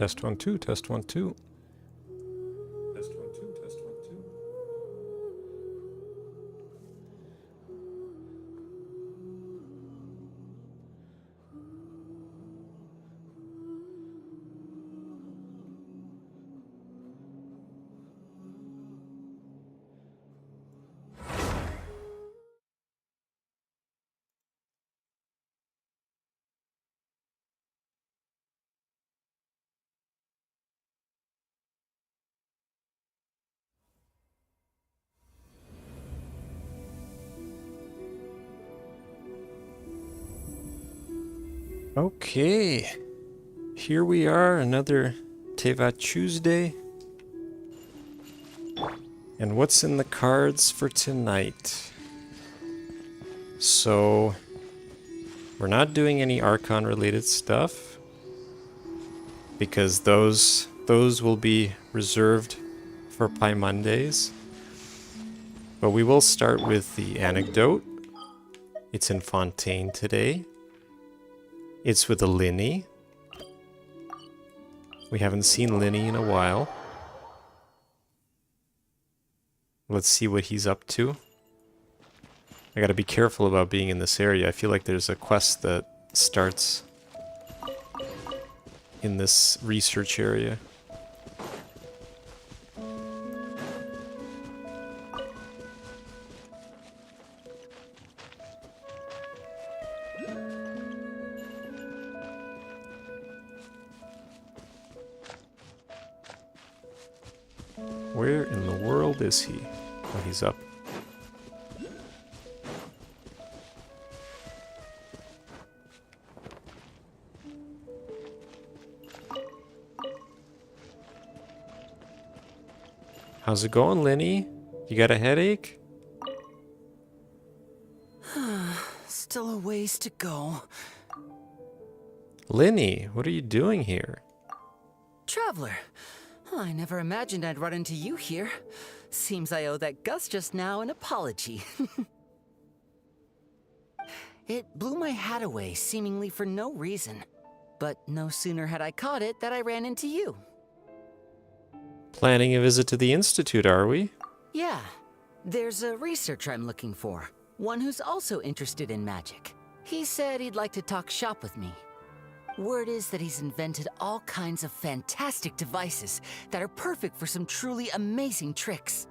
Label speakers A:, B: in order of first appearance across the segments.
A: Test 1 2, test 1 2. Test 1 2, test 1 2. Okay, here we are, another Teyvatuesday. And what's in the cards for tonight? So, we're not doing any Archon related stuff, because those will be reserved for Pi Mondays. But we will start with the anecdote. It's in Fontaine today. It's with a Linny. We haven't seen Linny in a while. Let's see what he's up to. I gotta be careful about being in this area. I feel like there's a quest that starts in this research area. Where in the world is he? Oh, he's up. How's it going, Linny? You got a headache?
B: Still a ways to go.
A: Linny, what are you doing here?
B: Traveler, I never imagined I'd run into you here. Seems I owe that Gus just now an apology. It blew my hat away, seemingly for no reason. But no sooner had I caught it that I ran into you.
A: Planning a visit to the Institute, are we?
B: Yeah, there's a researcher I'm looking for. One who's also interested in magic. He said he'd like to talk shop with me. Word is that he's invented all kinds of fantastic devices that are perfect for some truly amazing tricks.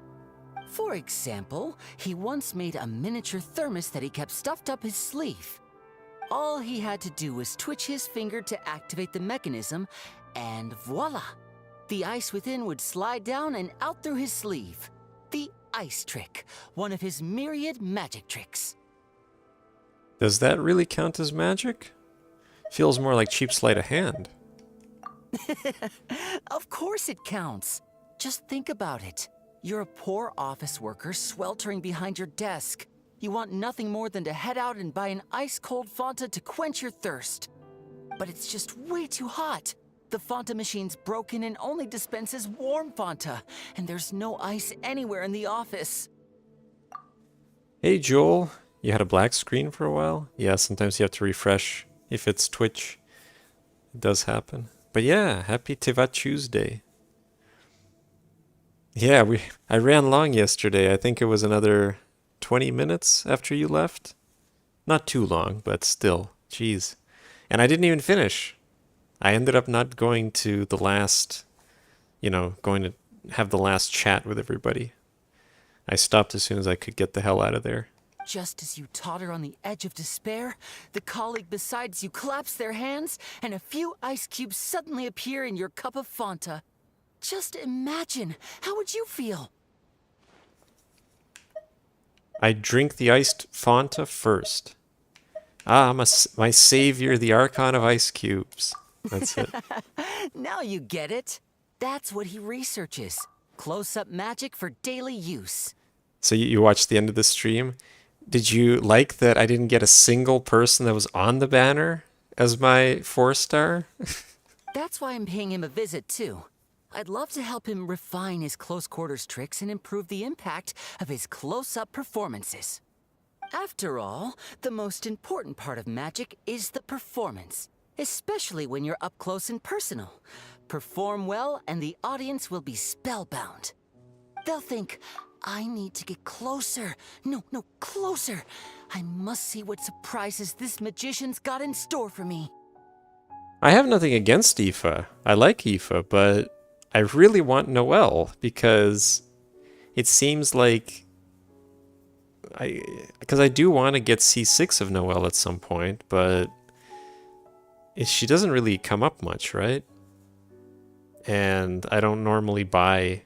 B: For example, he once made a miniature thermos that he kept stuffed up his sleeve. All he had to do was twitch his finger to activate the mechanism, and voila! The ice within would slide down and out through his sleeve. The ice trick, one of his myriad magic tricks.
A: Does that really count as magic? Feels more like cheap sleight of hand.
B: Of course it counts. Just think about it. You're a poor office worker sweltering behind your desk. You want nothing more than to head out and buy an ice-cold Fanta to quench your thirst. But it's just way too hot. The Fanta machine's broken and only dispenses warm Fanta, and there's no ice anywhere in the office.
A: Hey Joel, you had a black screen for a while? Yeah, sometimes you have to refresh if it's Twitch. It does happen. But yeah, happy Teyvatuesday. Yeah, I ran long yesterday. I think it was another 20 minutes after you left. Not too long, but still. Jeez. And I didn't even finish. I ended up not going to the last, going to have the last chat with everybody. I stopped as soon as I could get the hell out of there.
B: Just as you totter on the edge of despair, the colleague beside you claps their hands, and a few ice cubes suddenly appear in your cup of Fanta. Just imagine, how would you feel?
A: I drink the iced Fanta first. Ah, my savior, the Archon of ice cubes. That's it.
B: Now you get it. That's what he researches. Close-up magic for daily use.
A: So you watched the end of the stream. Did you like that I didn't get a single person that was on the banner as my 4-star?
B: That's why I'm paying him a visit, too. I'd love to help him refine his close quarters tricks and improve the impact of his close-up performances. After all, the most important part of magic is the performance, especially when you're up close and personal. perform well, and the audience will be spellbound. They'll think, I need to get closer. No, closer. I must see what surprises this magician's got in store for me.
A: I have nothing against Aoife. I like Aoife, but I really want Noelle because it seems like because I do want to get C6 of Noelle at some point, but she doesn't really come up much, right? And I don't normally buy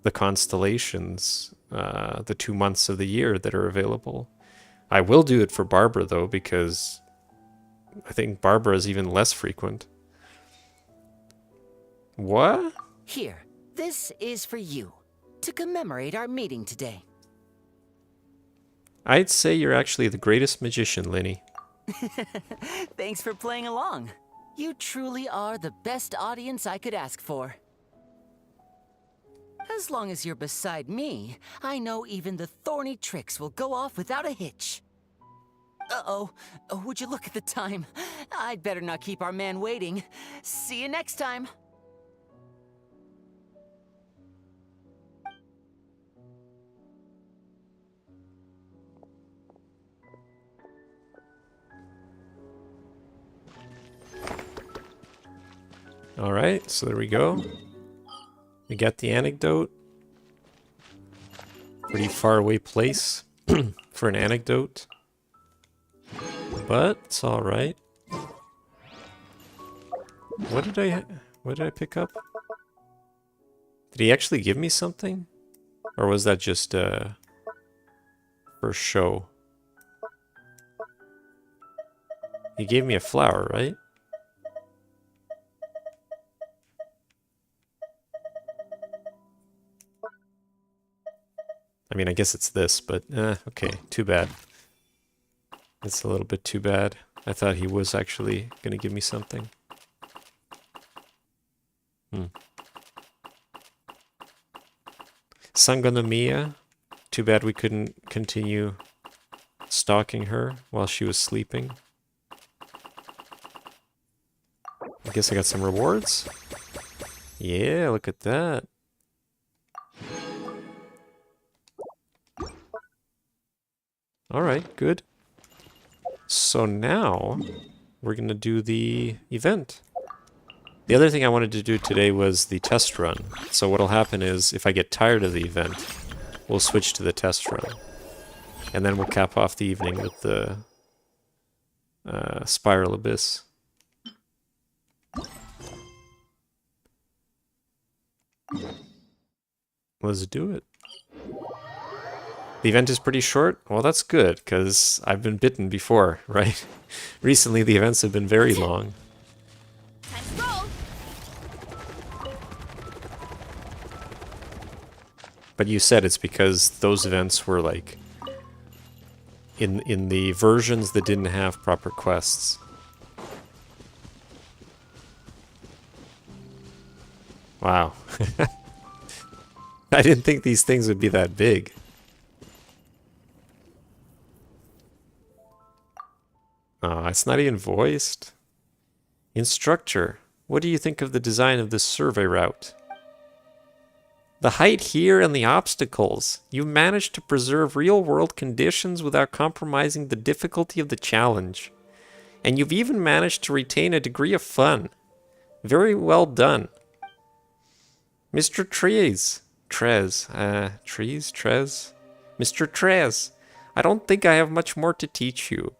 A: the constellations the 2 months of the year that are available. I will do it for Barbara though, because I think Barbara is even less frequent. What?
B: Here, this is for you, to commemorate our meeting today.
A: I'd say you're actually the greatest magician, Linny.
B: Thanks for playing along. You truly are the best audience I could ask for. As long as you're beside me, I know even the thorny tricks will go off without a hitch. Uh-oh. Oh, would you look at the time? I'd better not keep our man waiting. See you next time.
A: Alright, so there we go. We got the anecdote. Pretty far away place for an anecdote. But it's alright. What did I pick up? Did he actually give me something? Or was that just for show? He gave me a flower, right? I mean, I guess it's this, but okay, too bad. It's a little bit too bad. I thought he was actually going to give me something. Sangonomiya. Too bad we couldn't continue stalking her while she was sleeping. I guess I got some rewards. Yeah, look at that. Alright, good. So now, we're going to do the event. The other thing I wanted to do today was the test run. So what'll happen is, if I get tired of the event, we'll switch to the test run. And then we'll cap off the evening with the Spiral Abyss. Let's do it. The event is pretty short. Well, that's good, because I've been bitten before, right? Recently, the events have been very long. But you said it's because those events were like in the versions that didn't have proper quests. Wow. I didn't think these things would be that big. Oh, it's not even voiced. Instructor, what do you think of the design of this survey route? The height here and the obstacles. You managed to preserve real-world conditions without compromising the difficulty of the challenge. And you've even managed to retain a degree of fun. Very well done. Mr. Mr. Trez, I don't think I have much more to teach you.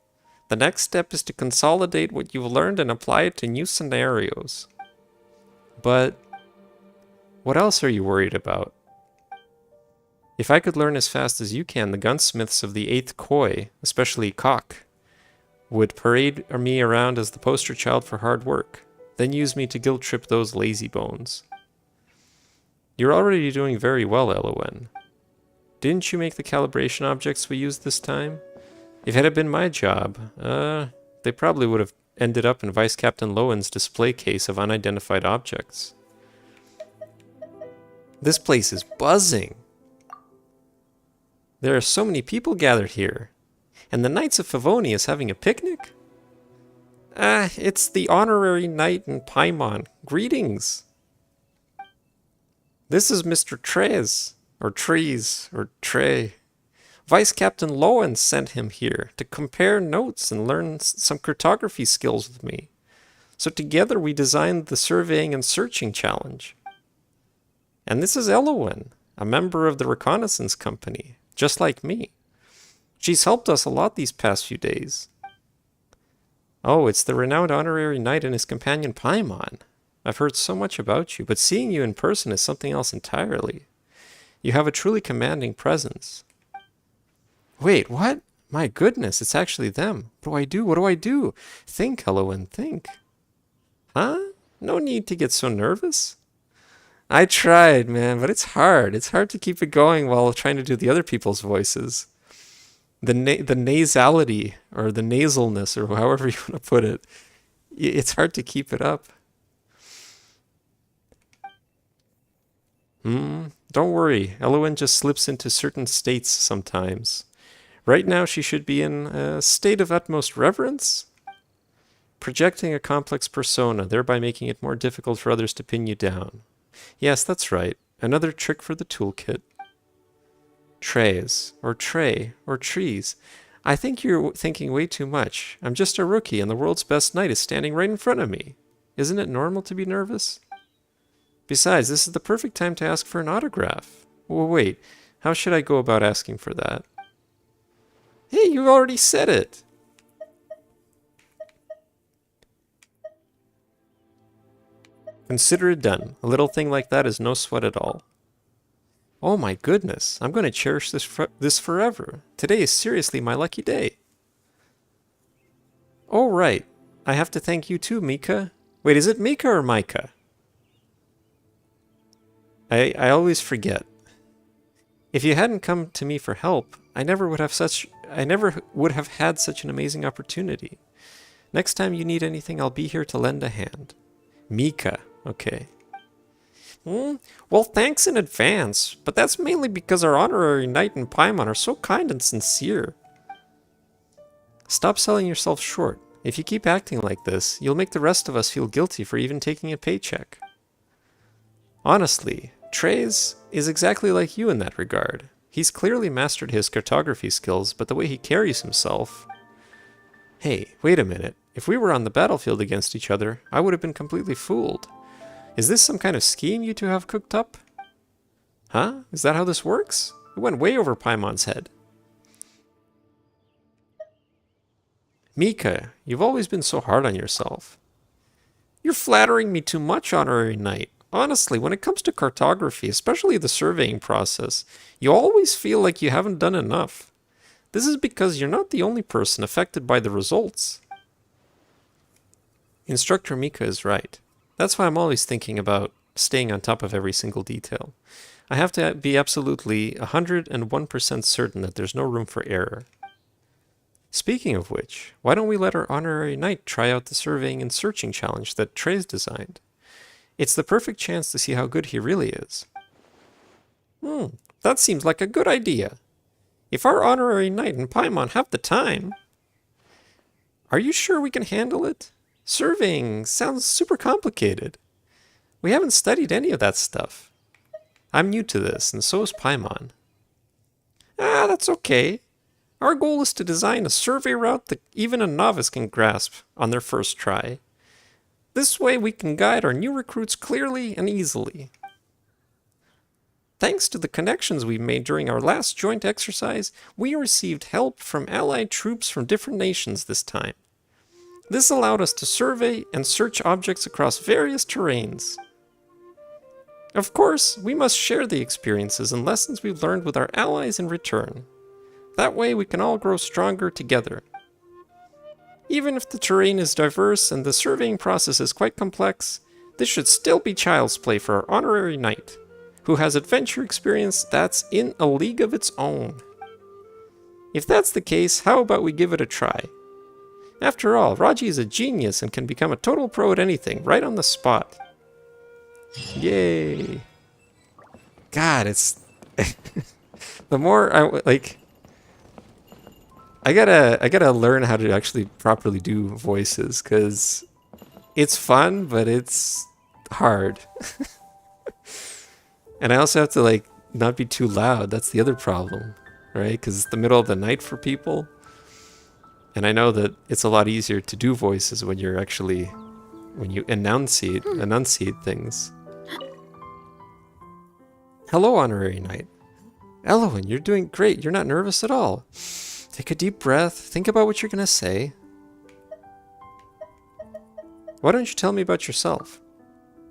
A: The next step is to consolidate what you've learned and apply it to new scenarios. But what else are you worried about? If I could learn as fast as you can, the gunsmiths of the 8th Koi, especially Cock, would parade me around as the poster child for hard work, then use me to guilt-trip those lazy bones. You're already doing very well, LON. Didn't you make the calibration objects we used this time? If it had been my job, they probably would have ended up in Vice Captain Lowen's display case of unidentified objects. This place is buzzing. There are so many people gathered here. And the Knights of Favoni is having a picnic? It's the honorary knight in Paimon. Greetings. This is Mr. Trez, or Trees, or Trey. Vice Captain Lowen sent him here to compare notes and learn some cartography skills with me. So together we designed the surveying and searching challenge. And this is Elowen, a member of the reconnaissance company, just like me. She's helped us a lot these past few days. Oh, it's the renowned honorary knight and his companion Paimon. I've heard so much about you, but seeing you in person is something else entirely. You have a truly commanding presence. Wait, what? My goodness, it's actually them. What do I do? What do I do? Think, Elowen, think. Huh? No need to get so nervous. I tried, man, but it's hard. It's hard to keep it going while trying to do the other people's voices. The nasality, or the nasalness, or however you want to put it, it's hard to keep it up. Don't worry, Elowen just slips into certain states sometimes. Right now she should be in a state of utmost reverence, projecting a complex persona, thereby making it more difficult for others to pin you down. Yes, that's right. Another trick for the toolkit. Trays, or tray, or trees. I think you're thinking way too much. I'm just a rookie and the world's best knight is standing right in front of me. Isn't it normal to be nervous? Besides, this is the perfect time to ask for an autograph. Well, wait, how should I go about asking for that? Hey, you already said it! Consider it done. A little thing like that is no sweat at all. Oh my goodness, I'm going to cherish this forever. Today is seriously my lucky day. Oh right, I have to thank you too, Mika. Wait, is it Mika or Micah? I always forget. If you hadn't come to me for help, I never would have had such an amazing opportunity. Next time you need anything, I'll be here to lend a hand. Mika, okay. Well, thanks in advance, but that's mainly because our honorary knight and Paimon are so kind and sincere. Stop selling yourself short. If you keep acting like this, you'll make the rest of us feel guilty for even taking a paycheck. Honestly, Trey's is exactly like you in that regard. He's clearly mastered his cartography skills, but the way he carries himself... Hey, wait a minute. If we were on the battlefield against each other, I would have been completely fooled. Is this some kind of scheme you two have cooked up? Huh? Is that how this works? It went way over Paimon's head. Mika, you've always been so hard on yourself. You're flattering me too much, honorary knight. Honestly, when it comes to cartography, especially the surveying process, you always feel like you haven't done enough. This is because you're not the only person affected by the results. Instructor Mika is right. That's why I'm always thinking about staying on top of every single detail. I have to be absolutely 101% certain that there's no room for error. Speaking of which, why don't we let our honorary knight try out the surveying and searching challenge that Trey's designed? It's the perfect chance to see how good he really is. That seems like a good idea. If our honorary knight and Paimon have the time... Are you sure we can handle it? Surveying sounds super complicated. We haven't studied any of that stuff. I'm new to this, and so is Paimon. That's okay. Our goal is to design a survey route that even a novice can grasp on their first try. This way we can guide our new recruits clearly and easily. Thanks to the connections we made during our last joint exercise, we received help from allied troops from different nations this time. This allowed us to survey and search objects across various terrains. Of course, we must share the experiences and lessons we've learned with our allies in return. That way we can all grow stronger together. Even if the terrain is diverse and the surveying process is quite complex, this should still be child's play for our honorary knight, who has adventure experience that's in a league of its own. If that's the case, how about we give it a try? After all, Raji is a genius and can become a total pro at anything, right on the spot. Yay! God, it's... the more I gotta learn how to actually properly do voices, because it's fun, but it's hard. And I also have to like not be too loud. That's the other problem, right? Because it's the middle of the night for people. And I know that it's a lot easier to do voices when you're actually, when you enunciate things. Hello, Honorary Knight. Elowen, you're doing great. You're not nervous at all. Take a deep breath. Think about what you're going to say. Why don't you tell me about yourself?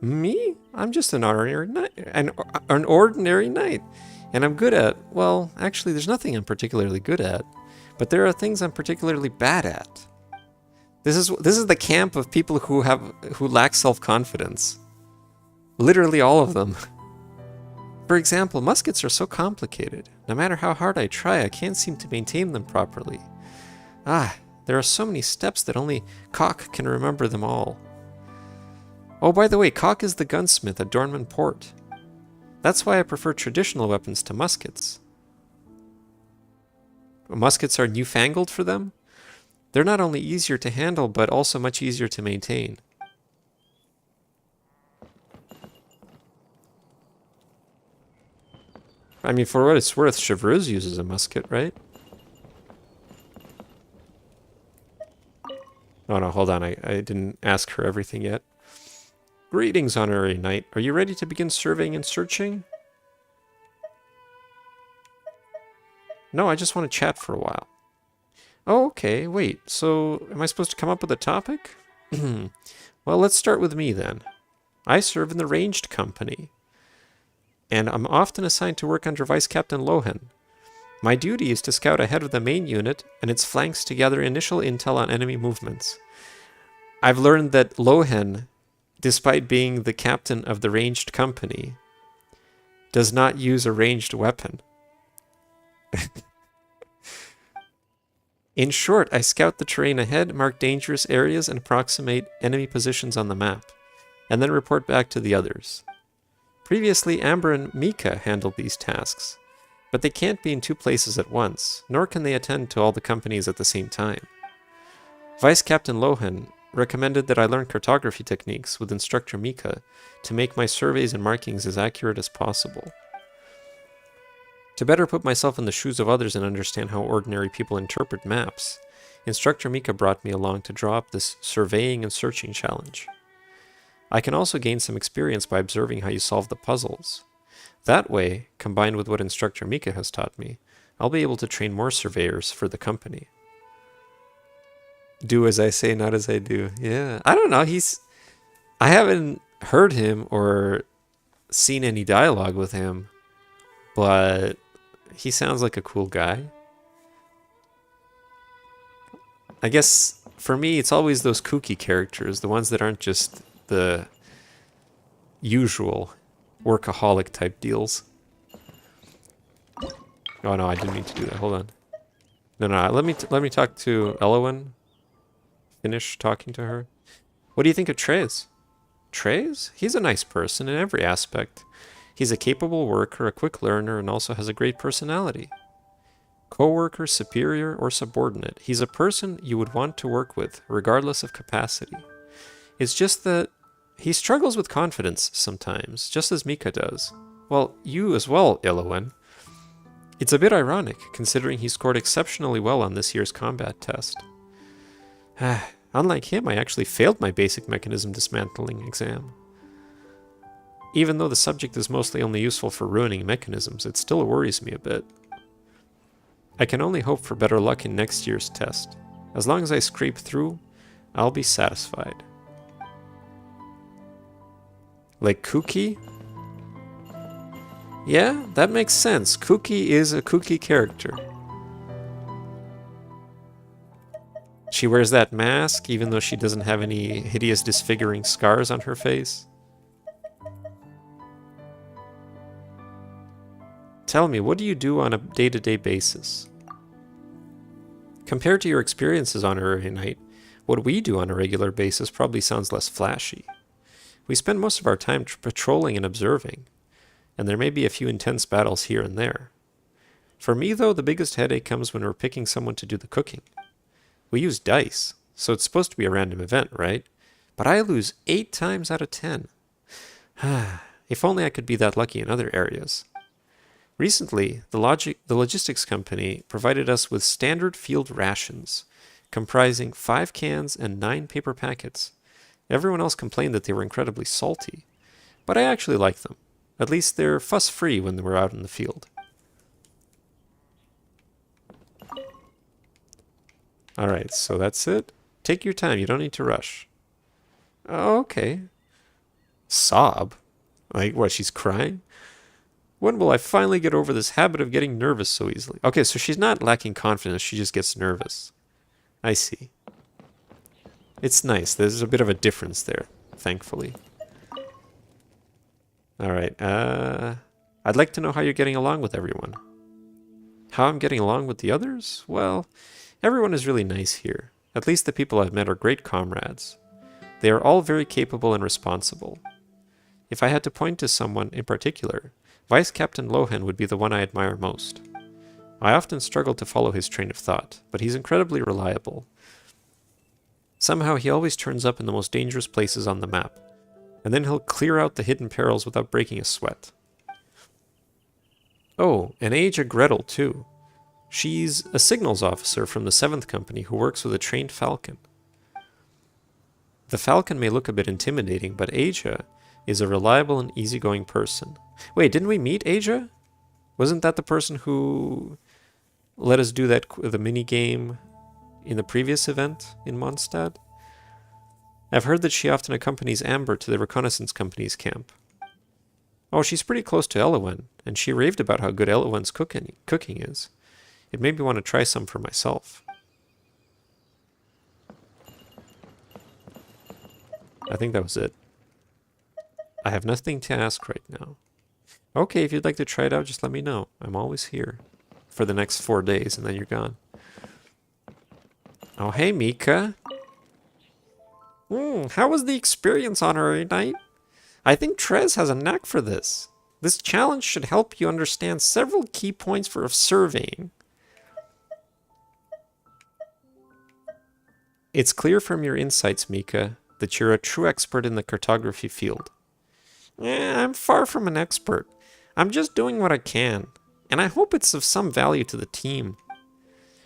A: Me? I'm just an ordinary knight. An ordinary knight. And I'm good at, well, actually, there's nothing I'm particularly good at. But there are things I'm particularly bad at. This is the camp of people who lack self-confidence. Literally all of them. For example, muskets are so complicated. No matter how hard I try, I can't seem to maintain them properly. There are so many steps that only Cock can remember them all. Oh, by the way, Cock is the gunsmith at Dornman Port. That's why I prefer traditional weapons to muskets. Muskets are newfangled for them? They're not only easier to handle, but also much easier to maintain. I mean, for what it's worth, Chevreuse uses a musket, right? Oh no, hold on, I didn't ask her everything yet. Greetings, Honorary Knight. Are you ready to begin surveying and searching? No, I just want to chat for a while. Oh, okay, wait, so am I supposed to come up with a topic? Well, let's start with me then. I serve in the Ranged Company, and I'm often assigned to work under Vice Captain Lohan. My duty is to scout ahead of the main unit and its flanks to gather initial intel on enemy movements. I've learned that Lohan, despite being the captain of the Ranged Company, does not use a ranged weapon. In short, I scout the terrain ahead, mark dangerous areas, and approximate enemy positions on the map, and then report back to the others. Previously, Amber and Mika handled these tasks, but they can't be in two places at once, nor can they attend to all the companies at the same time. Vice Captain Lohan recommended that I learn cartography techniques with Instructor Mika to make my surveys and markings as accurate as possible. To better put myself in the shoes of others and understand how ordinary people interpret maps, Instructor Mika brought me along to draw up this surveying and searching challenge. I can also gain some experience by observing how you solve the puzzles. That way, combined with what Instructor Mika has taught me, I'll be able to train more surveyors for the company. Do as I say, not as I do. Yeah, I don't know, I haven't heard him or seen any dialogue with him, but he sounds like a cool guy. I guess for me, it's always those kooky characters, the ones that aren't just the usual workaholic type deals. Oh no, I didn't mean to do that. Hold on. No, let me talk to Elowen. Finish talking to her. What do you think of Trez? Trez? He's a nice person in every aspect. He's a capable worker, a quick learner, and also has a great personality. Co-worker, superior, or subordinate, he's a person you would want to work with, regardless of capacity. It's just that he struggles with confidence sometimes, just as Mika does. Well, you as well, Elowen. It's a bit ironic, considering he scored exceptionally well on this year's combat test. Unlike him, I actually failed my basic mechanism dismantling exam. Even though the subject is mostly only useful for ruining mechanisms, it still worries me a bit. I can only hope for better luck in next year's test. As long as I scrape through, I'll be satisfied. Like Kooky? Yeah, that makes sense. Kooky is a kooky character. She wears that mask even though she doesn't have any hideous disfiguring scars on her face. Tell me, what do you do on a day-to-day basis? Compared to your experiences on Honorary Knight, what we do on a regular basis probably sounds less flashy. We spend most of our time patrolling and observing, and there may be a few intense battles here and there. For me, though, the biggest headache comes when we're picking someone to do the cooking. We use dice, so it's supposed to be a random event, right? But I lose 8 times out of 10. if only I could be that lucky in other areas. Recently, the logistics company provided us with standard field rations, comprising 5 cans and 9 paper packets. Everyone else complained that they were incredibly salty, but I actually like them. At least they're fuss-free when we're out in the field. Alright, so that's it. Take your time, you don't need to rush. Oh, okay. Sob? Like, what, she's crying? When will I finally get over this habit of getting nervous so easily? Okay, so she's not lacking confidence, she just gets nervous. I see. It's nice, there's a bit of a difference there, thankfully. Alright, I'd like to know how you're getting along with everyone. How I'm getting along with the others? Well, everyone is really nice here. At least the people I've met are great comrades. They are all very capable and responsible. If I had to point to someone in particular, Vice Captain Lohan would be the one I admire most. I often struggle to follow his train of thought, but he's incredibly reliable. Somehow he always turns up in the most dangerous places on the map, and then he'll clear out the hidden perils without breaking a sweat. Oh, and Aja Gretel too. She's a signals officer from the 7th Company who works with a trained falcon. The falcon may look a bit intimidating, but Aja is a reliable and easygoing person. Wait, didn't we meet Aja? Wasn't that the person who let us do the mini game in the previous event in Mondstadt? I've heard that she often accompanies Amber to the reconnaissance company's camp. Oh, she's pretty close to Elowen, and she raved about how good Elowen's cooking is. It made me want to try some for myself. I think that was it. I have nothing to ask right now. Okay, if you'd like to try it out, just let me know. I'm always here for the next 4 days, and then you're gone. Oh, hey, Mika. How was the experience on our night? I think Trez has a knack for this. This challenge should help you understand several key points for surveying. It's clear from your insights, Mika, that you're a true expert in the cartography field. I'm far from an expert. I'm just doing what I can, and I hope it's of some value to the team.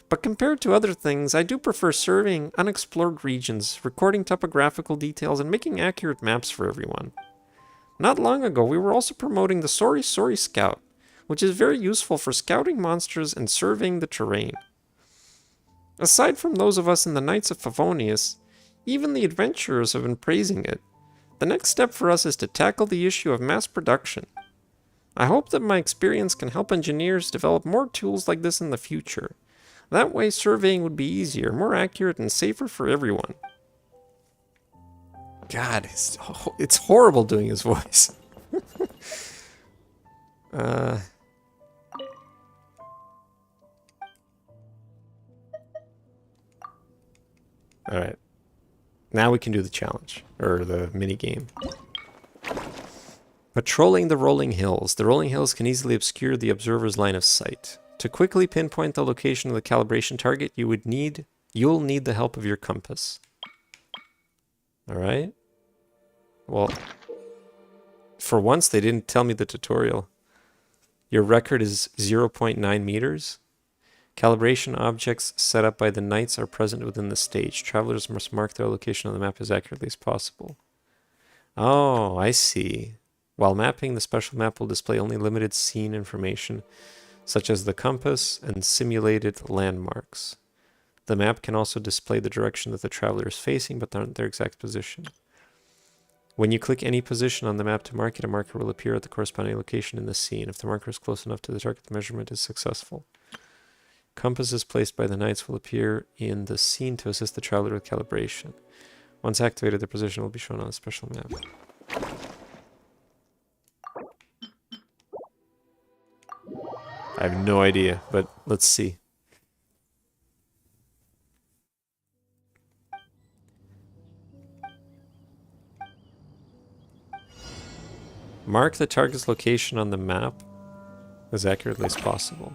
A: But compared to other things, I do prefer surveying unexplored regions, recording topographical details, and making accurate maps for everyone. Not long ago, we were also promoting the Sori Sori Scout, which is very useful for scouting monsters and surveying the terrain. Aside from those of us in the Knights of Favonius, even the adventurers have been praising it. The next step for us is to tackle the issue of mass production. I hope that my experience can help engineers develop more tools like this in the future. That way surveying would be easier, more accurate, and safer for everyone. God, it's horrible doing his voice. Alright. Now we can do the challenge, or the mini game. Patrolling the rolling hills. The rolling hills can easily obscure the observer's line of sight. To quickly pinpoint the location of the calibration target, you'll need the help of your compass. Alright. Well, for once they didn't tell me the tutorial. Your record is 0.9 meters. Calibration objects set up by the knights are present within the stage. Travelers must mark their location on the map as accurately as possible. Oh, I see. While mapping, the special map will display only limited scene information, such as the compass and simulated landmarks. The map can also display the direction that the traveler is facing, but not their exact position. When you click any position on the map to mark it, a marker will appear at the corresponding location in the scene. If the marker is close enough to the target, the measurement is successful. Compasses placed by the knights will appear in the scene to assist the traveler with calibration. Once activated, their position will be shown on a special map. I have no idea, but let's see. Mark the target's location on the map as accurately as possible.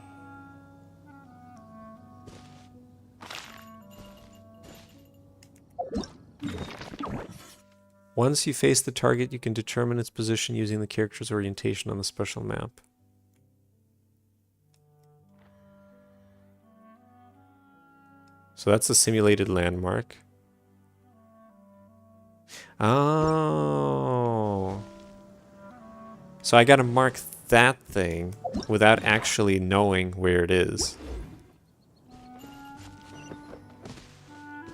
A: Once you face the target, you can determine its position using the character's orientation on the special map. So that's the simulated landmark. Oh. So I gotta mark that thing without actually knowing where it is.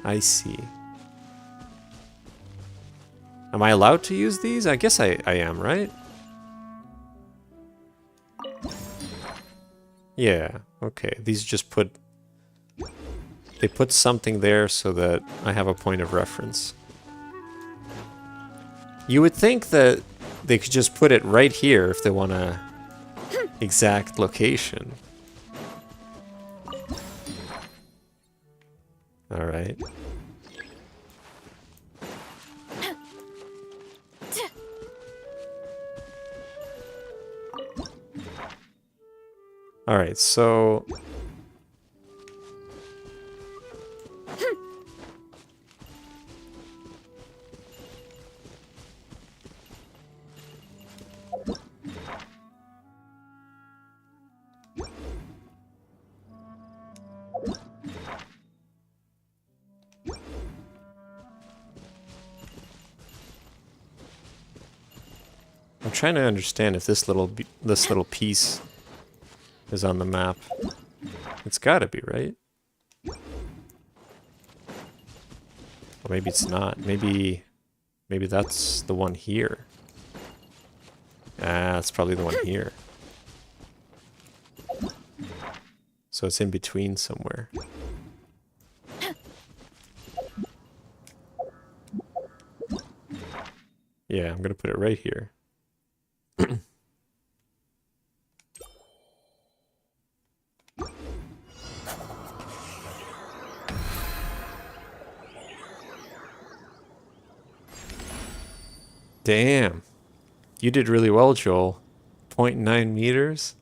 A: I see. Am I allowed to use these? I guess I am, right? Yeah, okay. These just put... They put something there so that I have a point of reference. You would think that they could just put it right here if they want a exact location. Alright. Alright, so... I'm trying to understand if this little piece is on the map. It's gotta be, right? Or maybe it's not. Maybe that's the one here. Ah, it's probably the one here. So it's in between somewhere. Yeah, I'm gonna put it right here. Damn. You did really well, Joel. 0.9 meters?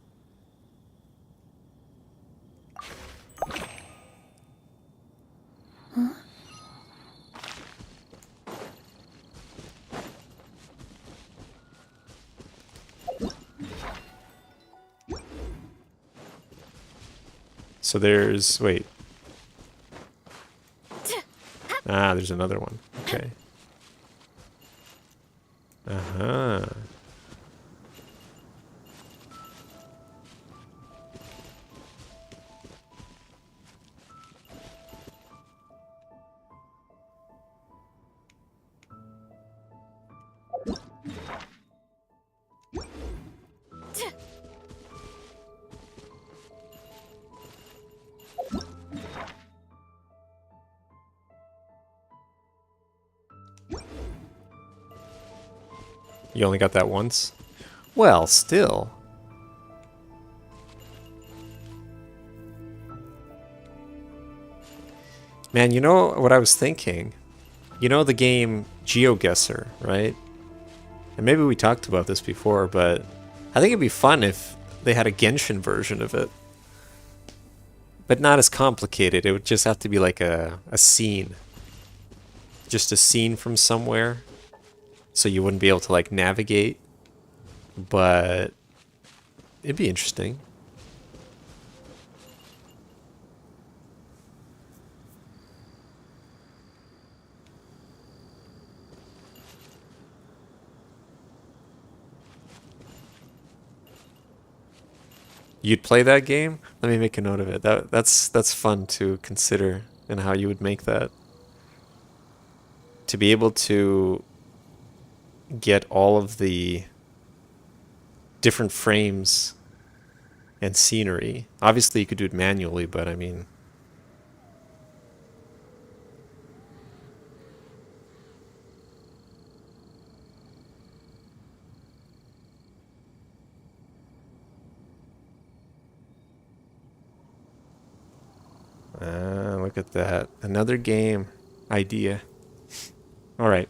A: So there's... wait. Ah, there's another one. Okay. Uh-huh. You only got that once? Well, still. Man, you know what I was thinking? You know the game GeoGuessr, right? And maybe we talked about this before, but I think it'd be fun if they had a Genshin version of it. But not as complicated. It would just have to be like a scene. Just a scene from somewhere. So you wouldn't be able to like navigate. But it'd be interesting. You'd play that game? Let me make a note of it. That's fun to consider and how you would make that. To be able to get all of the different frames and scenery. Obviously you could do it manually, but I mean... look at that. Another game idea. All right.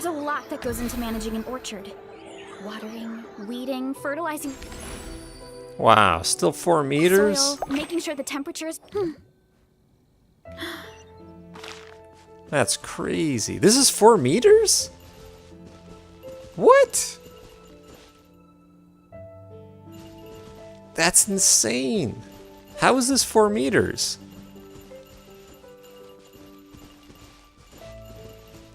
C: There's a lot that goes into managing an orchard. Watering, weeding, fertilizing
A: Wow, still 4 meters?
C: soil, making sure the temperatures.
A: That's crazy. This is 4 meters? What? That's insane. How is this 4 meters?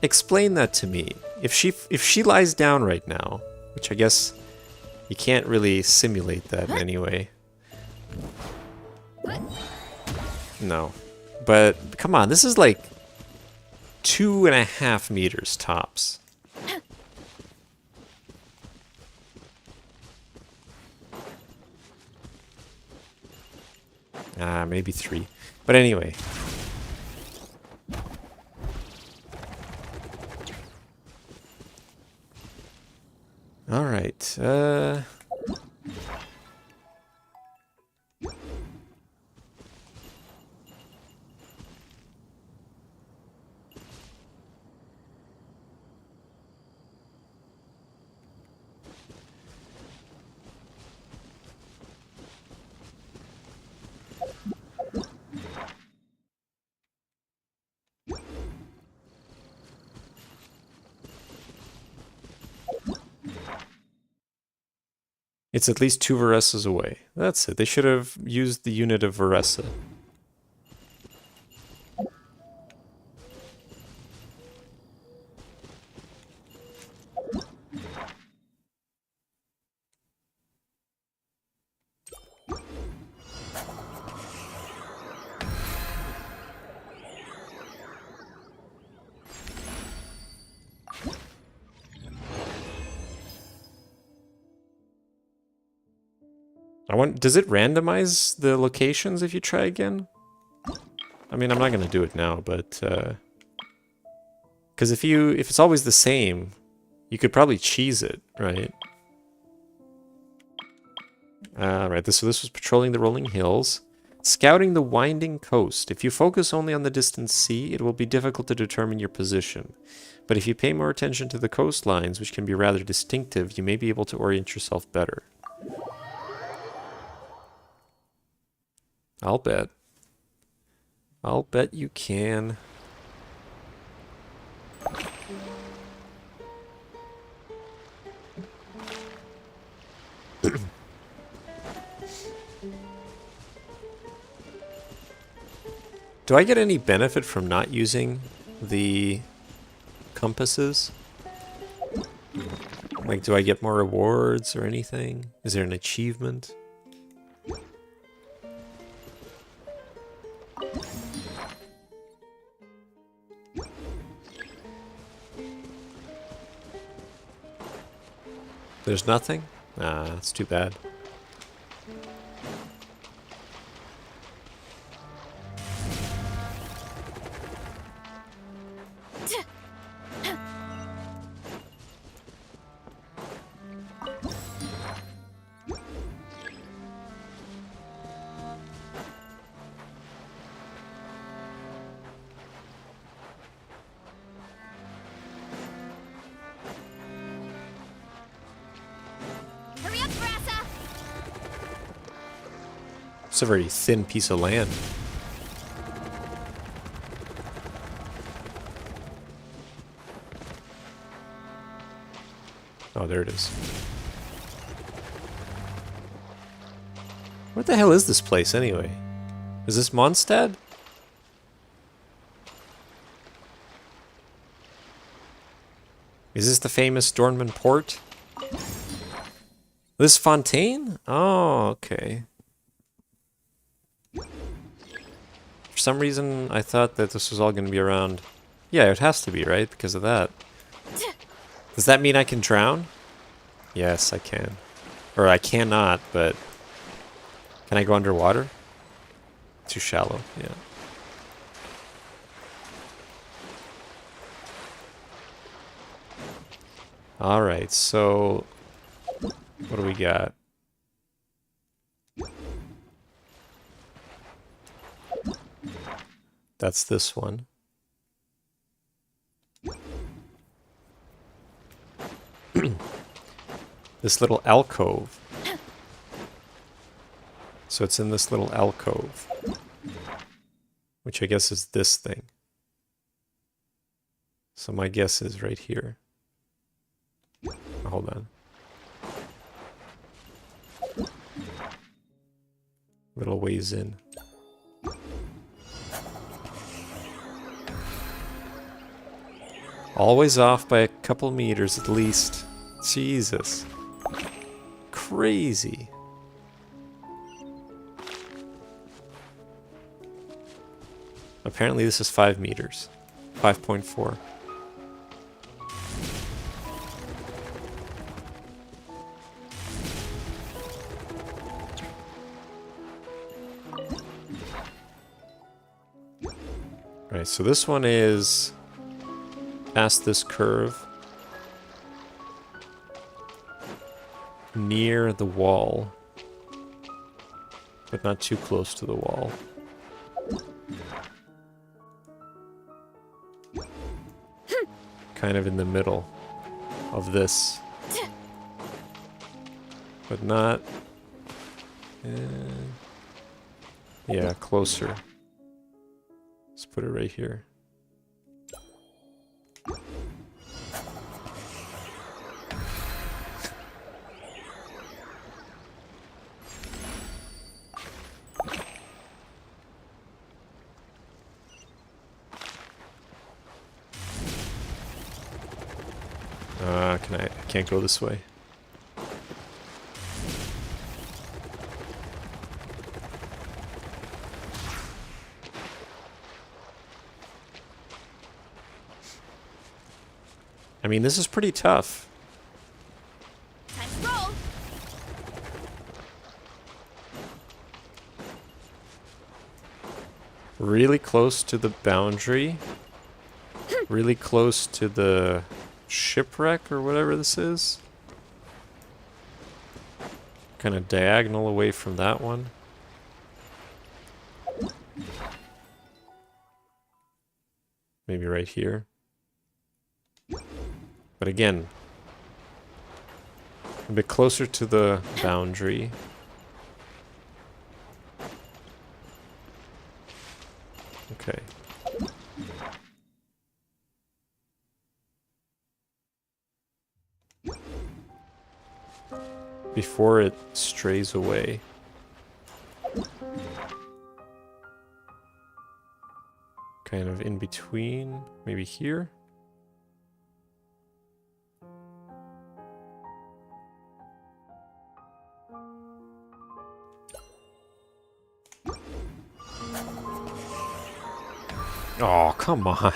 A: Explain that to me. If she lies down right now, which I guess you can't really simulate that in any way. No. But come on, this is like 2.5 meters tops. Maybe 3. But anyway. All right. It's at least 2 Varessas away. That's it. They should have used the unit of Varessa. Does it randomize the locations if you try again? I mean, I'm not gonna do it now, but because if it's always the same, you could probably cheese it, right? Right. So this was patrolling the rolling hills, scouting the winding coast. If you focus only on the distant sea, it will be difficult to determine your position. But if you pay more attention to the coastlines, which can be rather distinctive, you may be able to orient yourself better. I'll bet. I'll bet you can. Do I get any benefit from not using the compasses? Like, do I get more rewards or anything? Is there an achievement? There's nothing? Ah, that's too bad.
C: Hurry up, Brassa!
A: It's a very thin piece of land. Oh, there it is. What the hell is this place, anyway? Is this Mondstadt? Is this the famous Dornman Port? This Fontaine? Oh, okay. For some reason, I thought that this was all going to be around... Yeah, it has to be, right? Because of that. Does that mean I can drown? Yes, I can. Or I cannot, but... Can I go underwater? Too shallow, yeah. Alright, so... What do we got? That's this one. this little alcove. So it's in this little alcove, which I guess is this thing. So my guess is right here. Oh, hold on. Little ways in. Always off by a couple meters at least. Jesus. Crazy. Apparently this is 5 meters. 5.4. Right, so this one is past this curve, near the wall, but not too close to the wall. Kind of in the middle of this, but not... yeah, closer. Let's put it right here. I can't go this way. I mean, this is pretty tough.
C: Time to roll.
A: Really close to the boundary. Really close to the shipwreck or whatever this is. Kind of diagonal away from that one. Maybe right here. But again, a bit closer to the boundary. Okay. Before it strays away. Kind of in between, maybe here. Oh, come on.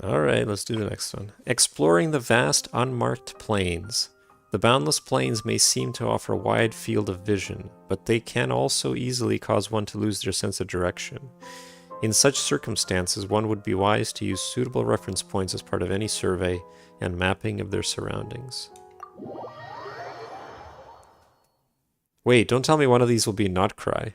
A: Alright, let's do the next one. Exploring the vast, unmarked plains. The boundless plains may seem to offer a wide field of vision, but they can also easily cause one to lose their sense of direction. In such circumstances, one would be wise to use suitable reference points as part of any survey and mapping of their surroundings. Wait, don't tell me one of these will be not cry.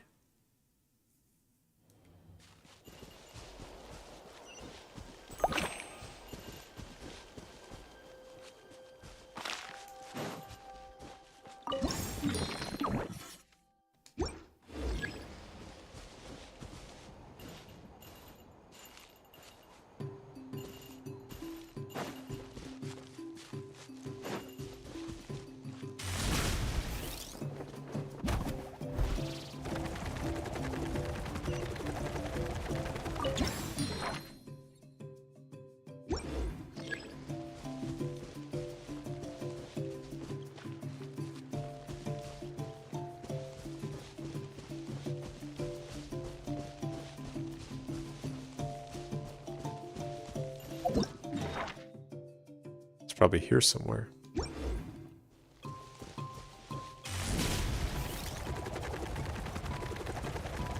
A: Probably here somewhere.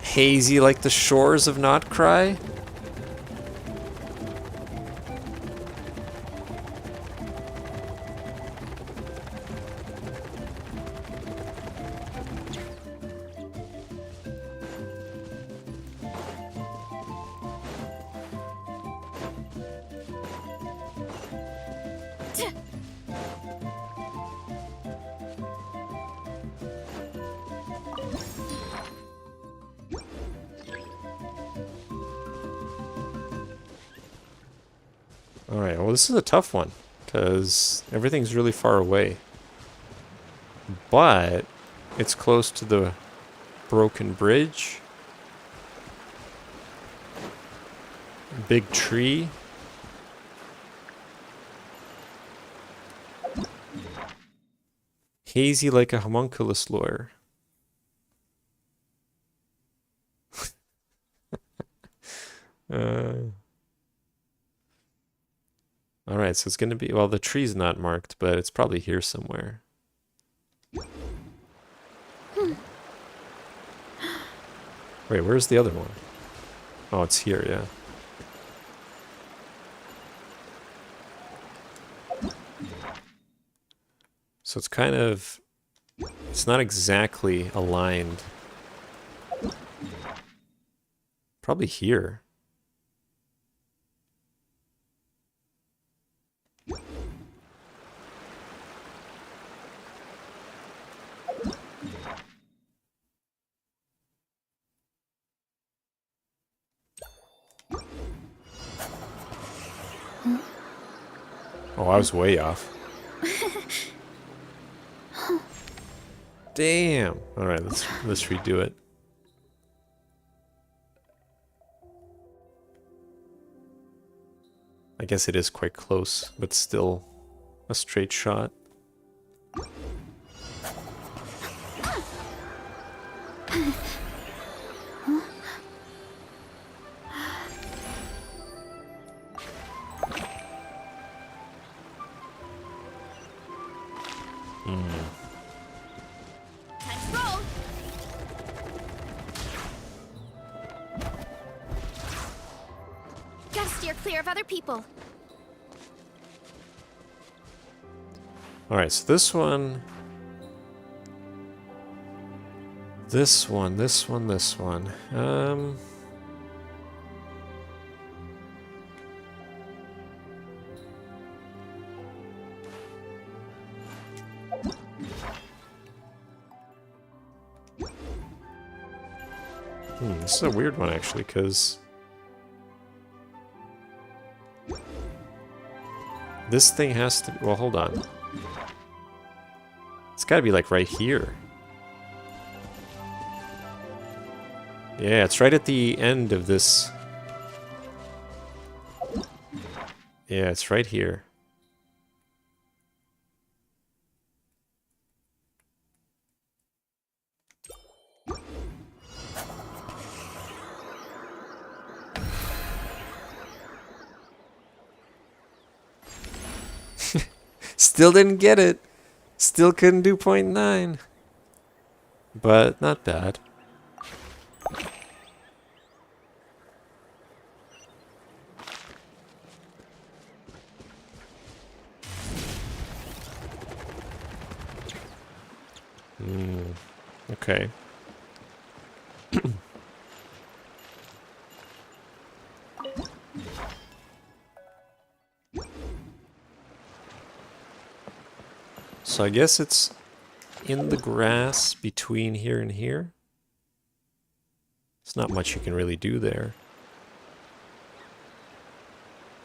A: Hazy like the shores of Not Cry? Alright, well this is a tough one, because everything's really far away. But it's close to the broken bridge. Big tree. Hazy like a homunculus lawyer. Alright, so it's gonna be, well, the tree's not marked, but it's probably here somewhere. Wait, where's the other one? Oh, it's here, yeah. So it's kind of, it's not exactly aligned. Probably here. Oh, I was way off. Damn. All right, let's redo it. I guess it is quite close, but still a straight shot.
C: Steer clear of other people.
A: Alright, so this one. This one. This is a weird one actually, because this thing has to, well, hold on. It's gotta be like right here. Yeah, it's right at the end of this. Yeah, it's right here. Still didn't get it. Still couldn't do 0.9. But not bad. Okay. So I guess it's in the grass between here and here. There's not much you can really do there.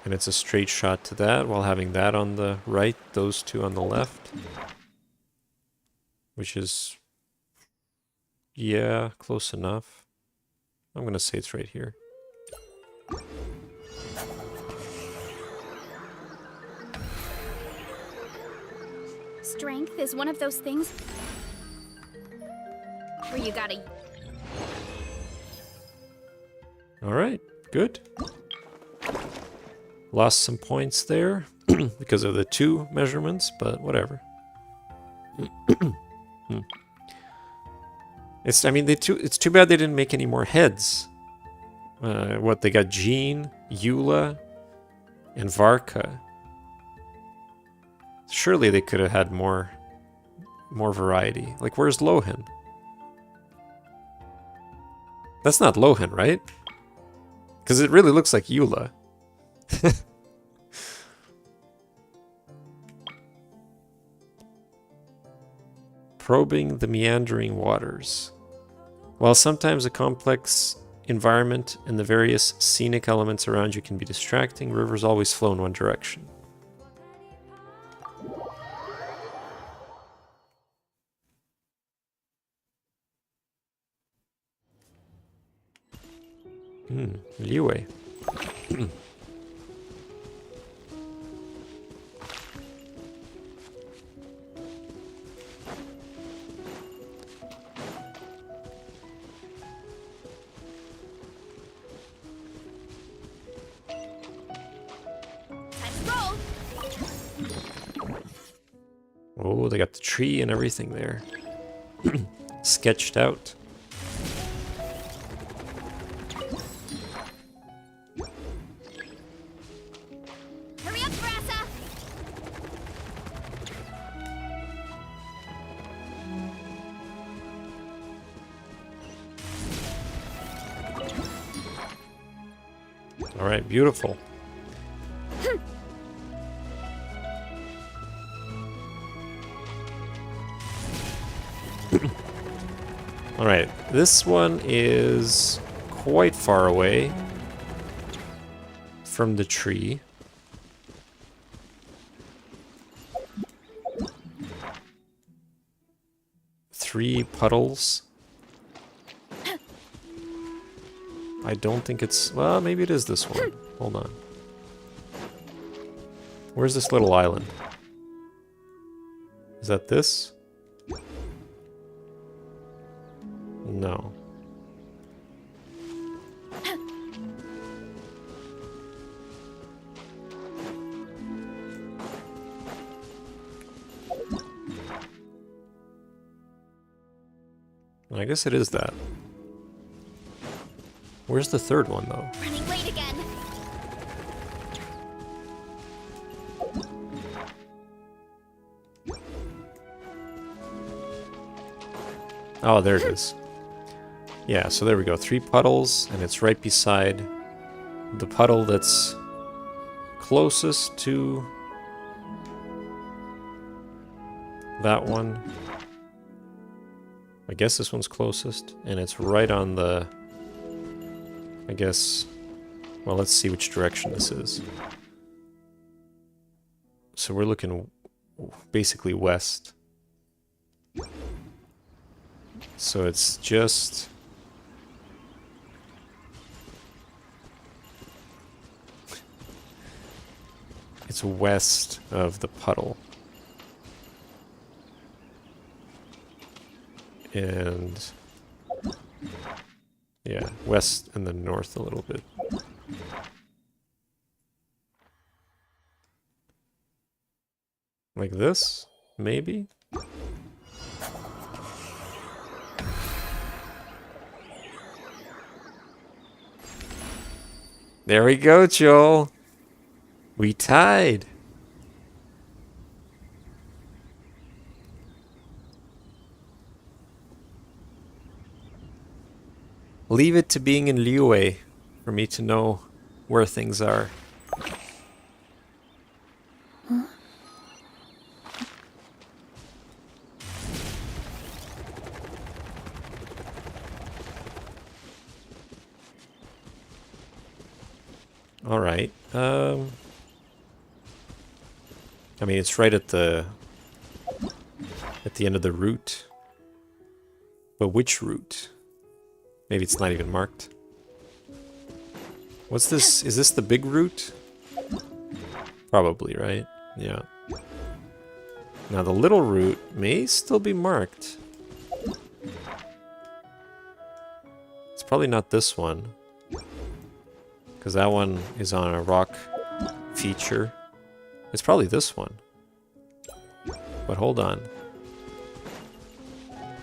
A: And it's a straight shot to that while having that on the right, those two on the left. Which is, yeah, close enough. I'm gonna say it's right here.
C: Strength is one of those things where you gotta...
A: Alright, good. Lost some points there because of the two measurements, but whatever. It's, I mean, it's too bad they didn't make any more heads. What, they got Jean, Eula, and Varka. Surely they could have had more variety. Like, where's Lohan? That's not Lohan, right? Because it really looks like Eula. Probing the meandering waters. While sometimes a complex environment and the various scenic elements around you can be distracting. Rivers always flow in one direction. Liyue. Oh, they got the tree and everything there. Sketched out.
C: Hurry up, Brassa!
A: All right, beautiful. All right, this one is quite far away from the tree. Three puddles. I don't think it's... Well, maybe it is this one. Hold on. Where's this little island? Is that this? No. I guess it is that. Where's the third one, though?
C: Running late again.
A: Oh, there it is. Yeah, so there we go. 3 puddles, and it's right beside the puddle that's closest to that one. I guess this one's closest, and it's right on the... I guess... Well, let's see which direction this is. So we're looking basically west. So it's just... It's west of the puddle. And... Yeah, west and then north a little bit. Like this? Maybe? There we go, Joel. We tied. Leave it to being in Liyue for me to know where things are. All right. I mean, it's right at the end of the route. But which route? Maybe it's not even marked. What's this? Is this the big route? Probably, right? Yeah. Now the little route may still be marked. It's probably not this one. Because that one is on a rock feature. It's probably this one. But hold on.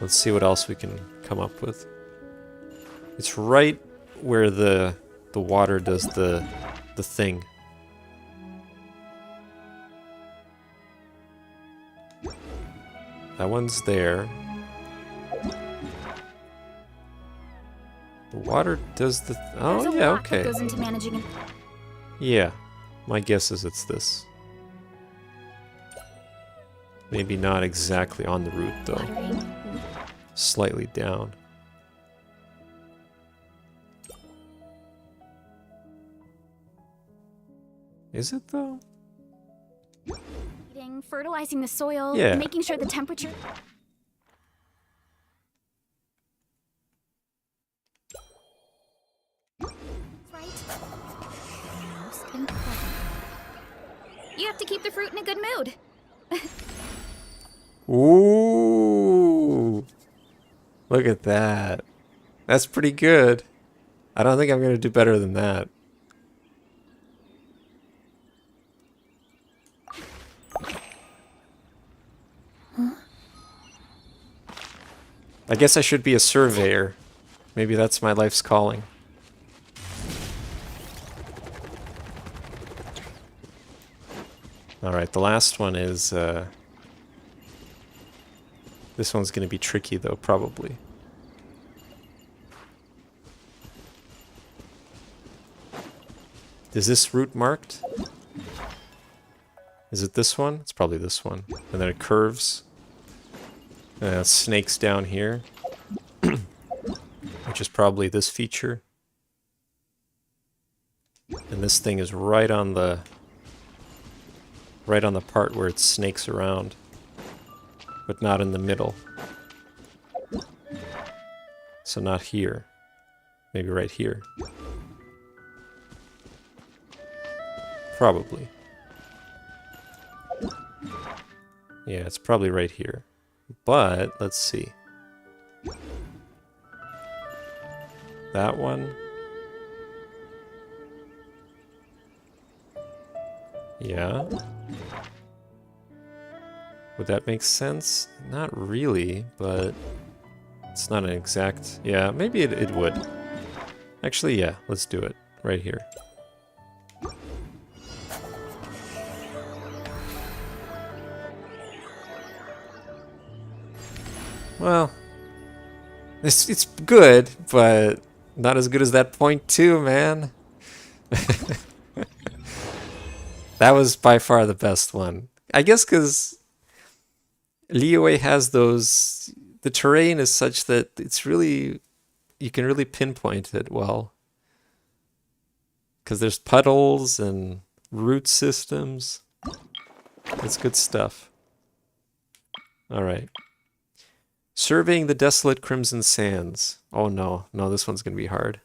A: Let's see what else we can come up with. It's right where the water does the thing. That one's there. The water does the... Oh,
C: There's a
A: yeah,
C: lot
A: okay.
C: that goes into managing
A: Yeah, my guess is it's this. Maybe not exactly on the route, though.
C: watering.
A: Slightly down. Is it though?
C: Fertilizing the soil,
A: Yeah.
C: making sure the temperature. Right. Most important. You have to keep the fruit in a good mood.
A: Ooh. Look at that. That's pretty good. I don't think I'm going to do better than that. I guess I should be a surveyor. Maybe that's my life's calling. Alright, the last one is... this one's going to be tricky though, probably. Is this route marked? Is it this one? It's probably this one. And then it curves. And it snakes down here. Which is probably this feature. And this thing is right on the part where it snakes around. But not in the middle. So not here. Maybe right here. Probably. Yeah, it's probably right here. But, let's see. That one. Yeah. Would that make sense? Not really, but it's not an exact... Yeah, maybe it would. Actually, yeah, let's do it. Right here. Well, it's good, but not as good as that point two, man. That was by far the best one. I guess because Liyue has those... The terrain is such that it's really... You can really pinpoint it well. Because there's puddles and root systems. It's good stuff. Alright. Surveying the desolate crimson sands. Oh no, this one's going to be hard.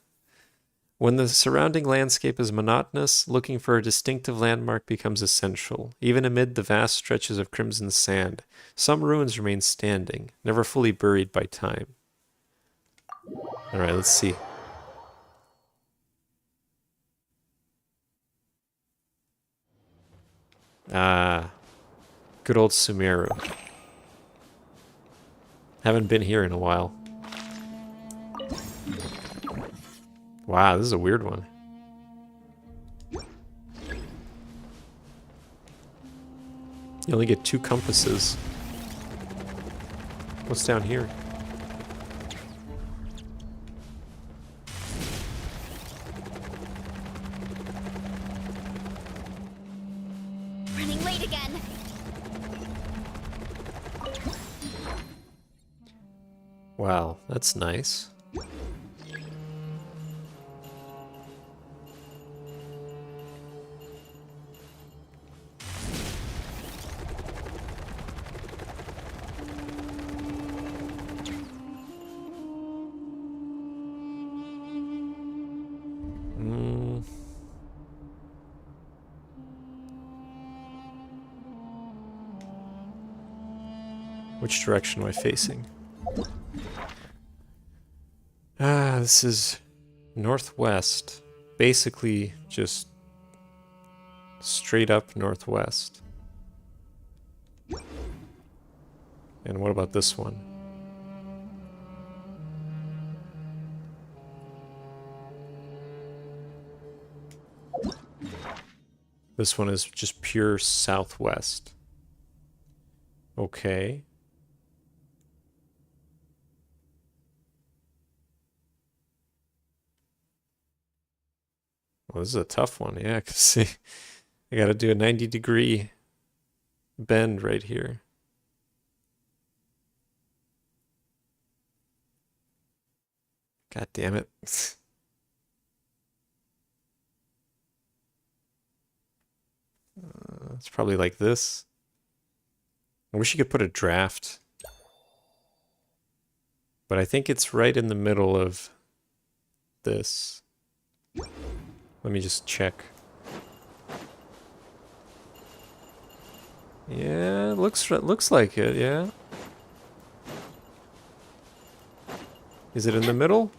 A: When the surrounding landscape is monotonous, looking for a distinctive landmark becomes essential. Even amid the vast stretches of crimson sand, some ruins remain standing, never fully buried by time. Alright, let's see. Ah, good old Sumeru. Haven't been here in a while. Wow, this is a weird one. You only get 2 compasses. What's down here?
C: Running late again.
A: Wow, that's nice. Which direction am I facing? Ah, this is northwest. Basically, just straight up northwest. And what about this one? This one is just pure southwest. Okay. Well, this is a tough one, yeah, because see, I gotta do a 90-degree bend right here. God damn it. It's probably like this. I wish you could put a draft. But I think it's right in the middle of this. Let me just check. Yeah, looks like it, yeah. Is it in the middle?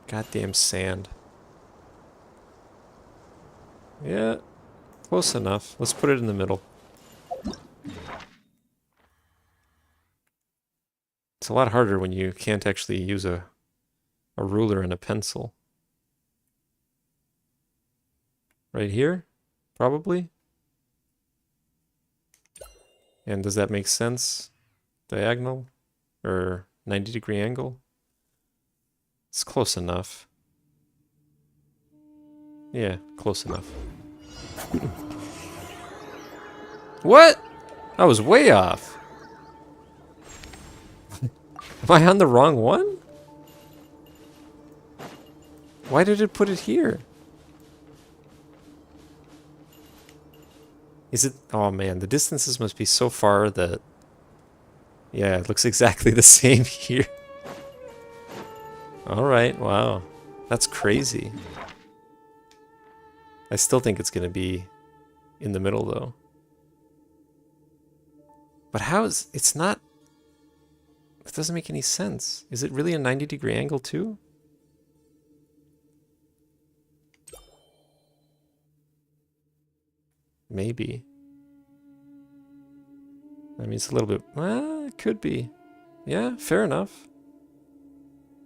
A: Goddamn sand. Yeah, close enough. Let's put it in the middle. It's a lot harder when you can't actually use a ruler and a pencil. Right here? Probably? And does that make sense? Diagonal? Or 90-degree angle? It's close enough. Yeah, close enough. What? I was way off. Am I on the wrong one? Why did it put it here? Is it... Oh man, the distances must be so far that... Yeah, it looks exactly the same here. Alright, wow. That's crazy. I still think it's gonna be in the middle though. But how is... It's not... It doesn't make any sense. Is it really a 90-degree angle too? Maybe. I mean, it's a little bit... Well, it could be. Yeah, fair enough.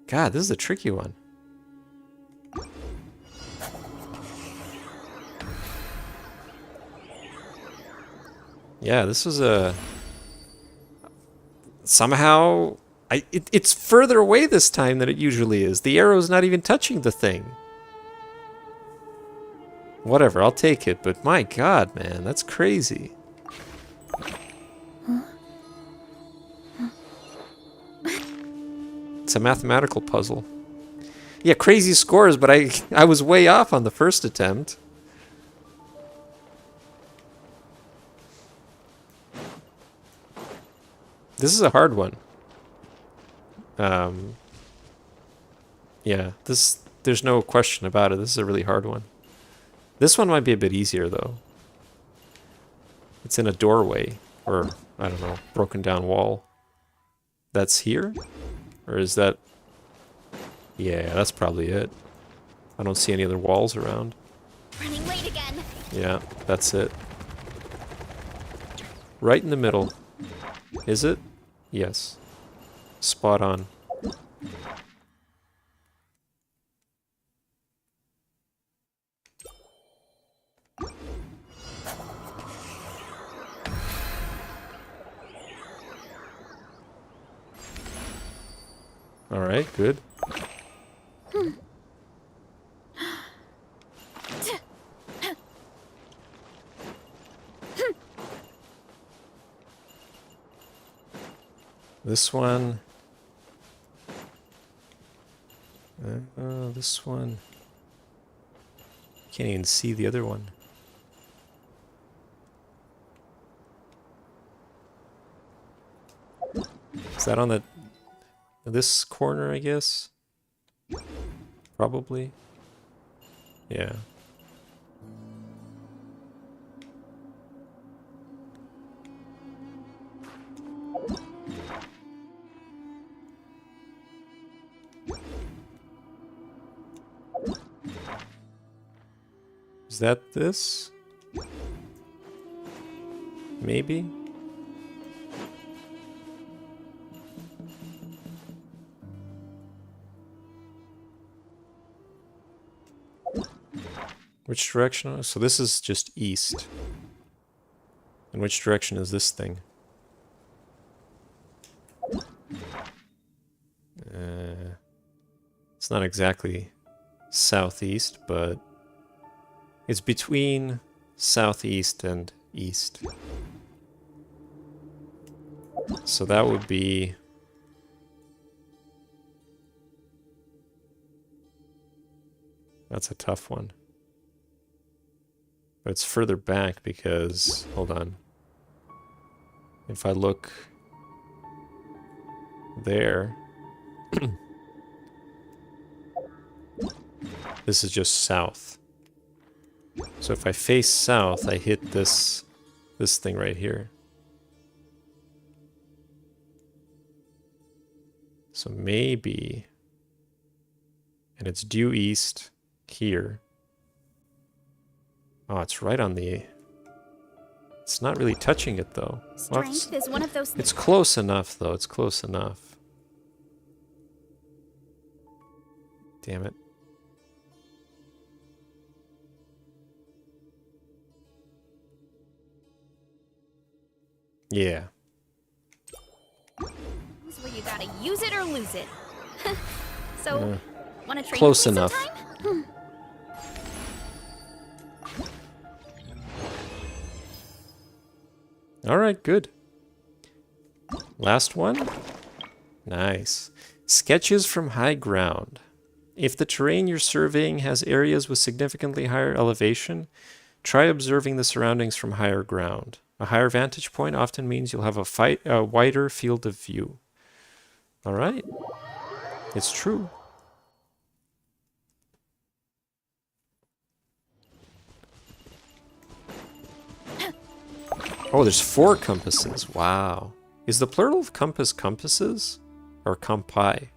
A: God, this is a tricky one. Yeah, this was a... Somehow... It's further away this time than it usually is. The arrow's not even touching the thing. Whatever, I'll take it, but my god, man, that's crazy. It's a mathematical puzzle. Yeah, crazy scores, but I was way off on the first attempt. This is a hard one. Yeah, there's no question about it. This is a really hard one. This one might be a bit easier, though. It's in a doorway, or, I don't know, broken down wall. That's here? Or is that... Yeah, that's probably it. I don't see any other walls around.
C: Running late again.
A: Yeah, that's it. Right in the middle. Is it? Yes. Spot on. Alright, good. This one. This one. Can't even see the other one. Is that on the this corner, I guess? Probably. Yeah. Is that this? Maybe? Which direction? So this is just east. And which direction is this thing? It's not exactly southeast, but it's between southeast and east. So that would be... That's a tough one. But it's further back because... Hold on. If I look... there... This is just south. So if I face south, I hit this thing right here. So maybe... And it's due east here. Oh, it's right on the... It's not really touching it, though.
C: Strength is one of those
A: It's close enough, though. It's close enough. Damn it. Yeah.
C: things where you gotta use it or lose it. So, wanna train
A: Close
C: with me
A: enough.
C: sometime?
A: Alright, good. Last one. Nice. Sketches from high ground. If the terrain you're surveying has areas with significantly higher elevation, try observing the surroundings from higher ground. A higher vantage point often means you'll have a wider field of view. Alright. It's true. Oh, there's 4 compasses. Wow. Is the plural of compass compasses? Or compi?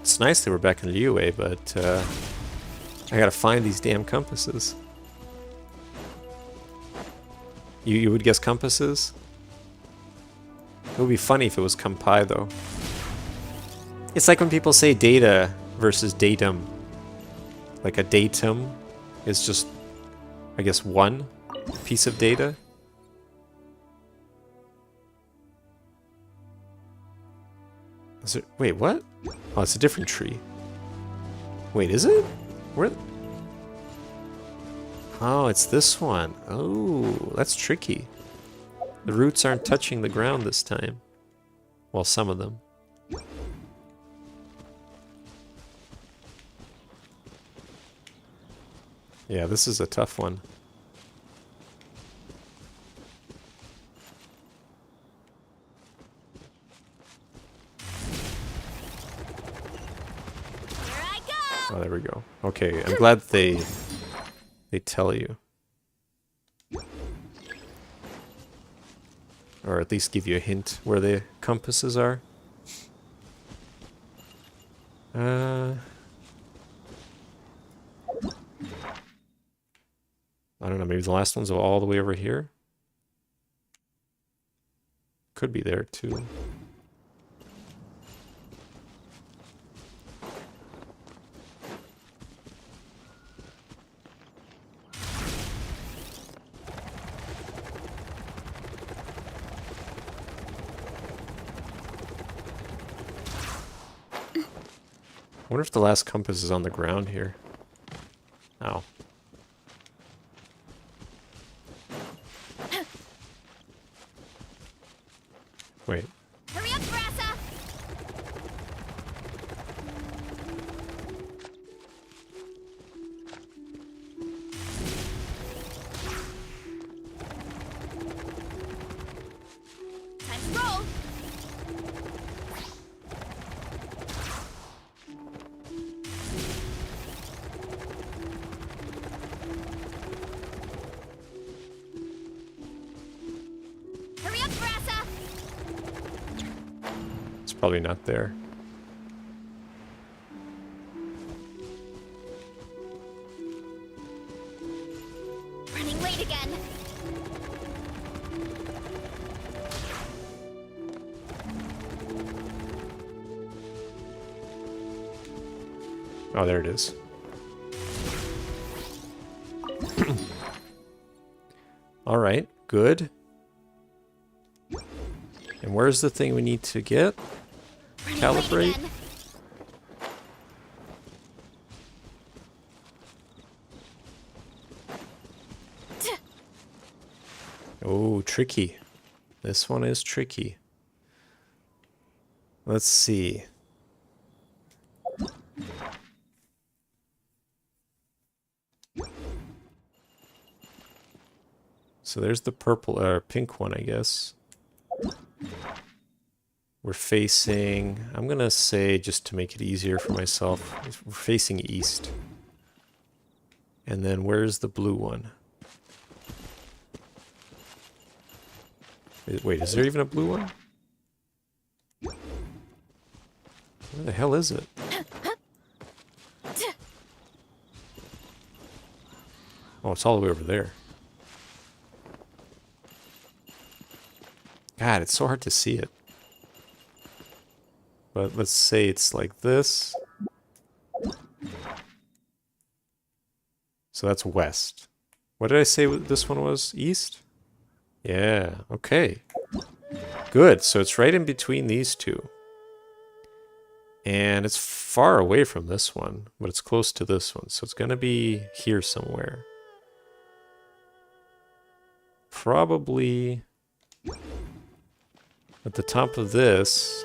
A: It's nice they were back in Liyue, but I gotta find these damn compasses. You would guess compasses? It would be funny if it was compi, though. It's like when people say data versus datum. Like a datum is just, I guess, one piece of data. Is it? Wait, what? Oh, it's a different tree. Wait, is it? Where? Oh, it's this one. Oh, that's tricky. The roots aren't touching the ground this time. Well, some of them. Yeah, this is a tough one.
C: Here I go!
A: Oh, there we go. Okay, I'm glad they tell you. Or at least give you a hint where the compasses are. I don't know, maybe the last one's all the way over here? Could be there too. I wonder if the last compass is on the ground here. Ow. Wait.
C: Hurry up, Brassa! Time to roll! Hurry up, Brassa!
A: It's probably not there.
C: Running late again.
A: Oh, there it is. Alright, good. And where's the thing we need to get?
C: Running
A: Calibrate?
C: late again.
A: Oh, tricky. This one is tricky. Let's see. So there's the purple or pink one, I guess. We're facing, I'm gonna say, just to make it easier for myself, we're facing east. And then where's the blue one? Wait, is there even a blue one? Where the hell is it? Oh, it's all the way over there. God, it's so hard to see it. But let's say it's like this. So that's west. What did I say this one was? East? Yeah, okay. Good, so it's right in between these two. And it's far away from this one, but it's close to this one. So it's going to be here somewhere. Probably at the top of this.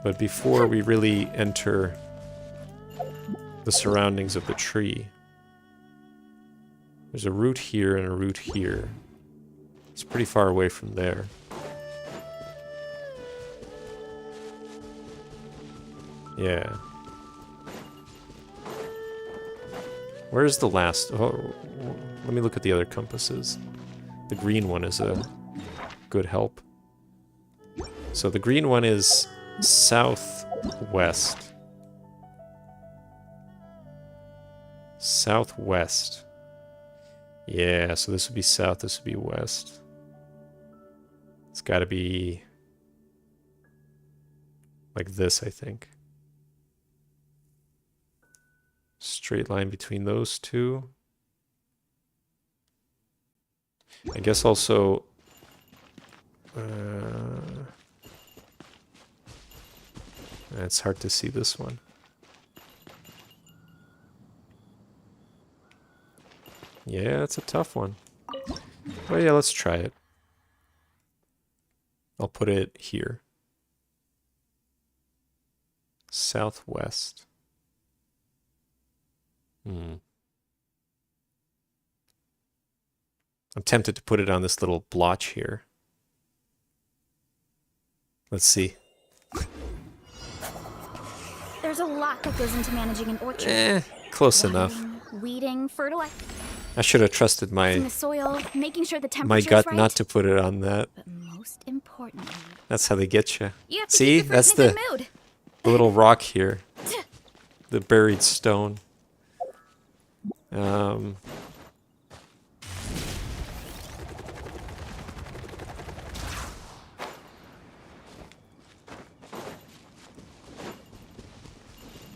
A: But before we really enter the surroundings of the tree. There's a root here and a root here. It's pretty far away from there. Yeah. Where's the last? Oh, let me look at the other compasses. The green one is a good help. So the green one is southwest. Southwest. Yeah, so this would be south, this would be west. It's got to be like this, I think. Straight line between those two. I guess also... it's hard to see this one. Yeah, it's a tough one. Well, yeah, let's try it. I'll put it here. Southwest. I'm tempted to put it on this little blotch here. Let's see.
C: There's a lot that goes into managing an orchard.
A: Close enough.
C: Weeding, fertilizing
A: I should have trusted
C: the soil, making sure the
A: my
C: temperature's
A: gut
C: right.
A: not to put it on that.
C: But most importantly,
A: That's how they get you.
C: you have to
A: See,
C: keep the fruit
A: that's
C: in a
A: the
C: good mood.
A: little rock here. The buried stone.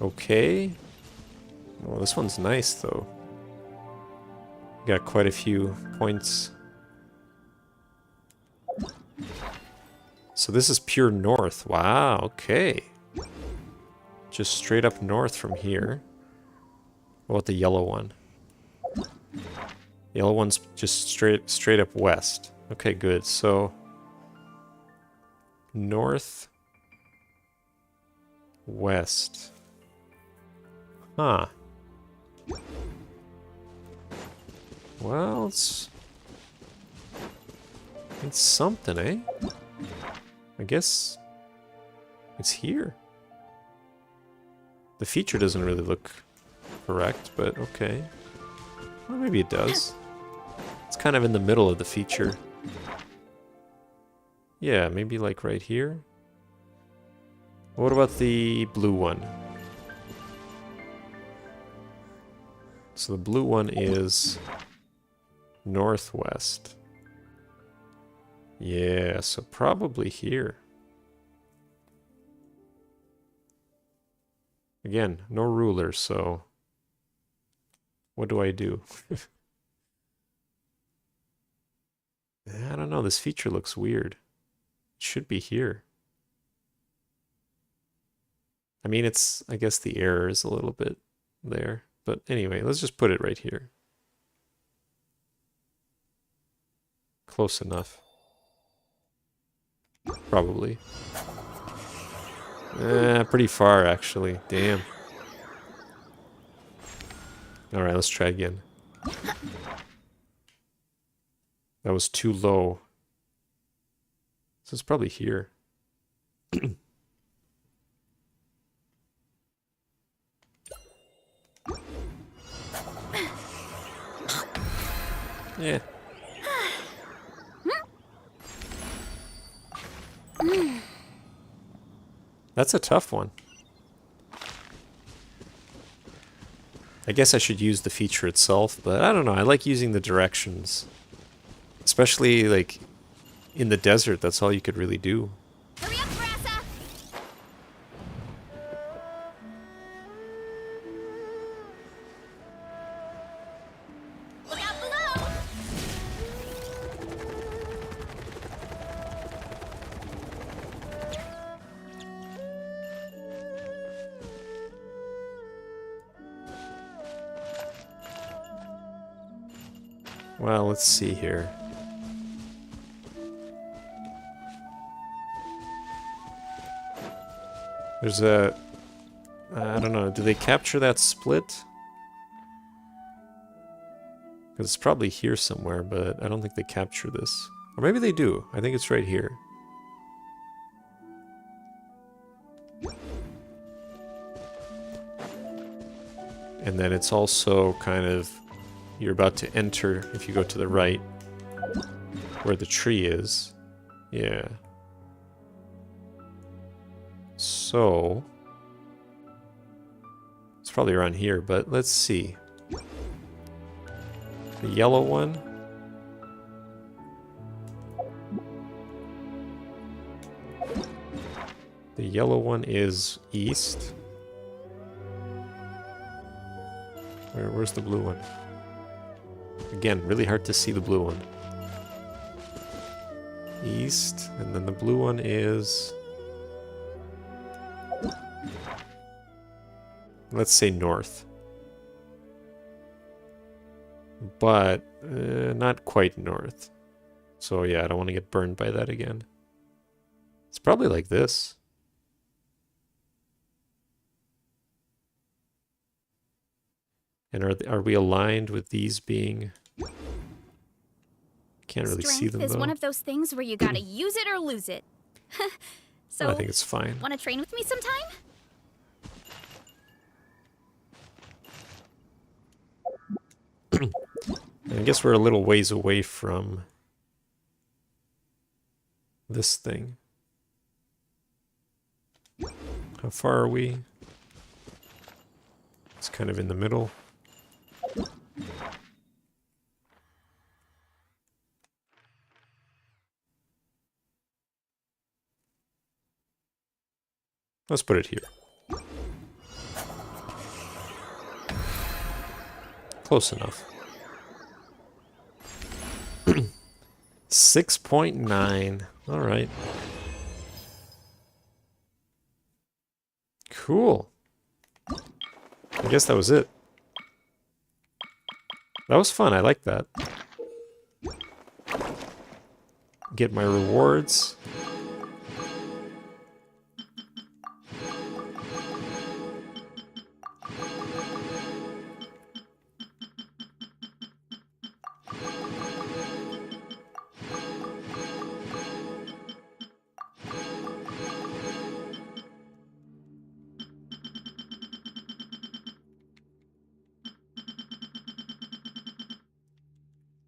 A: Okay. Well, this one's nice, though. Got quite a few points. So this is pure north. Wow, okay. Just straight up north from here. What about the yellow one? Yellow one's just straight up west. Okay, good. So north, west. Huh. Well, it's something, eh? I guess it's here. The feature doesn't really look correct, but okay. Well, maybe it does. It's kind of in the middle of the feature. Yeah, maybe like right here. What about the blue one? So the blue one is northwest. Yeah, so probably here. Again, no ruler, so what do I do? I don't know, this feature looks weird. It should be here. I mean, I guess the error is a little bit there. But anyway, let's just put it right here. Close enough. Probably. Pretty far, actually. Damn. Alright, let's try again. That was too low. So it's probably here. Yeah. That's a tough one. I guess I should use the feature itself, but I don't know. I like using the directions. Especially, like, in the desert, that's all you could really do.
C: Hurry up, Brassa! Look out below!
A: Well, let's see here. There's a... I don't know. Do they capture that split? Because it's probably here somewhere, but I don't think they capture this. Or maybe they do. I think it's right here. And then it's also kind of... You're about to enter, if you go to the right, where the tree is. Yeah. So... It's probably around here, but let's see. The yellow one. The yellow one is east. Where's the blue one? Again, really hard to see the blue one. East, and then the blue one is... Let's say north. But not quite north. So yeah, I don't want to get burned by that again. It's probably like this. And are we aligned with these being... Can't really see them, though.
C: Strength is one of those things where you gotta use it or lose it. So,
A: I think it's fine.
C: wanna train with me sometime?
A: I guess we're a little ways away from this thing. How far are we? It's kind of in the middle. Let's put it here. Close enough. 6.9. All right. Cool. I guess that was it. That was fun. I like that. Get my rewards.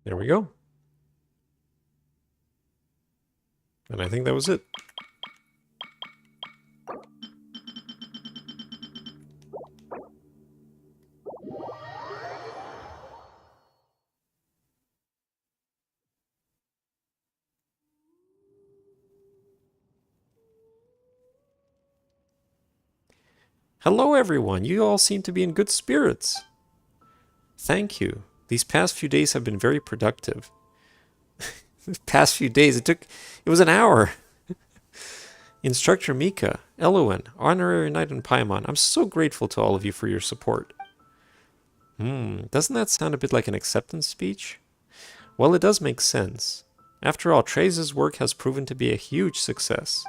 A: There we go. And I think that was it. Hello everyone, you all seem to be in good spirits. Thank you. These past few days have been very productive. The past few days, it was an hour. Instructor Mika, Elowen, Honorary Knight and Paimon, I'm so grateful to all of you for your support. Doesn't that sound a bit like an acceptance speech? Well, it does make sense. After all, Trey's work has proven to be a huge success.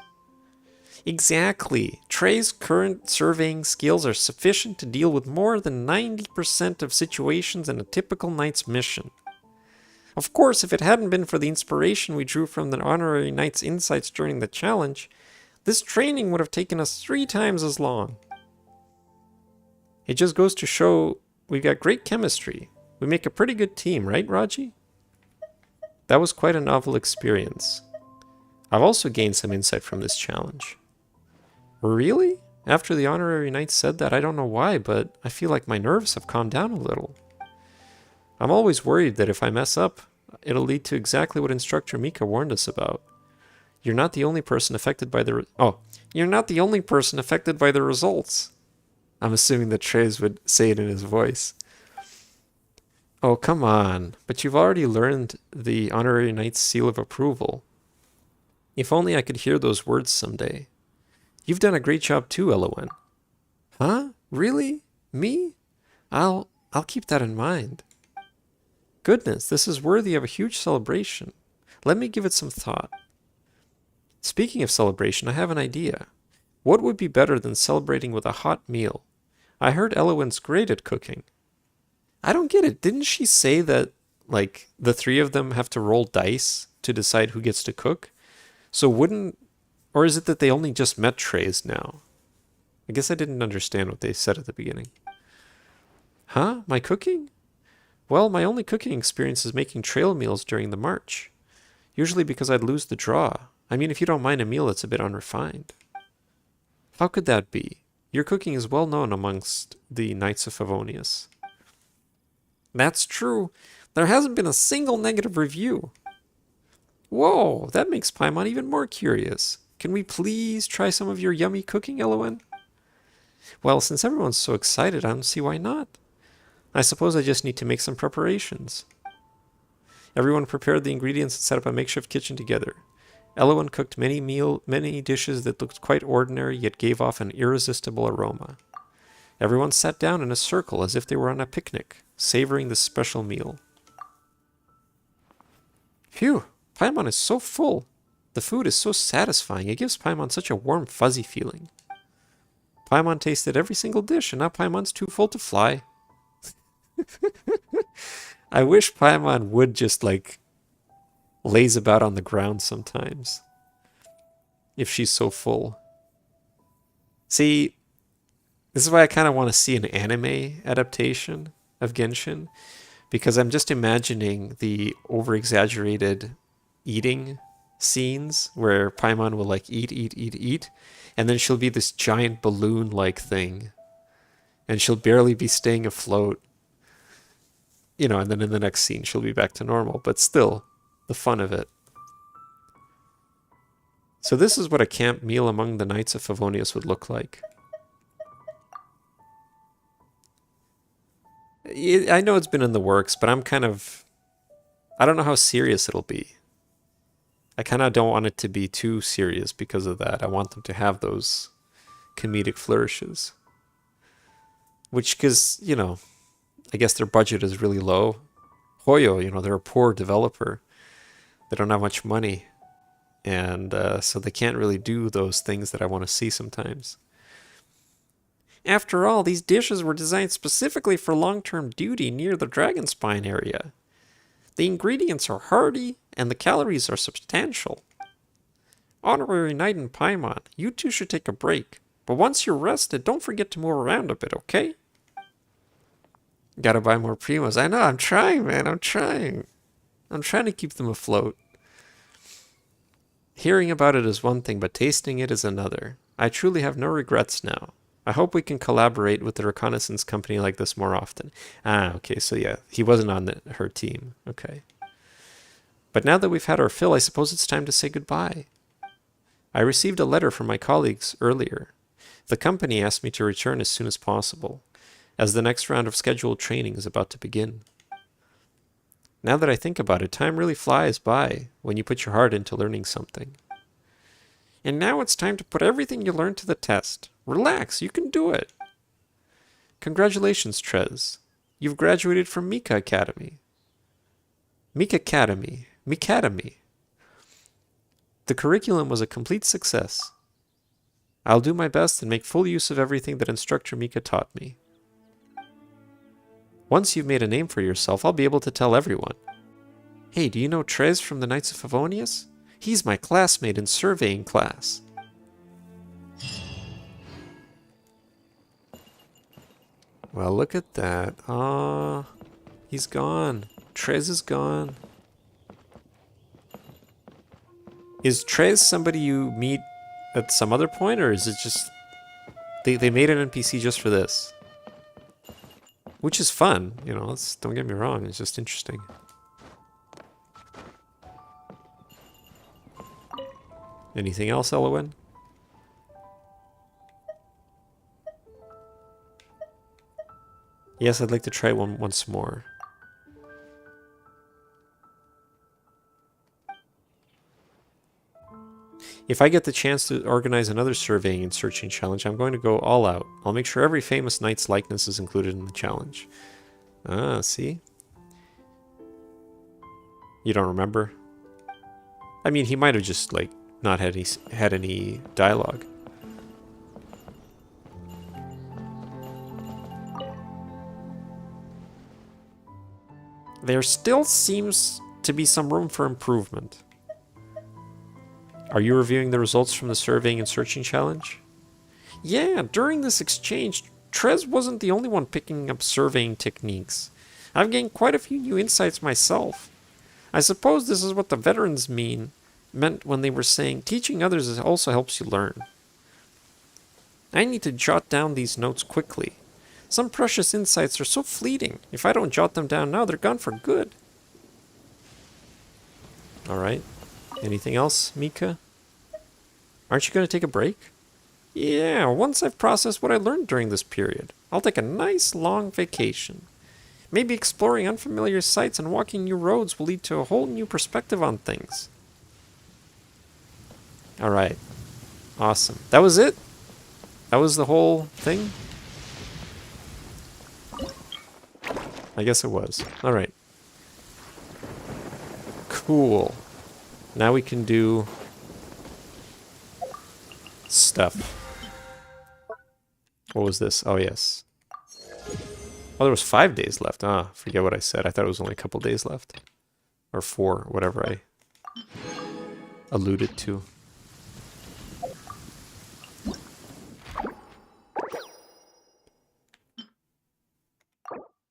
A: Exactly. Trey's current surveying skills are sufficient to deal with more than 90% of situations in a typical knight's mission. Of course, if it hadn't been for the inspiration we drew from the honorary knight's insights during the challenge, this training would have taken us 3 times as long. It just goes to show we've got great chemistry. We make a pretty good team, right, Raji? That was quite a novel experience. I've also gained some insight from this challenge. Really? After the honorary knight said that, I don't know why, but I feel like my nerves have calmed down a little. I'm always worried that if I mess up, it'll lead to exactly what Instructor Mika warned us about. You're not the only person affected by the results. I'm assuming that Trey's would say it in his voice. Oh, come on. But you've already learned the honorary knight's seal of approval. If only I could hear those words someday. You've done a great job too, Elowen. Huh? Really? Me? I'll keep that in mind. Goodness, this is worthy of a huge celebration. Let me give it some thought. Speaking of celebration, I have an idea. What would be better than celebrating with a hot meal? I heard Elowen's great at cooking. I don't get it. Didn't she say that, like, the 3 of them have to roll dice to decide who gets to cook? So wouldn't... Or is it that they only just met Trey's now? I guess I didn't understand what they said at the beginning. Huh? My cooking? Well, my only cooking experience is making trail meals during the march. Usually because I'd lose the draw. I mean, if you don't mind a meal that's a bit unrefined. How could that be? Your cooking is well known amongst the Knights of Favonius. That's true. There hasn't been a single negative review. Whoa, that makes Paimon even more curious. Can we please try some of your yummy cooking, Elowen? Well, since everyone's so excited, I don't see why not. I suppose I just need to make some preparations. Everyone prepared the ingredients and set up a makeshift kitchen together. Elowen cooked many dishes that looked quite ordinary, yet gave off an irresistible aroma. Everyone sat down in a circle as if they were on a picnic, savoring this special meal. Phew, Paimon is so full. The food is so satisfying. It gives Paimon such a warm, fuzzy feeling. Paimon tasted every single dish, and now Paimon's too full to fly. I wish Paimon would just, like, laze about on the ground sometimes. If she's so full. See, this is why I kind of want to see an anime adaptation of Genshin. Because I'm just imagining the over-exaggerated eating scenes where Paimon will, like, eat, and then she'll be this giant balloon-like thing. And she'll barely be staying afloat. You know, and then in the next scene she'll be back to normal. But still, the fun of it. So this is what a camp meal among the Knights of Favonius would look like. I know it's been in the works, but I don't know how serious it'll be. I kind of don't want it to be too serious because of that. I want them to have those comedic flourishes. Which, because, you know, I guess their budget is really low. Hoyo, you know, they're a poor developer. They don't have much money. And so they can't really do those things that I want to see sometimes. After all, these dishes were designed specifically for long-term duty near the dragon spine area. The ingredients are hearty, and the calories are substantial. Honorary Knight and Paimon, you two should take a break. But once you're rested, don't forget to move around a bit, okay? Gotta buy more Primos. I know, I'm trying, man, I'm trying. I'm trying to keep them afloat. Hearing about it is one thing, but tasting it is another. I truly have no regrets now. I hope we can collaborate with the reconnaissance company like this more often. Ah, okay, so yeah, he wasn't on her team. Okay. But now that we've had our fill, I suppose it's time to say goodbye. I received a letter from my colleagues earlier. The company asked me to return as soon as possible, as the next round of scheduled training is about to begin. Now that I think about it, time really flies by when you put your heart into learning something. And now it's time to put everything you learned to the test. Relax, you can do it. Congratulations, Trez. You've graduated from Mika Academy. Mika Academy. Mikademy. The curriculum was a complete success. I'll do my best and make full use of everything that Instructor Mika taught me. Once you've made a name for yourself, I'll be able to tell everyone. Hey, do you know Trez from the Knights of Favonius? He's my classmate in surveying class. Well, look at that. Ah, he's gone. Trez is gone. Is Trez somebody you meet at some other point, or is it just... They made an NPC just for this? Which is fun, you know, don't get me wrong, it's just interesting. Anything else, Elowen? Yes, I'd like to try one once more. If I get the chance to organize another surveying and searching challenge, I'm going to go all out. I'll make sure every famous knight's likeness is included in the challenge. Ah, see? You don't remember? I mean, he might have just, like, not had any dialogue. There still seems to be some room for improvement. Are you reviewing the results from the surveying and searching challenge? Yeah, during this exchange, Trez wasn't the only one picking up surveying techniques. I've gained quite a few new insights myself. I suppose this is what the veterans meant when they were saying teaching others also helps you learn. I need to jot down these notes quickly. Some precious insights are so fleeting. If I don't jot them down now, they're gone for good. Alright. Anything else, Mika? Aren't you going to take a break? Yeah, once I've processed what I learned during this period, I'll take a nice long vacation. Maybe exploring unfamiliar sights and walking new roads will lead to a whole new perspective on things. Alright. Awesome. That was it? That was the whole thing? I guess it was. Alright. Cool. Now we can do stuff. What was this? Oh, yes. Oh, there was 5 days left. Ah, forget what I said. I thought it was only a couple days left. Or 4, whatever I alluded to.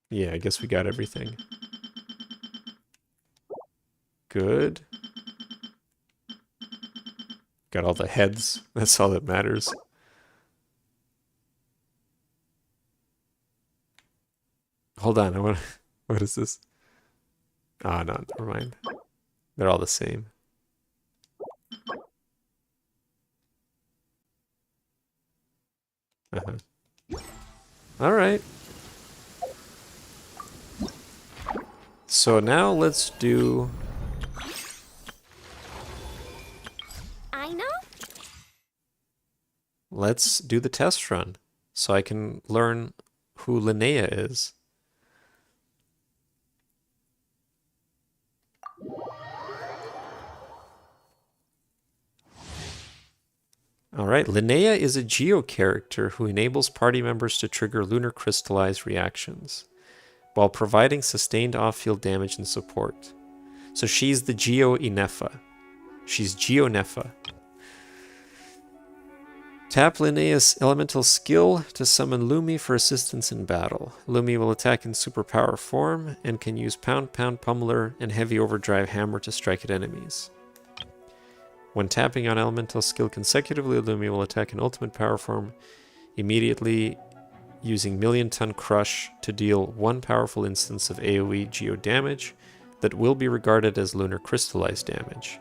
A: Yeah, I guess we got everything. Good. Got all the heads. That's all that matters. Hold on, I want to... What is this? Ah, no, never mind. They're all the same. Alright. So now let's do...
C: I know?
A: Let's do the test run, so I can learn who Linnea is. Alright, Linnea is a Geo character who enables party members to trigger lunar crystallized reactions, while providing sustained off-field damage and support. So she's the Geo Inefa. She's Geo Nefa. Tap Linnea's elemental skill to summon Lumi for assistance in battle. Lumi will attack in superpower form and can use Pound Pound Pummeler and Heavy Overdrive Hammer to strike at enemies. When tapping on elemental skill consecutively, Lumi will attack in ultimate power form immediately using Million Ton Crush to deal 1 powerful instance of AoE Geo damage that will be regarded as lunar crystallized damage.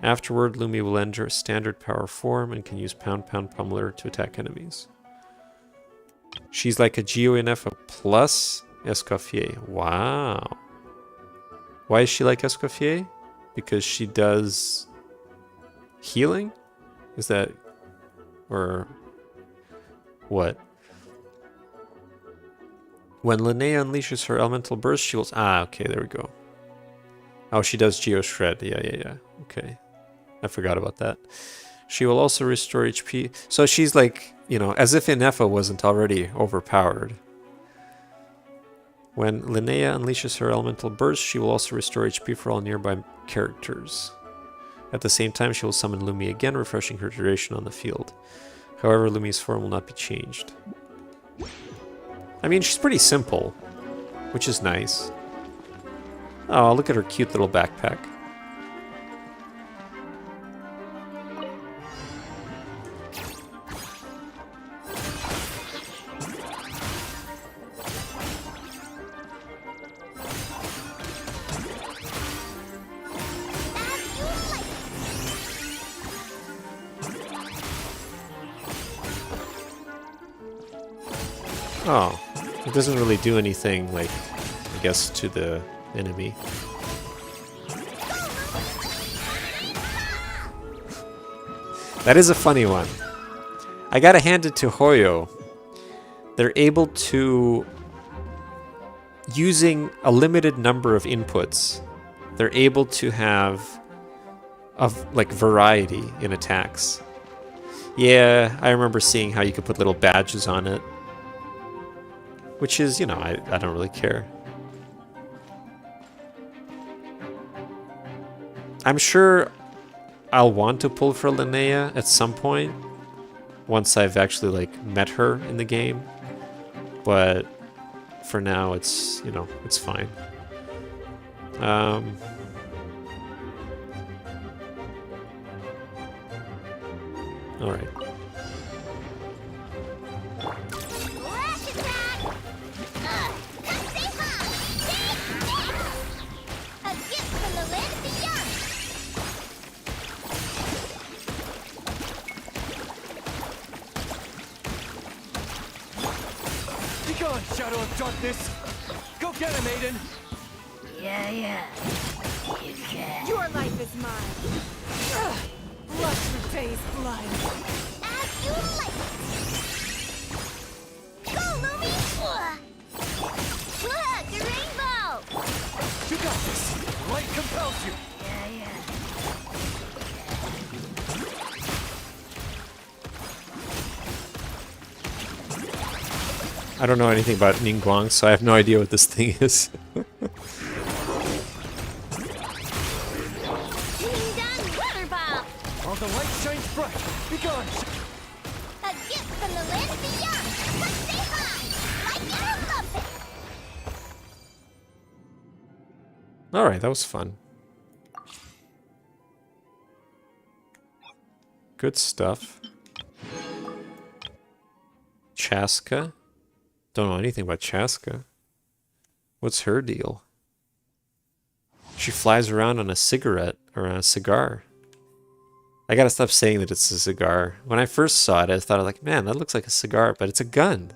A: Afterward, Lumi will enter standard power form and can use Pound Pound Pummeler to attack enemies. She's like a Geo Inefa plus Escoffier. Wow. Why is she like Escoffier? Because she does healing? Is that... or... what? When Linnea unleashes her elemental burst, she will... Ah, okay, there we go. Oh, she does Geo Shred. Yeah. Okay. I forgot about that. She will also restore HP. So she's like, you know, as if Inefa wasn't already overpowered. When Linnea unleashes her elemental burst, she will also restore HP for all nearby characters. At the same time, she will summon Lumi again, refreshing her duration on the field. However, Lumi's form will not be changed. I mean, she's pretty simple, which is nice. Oh, look at her cute little backpack. Oh, it doesn't really do anything, like, I guess, to the enemy. That is a funny one. I gotta hand it to Hoyo. They're able to, using a limited number of inputs, they're able to have like variety in attacks. Yeah, I remember seeing how you could put little badges on it. Which is, you know, I don't really care. I'm sure I'll want to pull for Linnea at some point. Once I've actually, like, met her in the game. But for now, it's, you know, it's fine. Alright.
D: Shadow of darkness! Go get him, Aiden!
E: Yeah. You can.
C: Your life is mine. Lust repays blood.
E: As you like. Go, Lumi! Look, the rainbow!
D: You got this! Light compels you!
E: Yeah.
A: I don't know anything about Ningguang, so I have no idea what this thing is.
D: While the light shines bright, be gone!
E: A gift from the land beyond! But stay high! Like you love it!
A: Alright, that was fun. Good stuff. Chaska? Don't know anything about Chaska. What's her deal? She flies around on a cigarette, or on a cigar. I gotta stop saying that it's a cigar. When I first saw it, I thought, like, man, that looks like a cigar, but it's a gun.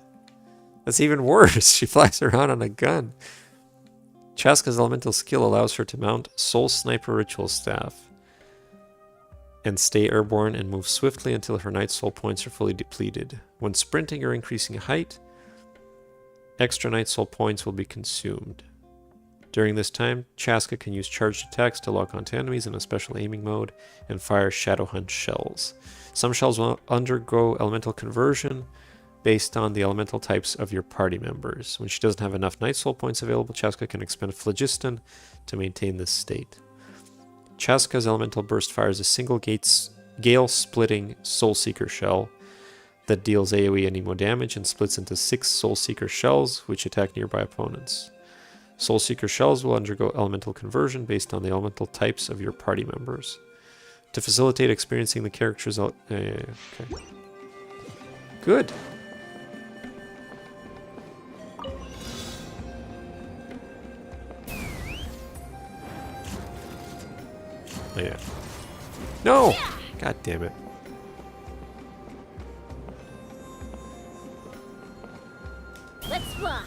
A: That's even worse. She flies around on a gun. Chaska's elemental skill allows her to mount Soul Sniper Ritual Staff and stay airborne and move swiftly until her Night Soul points are fully depleted. When sprinting or increasing height, extra Night Soul points will be consumed. During this time, Chaska can use charged attacks to lock onto enemies in a special aiming mode and fire Shadow Hunt shells. Some shells will undergo elemental conversion based on the elemental types of your party members. When she doesn't have enough Night Soul points available, Chaska can expend Phlogiston to maintain this state. Chaska's elemental burst fires a single gale-splitting Soul Seeker shell that deals AoE and emo damage and splits into 6 Soul Seeker shells, which attack nearby opponents. Soul Seeker shells will undergo elemental conversion based on the elemental types of your party members. To facilitate experiencing the character's... okay. Good. Oh, yeah. No! God damn it.
E: Let's fly!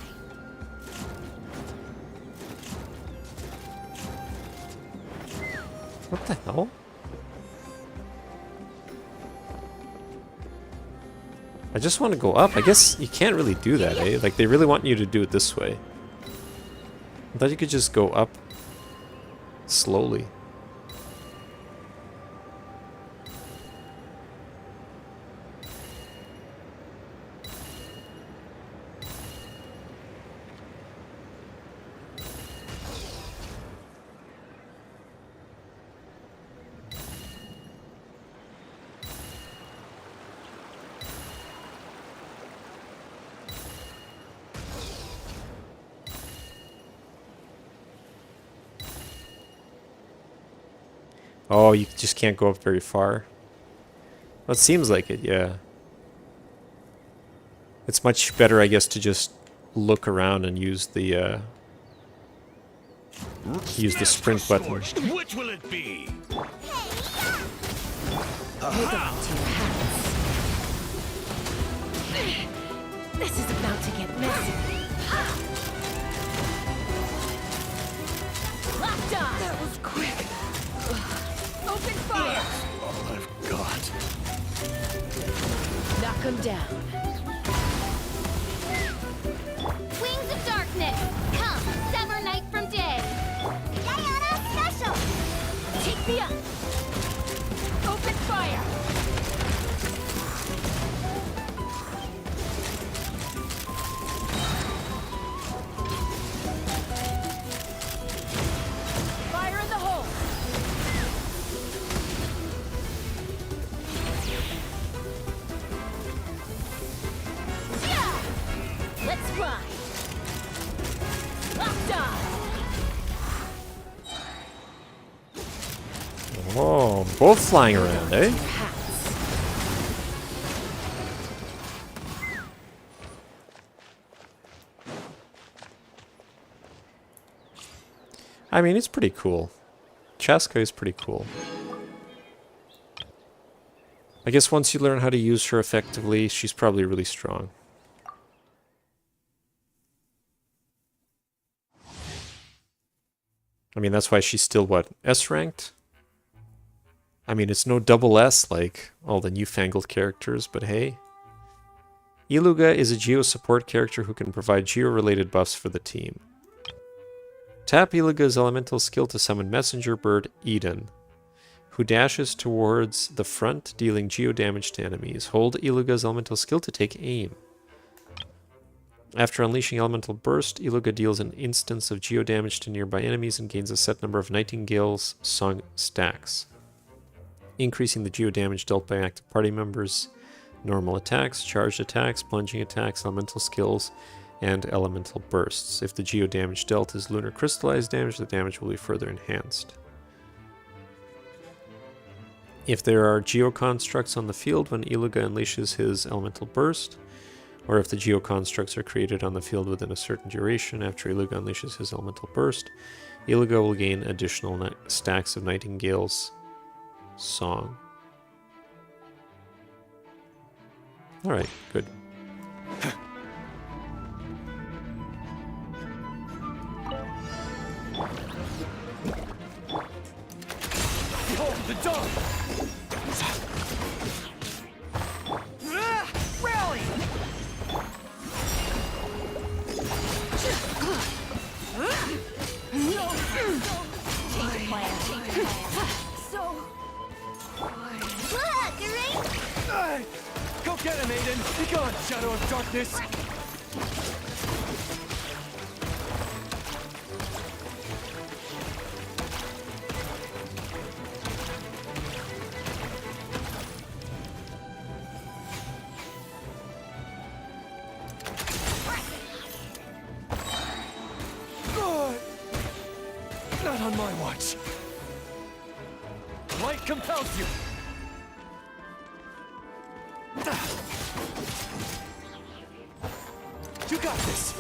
A: What the hell? I just want to go up. I guess you can't really do that, eh? Like, they really want you to do it this way. I thought you could just go up slowly. Oh, you just can't go up very far. Well, it seems like it, yeah. It's much better, I guess, to just look around and use the sprint button.
F: Which will it be?
C: This is about to get messy. Locked on! That was quick. Open fire!
F: All I've got.
C: Knock him down.
E: Wings of darkness! Come, sever night from day! Diana special!
C: Take me up! Open fire! Fire in the hole! Yeah! Let's ride! Locked on!
A: Oh, both flying around, eh? I mean, it's pretty cool. Chaska is pretty cool. I guess once you learn how to use her effectively, she's probably really strong. I mean, that's why she's still, what, S-ranked? I mean, it's no double S like all the newfangled characters, but hey. Iluga is a Geo support character who can provide Geo-related buffs for the team. Tap Iluga's elemental skill to summon Messenger Bird Eden, who dashes towards the front, dealing Geo damage to enemies. Hold Iluga's elemental skill to take aim. After unleashing Elemental Burst, Iluga deals an instance of Geo damage to nearby enemies and gains a set number of Nightingale's Song stacks, increasing the Geo damage dealt by active party members, normal attacks, charged attacks, plunging attacks, elemental skills, and elemental bursts. If the Geo damage dealt is lunar crystallized damage, the damage will be further enhanced. If there are Geo constructs on the field when Iluga unleashes his elemental burst, or if the Geo constructs are created on the field within a certain duration after Iluga unleashes his elemental burst, Iluga will gain additional stacks of Nightingale's Song. Alright, good.
D: Behold the dawn! Rally!
C: Change of plan, change of plan. So...
E: Look, Irene!
D: Go get him, Aiden! Be gone, Shadow of Darkness! Not on my watch. Light compels you. You got this.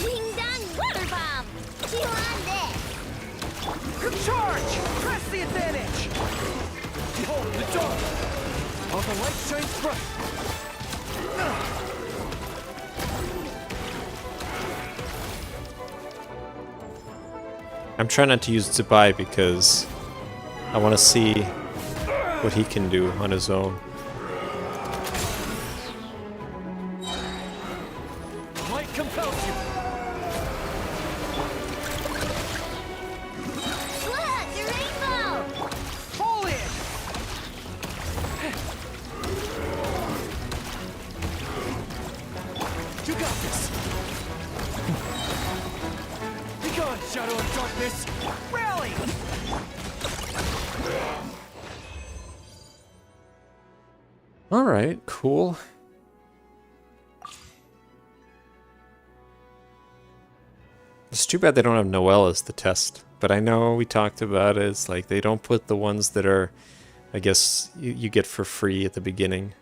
E: Wing Dang Water Bomb! Chew on this!
D: Charge! Press the advantage! Behold the dawn! All the light shines bright!
A: I'm trying not to use Zibai because I want to see what he can do on his own.
D: Light compels you!
E: Look, the rainbow!
D: Fall in! You got this! Be gone, Shadow of Darkness! Rally!
A: Alright, cool. It's too bad they don't have Noelle as the test. But I know we talked about it. It's like they don't put the ones that are, I guess, you get for free at the beginning.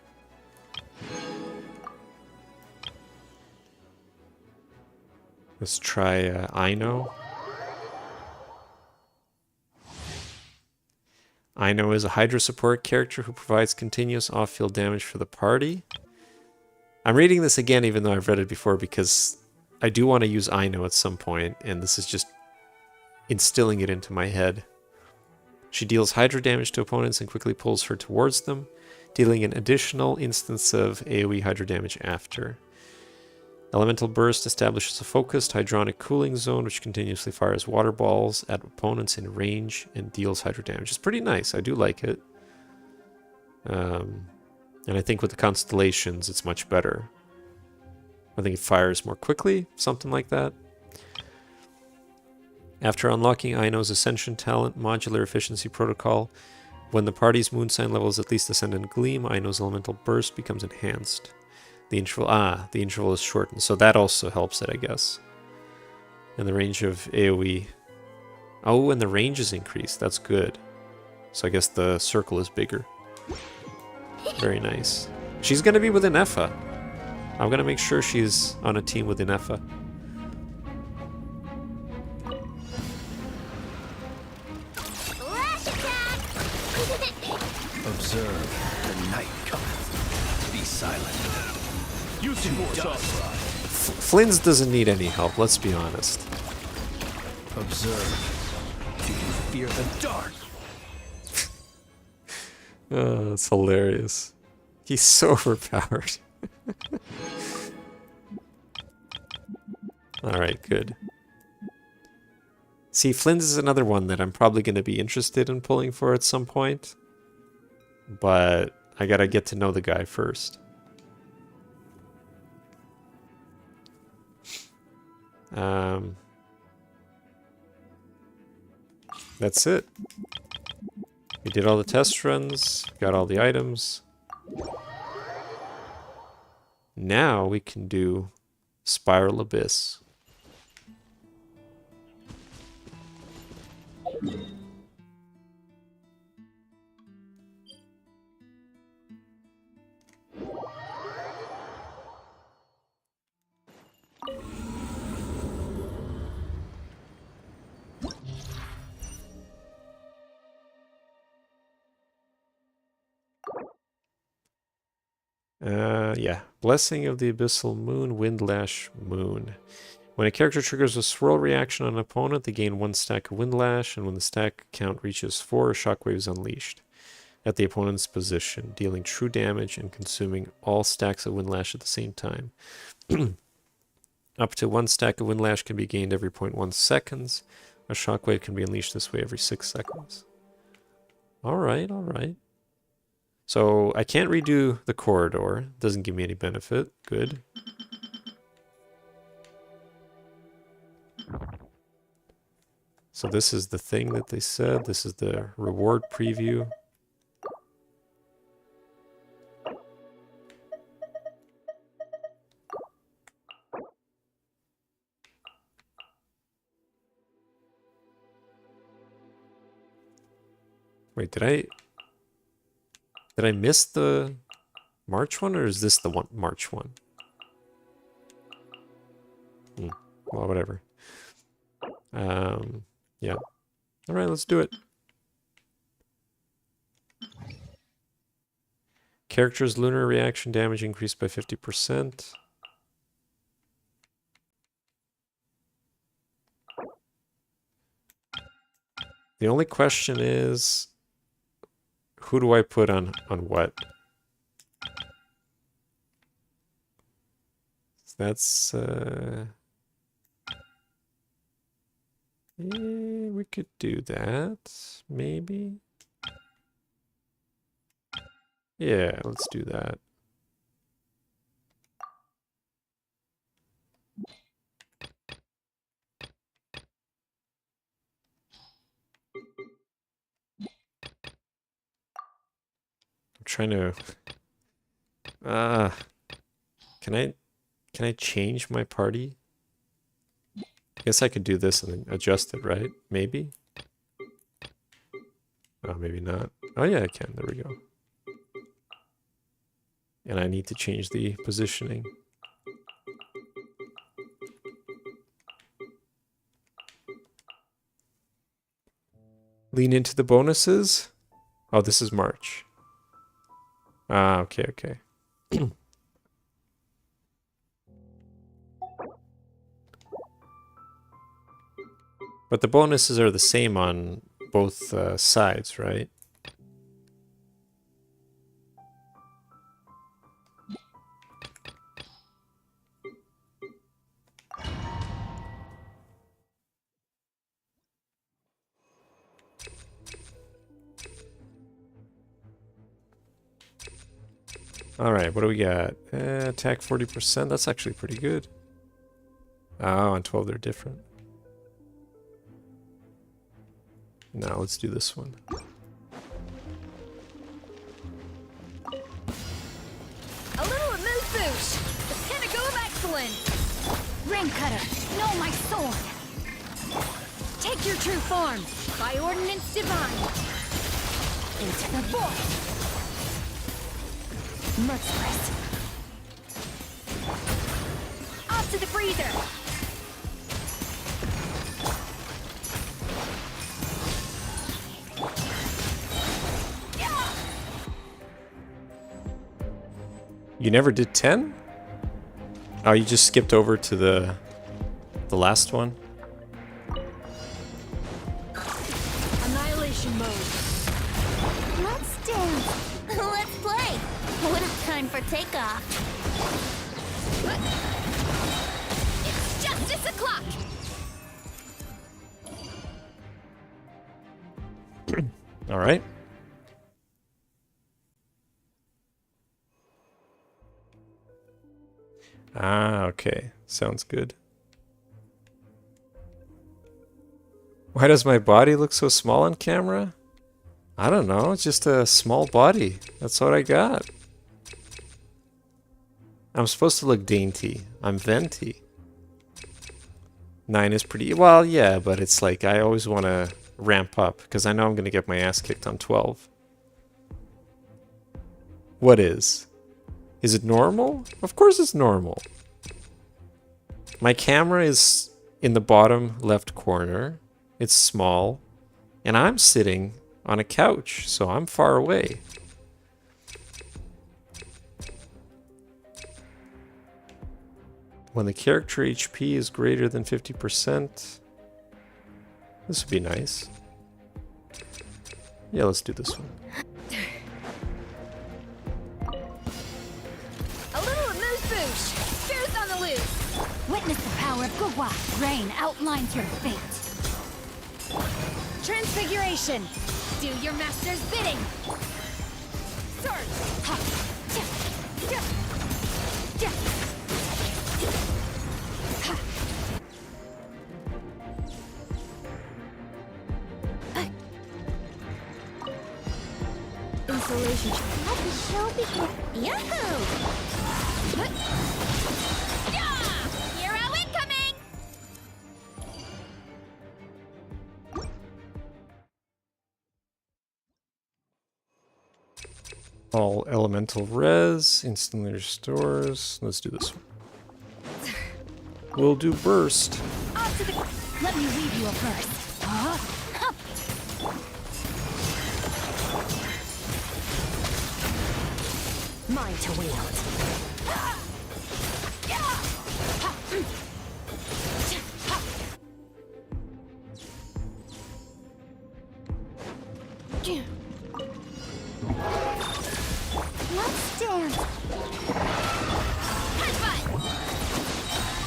A: Let's try Aino. Aino is a Hydra support character who provides continuous off-field damage for the party. I'm reading this again even though I've read it before because I do want to use Aino at some point, and this is just instilling it into my head. She deals Hydra damage to opponents and quickly pulls her towards them, dealing an additional instance of AoE Hydra damage after. Elemental Burst establishes a focused hydronic cooling zone which continuously fires water balls at opponents in range and deals Hydra damage. It's pretty nice. I do like it. And I think with the constellations it's much better. I think it fires more quickly, something like that. After unlocking Aino's Ascension talent, Modular Efficiency Protocol, when the party's moon sign level is at least Ascendant Gleam, Aino's Elemental Burst becomes enhanced. The interval is shortened, so that also helps it, I guess. And the range of AoE. Oh, and the range is increased. That's good. So I guess the circle is bigger. Very nice. She's going to be with Inefa. I'm going to make sure she's on a team with Inefa.
E: Lash attack!
D: Observe the night cometh. Be silent.
F: You two
A: Flynn's doesn't need any help, let's be honest.
D: Observe. Do you fear the dark?
A: Oh, that's hilarious. He's so overpowered. Alright, good. See, Flynn's is another one that I'm probably going to be interested in pulling for at some point. But I gotta get to know the guy first. That's it. We did all the test runs, got all the items. Now we can do Spiral Abyss. Yeah. Blessing of the Abyssal Moon, Windlash Moon. When a character triggers a swirl reaction on an opponent, they gain 1 stack of Windlash, and when the stack count reaches 4, a shockwave is unleashed at the opponent's position, dealing true damage and consuming all stacks of Windlash at the same time. Up to 1 stack of Windlash can be gained every 0.1 seconds. A shockwave can be unleashed this way every 6 seconds. Alright, alright. So I can't redo the corridor. Doesn't give me any benefit. Good. So this is the thing that they said. This is the reward preview. Wait, did I miss the March one, or is this the March one? Well, whatever. Yeah. All right, let's do it. Character's lunar reaction damage increased by 50%. The only question is, who do I put on what? That's yeah, we could do that, maybe. Yeah, let's do that. I'm trying to can I change my party? Guess I could do this and then adjust it, right? Maybe? Oh, maybe not. Oh yeah, I can. There we go. And I need to change the positioning. Lean into the bonuses? Oh, this is March. Ah, okay, okay. But the bonuses are the same on both sides, right? Alright, what do we got? Attack 40%, that's actually pretty good. Oh, on 12 they're different. Now let's do this one.
C: A little amuse-bouche. The pinnacle of excellence. Ring cutter, know my sword. Take your true form. By ordinance divine. Into the void. Merciless. Off to the freezer.
A: You never did 10? Oh, you just skipped over to the last one?
C: Annihilation mode.
E: Let's dance. Let's play. When it's time for takeoff.
C: It's justice o'clock.
A: All right. Ah, okay. Sounds good. Why does my body look so small on camera? I don't know. It's just a small body. That's what I got. I'm supposed to look dainty. I'm venti. 9 is pretty... Well, yeah, but it's like I always want to ramp up because I know I'm going to get my ass kicked on 12. What is? Is it normal? Of course it's normal. My camera is in the bottom left corner. It's small. And I'm sitting on a couch, so I'm far away. When the character HP is greater than 50%. This would be nice. Yeah, let's do this one.
C: A little amuse-bouche. Spears on the loose.
E: Witness the power of Gugwa. Rain outlines your fate.
C: Transfiguration. Do your master's bidding. Surge. Ha. Ja. Ja. Ja. Ha. Insulation.
E: Let the show begin. Yahoo!
C: Yeah! Hero incoming!
A: All elemental res, instantly restores. Let's do this one. We'll do burst.
C: Off to the...
E: Let me leave you a verse. Huh? Hup.
C: Mine to wield.
E: Let's dance.
C: Headbutt!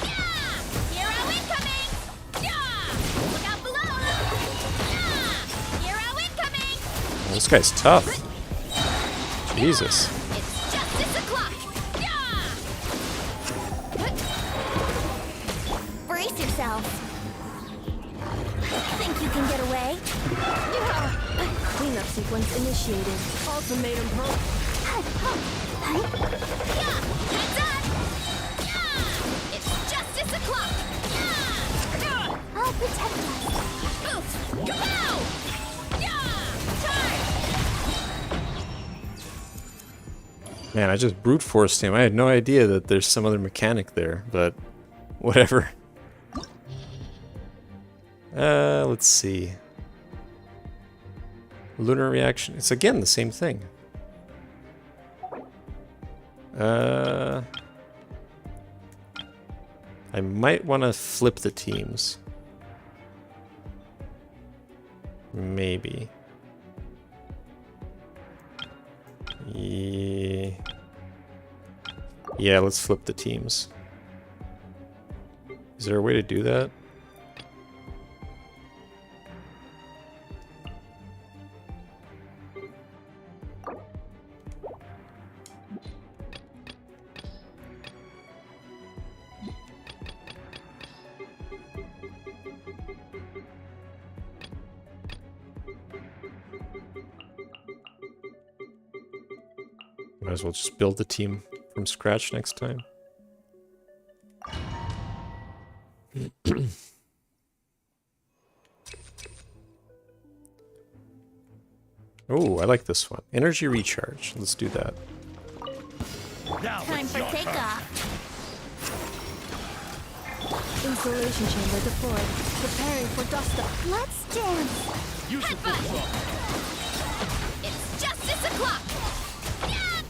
C: Yeah! Hero incoming! Yeah! Look out below! Yeah! Hero incoming!
A: Oh, this guy's tough. Jesus.
C: It's justice o'clock! Yeah!
E: Brace yourself. Think you can get away?
C: Yeah! Cleanup sequence initiated. Ultimatum pro.
E: Huh?
C: Yeah! Hands up! Yeah! It's justice o'clock! Yeah!
E: Protect us.
C: Oof! Kapow! Yeah! Charge!
A: Man, I just brute forced him. I had no idea that there's some other mechanic there, but whatever. Let's see. Lunar reaction. It's again the same thing. I might want to flip the teams. Maybe. Yeah, let's flip the teams. Is there a way to do that? Might as well just build the team from scratch next time. Oh, I like this one. Energy recharge. Let's do that.
F: Now
E: Time
F: it's
E: for
F: your turn.
E: takeoff.
C: Installation chamber deployed. Preparing for dust up.
E: Let's dance.
F: Use the
C: Headbutt.
F: full saw.
C: It's justice o'clock! Yeah!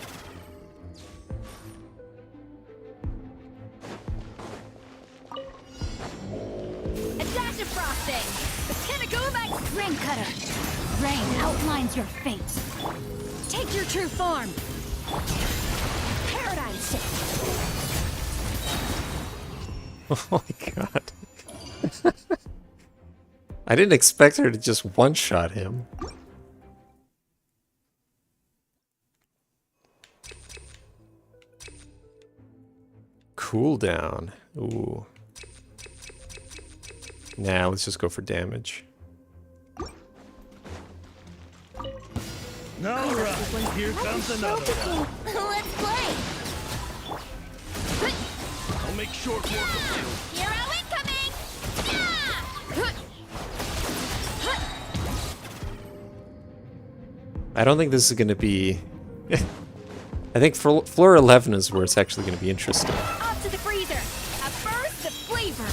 C: A dash of frosting! The pinnacle back
E: Rain cutter. Rain outlines your fate.
C: Take your true form! Paradigm shift!
A: Oh my god. I didn't expect her to just one-shot him. Cooldown. Ooh. Nah, let's just go for damage.
F: All right, here comes another one.
E: Let's play.
F: I'll make short work of you.
C: Hero incoming! Yeah!
A: I don't think this is going to be... I think floor 11 is where it's actually going to be interesting.
C: Off to the freezer! A burst of flavor!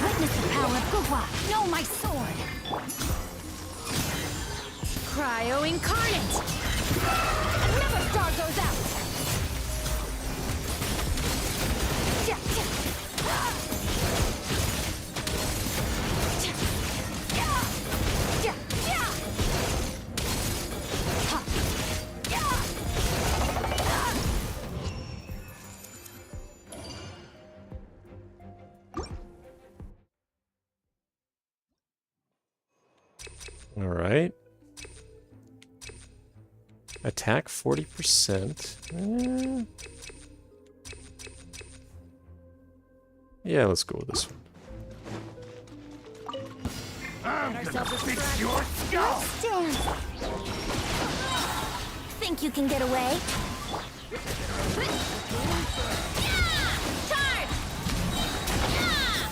E: Witness the power of Gugwa. Know my sword.
C: Cryo incarnate! Another star goes out! Yeah, yeah. Yeah, yeah, yeah. Ha. Yeah.
A: All right. Attack 40%. Yeah, let's go with this one.
F: I'm gonna fix your skull.
E: Dance. Think you can get away?
C: Yeah! Charge! Yeah!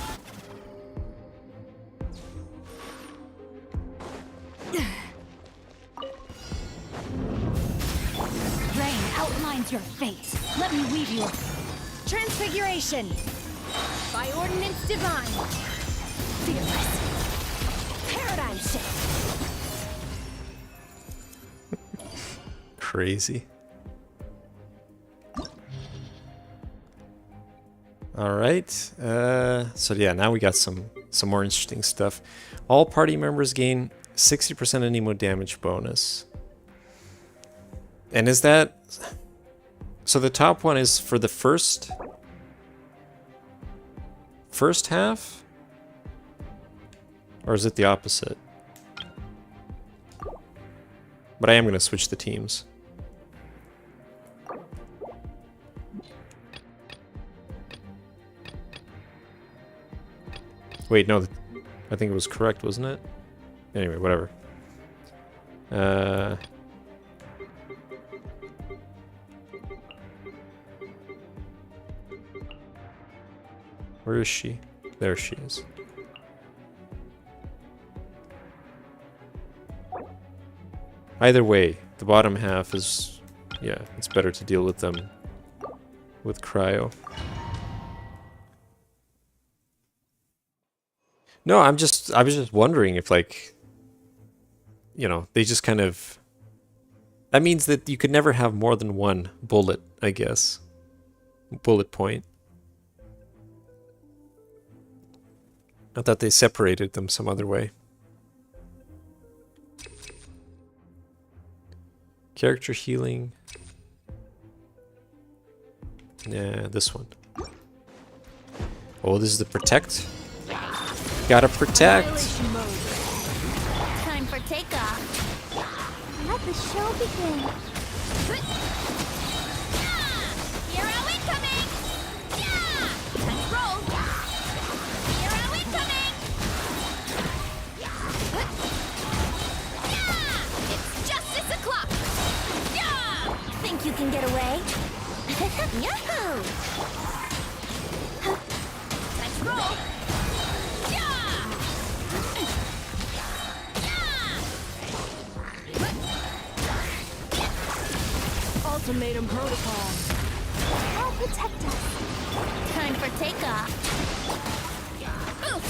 E: Rain outlines your fate. Let me weave you.
C: Transfiguration! By ordinance divine!
E: Fearless.
C: Paradigm shift!
A: Crazy. All right. So yeah, now we got some more interesting stuff. All party members gain 60% anemo damage bonus. And is that... So the top one is for the first half? Or is it the opposite? But I am going to switch the teams. Wait, no, I think it was correct, wasn't it? Anyway, whatever. Where is she? There she is. Either way, the bottom half is, yeah, it's better to deal with them with cryo. No, I was just wondering if, like, you know, they just kind of, that means that you could never have more than one bullet, I guess. Bullet point. I thought they separated them some other way. Character healing. Yeah, this one. Oh, this is the protect. Gotta protect.
C: Annihilation mode.
E: Time for takeoff. Let the show begin. Hero incoming! Yeah! Time to roll! Hero incoming! Yeah! It's justice o'clock! Yeah! Think you can get away? Yahoo! Time to roll!
C: Ultimatum protocol.
E: I'll protect us. Time for takeoff. Oof!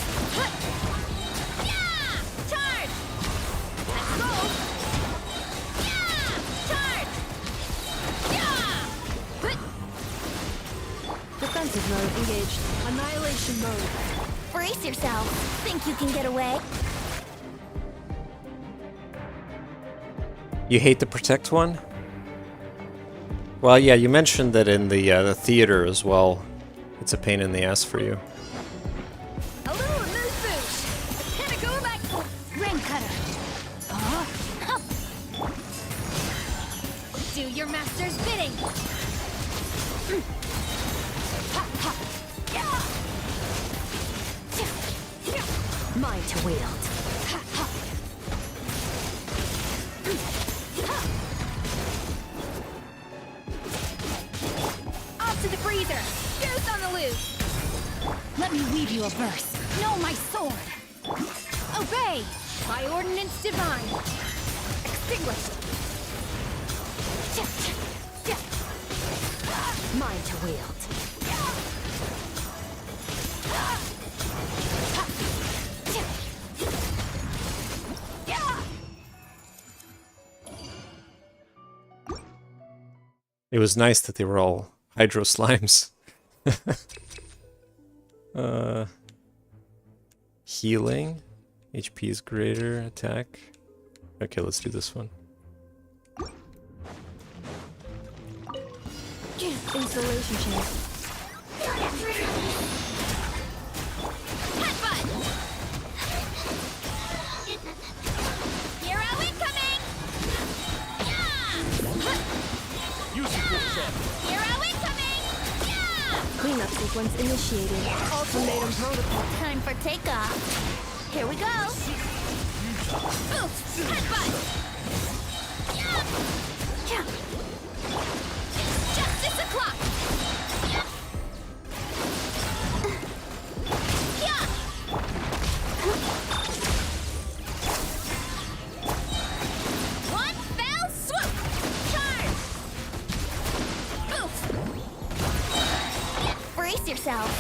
E: Yeah! Charge! Let's go! Yeah! Charge! Yeah!
C: Defensive mode engaged. Annihilation mode.
E: Brace yourself. Think you can get away?
A: You hate the protect one? Well, yeah, you mentioned that in the theater as well. It's a pain in the ass for you.
C: A little remove boost. Can I go back?
E: Ring cutter.
C: Do your master's bidding. Mine to wield.
E: Off to the freezer.
C: Goose on the loose.
E: Let me weave you a verse. Know my sword.
C: Obey. By ordinance divine. Extinguished. Mine to wield.
A: It was nice that they were all hydro slimes. Healing. HP is greater. Attack. Okay, let's do this one.
C: Installation chain.
E: Headbutt. Hero incoming. Yeah.
F: Use it,
E: Hero incoming. Yeah.
C: Cleanup sequence initiated. Ultimatum protocol.
E: Time for takeoff. Here we go. Oof! Headbutt. Yeah. Yeah. Justice o'clock. Yeah. Yeah. One fell swoop. Charge. Oof. Brace yourself.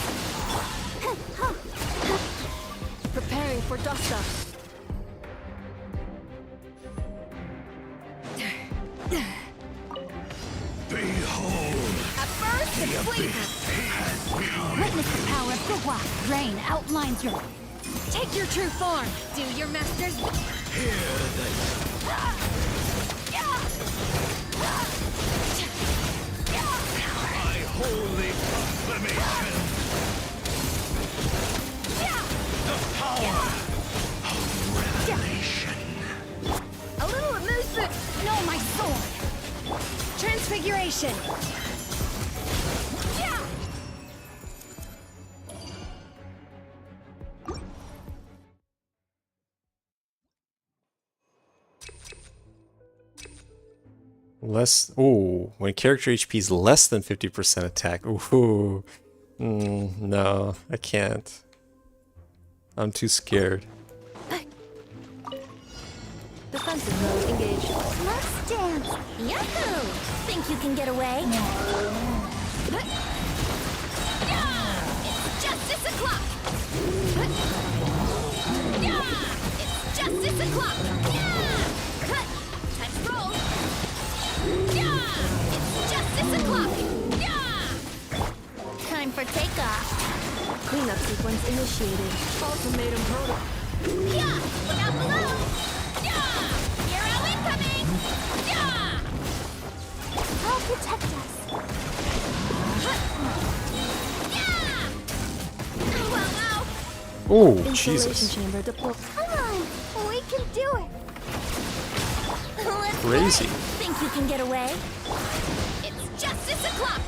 C: Preparing for dust-up.
F: Behold,
E: A burst of flavor. Witness the power of Gua. Rain outlines your.
C: Take your true form. Do your master's.
F: my holy proclamation. The power of revelation.
C: A little amuse boost.
E: Know my sword.
C: Transfiguration.
A: Less. Ooh, when character HP is less than 50% attack. Ooh. No, I can't. I'm too scared.
C: Defensive mode engaged.
E: dance! Yahoo! Think you can get away? It's justice o'clock! It's justice o'clock! Time to roll! It's justice o'clock! Time for takeoff!
C: Cleanup sequence initiated.
D: Ultimatum protocol.
E: Yeah! Look out below! Yeah! Hero incoming! Yeah! I'll protect us. Yeah! Well, now!
A: Oh,
C: Installation
A: Jesus.
C: chamber deployed.
E: Come on! We can do it! Let's
A: Crazy.
E: play. Think you can get away? It's justice o'clock!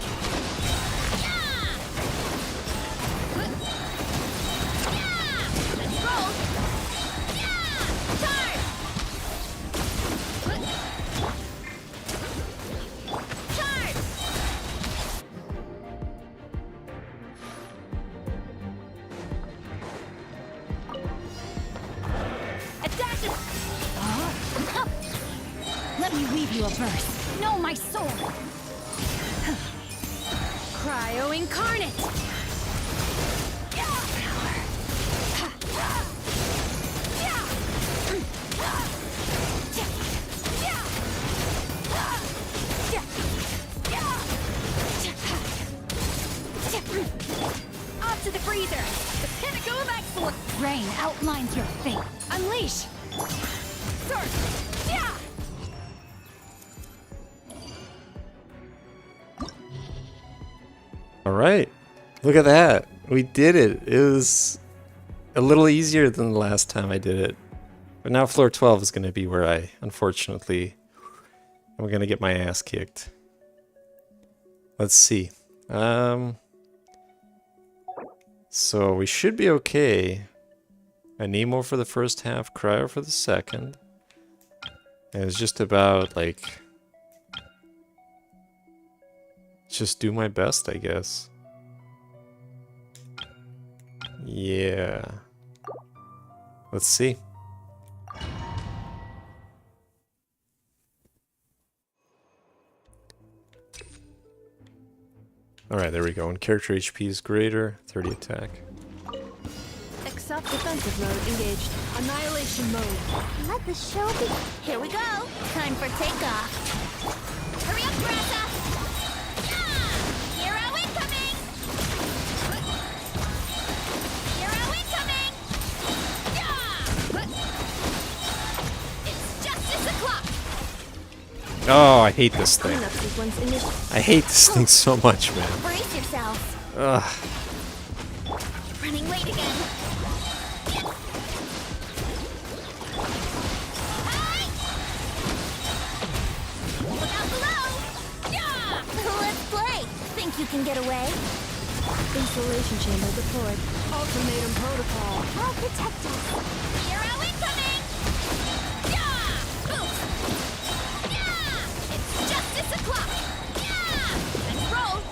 E: Yeah! Yeah! Let's roll! Yeah! Charge! Charge! Attack it! Let me weave you a verse. Know my sword!
C: Cryo incarnate.
E: Off to the freezer! The pinnacle of excellence! Rain outlines your fate.
C: Unleash.
E: Sword! Yeah!
A: All right. Look at that. We did it. It was a little easier than the last time I did it. But now floor 12 is going to be where I, unfortunately, I'm going to get my ass kicked. Let's see. So we should be okay. Anemo for the first half, Cryo for the second. And it's just about, like, just do my best, I guess. Yeah. Let's see. Alright, there we go. When character HP is greater, 30 attack.
C: Accept defensive mode engaged. Annihilation mode.
E: Let the show be. Here we go. Time for takeoff. Hurry up, Grassa! Yeah! Hero incoming! Hero incoming! Yeah! It's justice o'clock!
A: Oh, I hate this thing.
C: Cleanup sequence initiated.
A: I hate this thing so much, man.
E: Brace yourself.
A: Ugh.
E: Running late again. Hi! Look out below! Yeah! Let's play! Think you can get away?
C: Installation chamber deployed.
D: Ultimatum protocol.
E: I'll protect us. Hero incoming! Yeah! Boost! Yeah! It's justice o'clock! Yeah! Let's roll!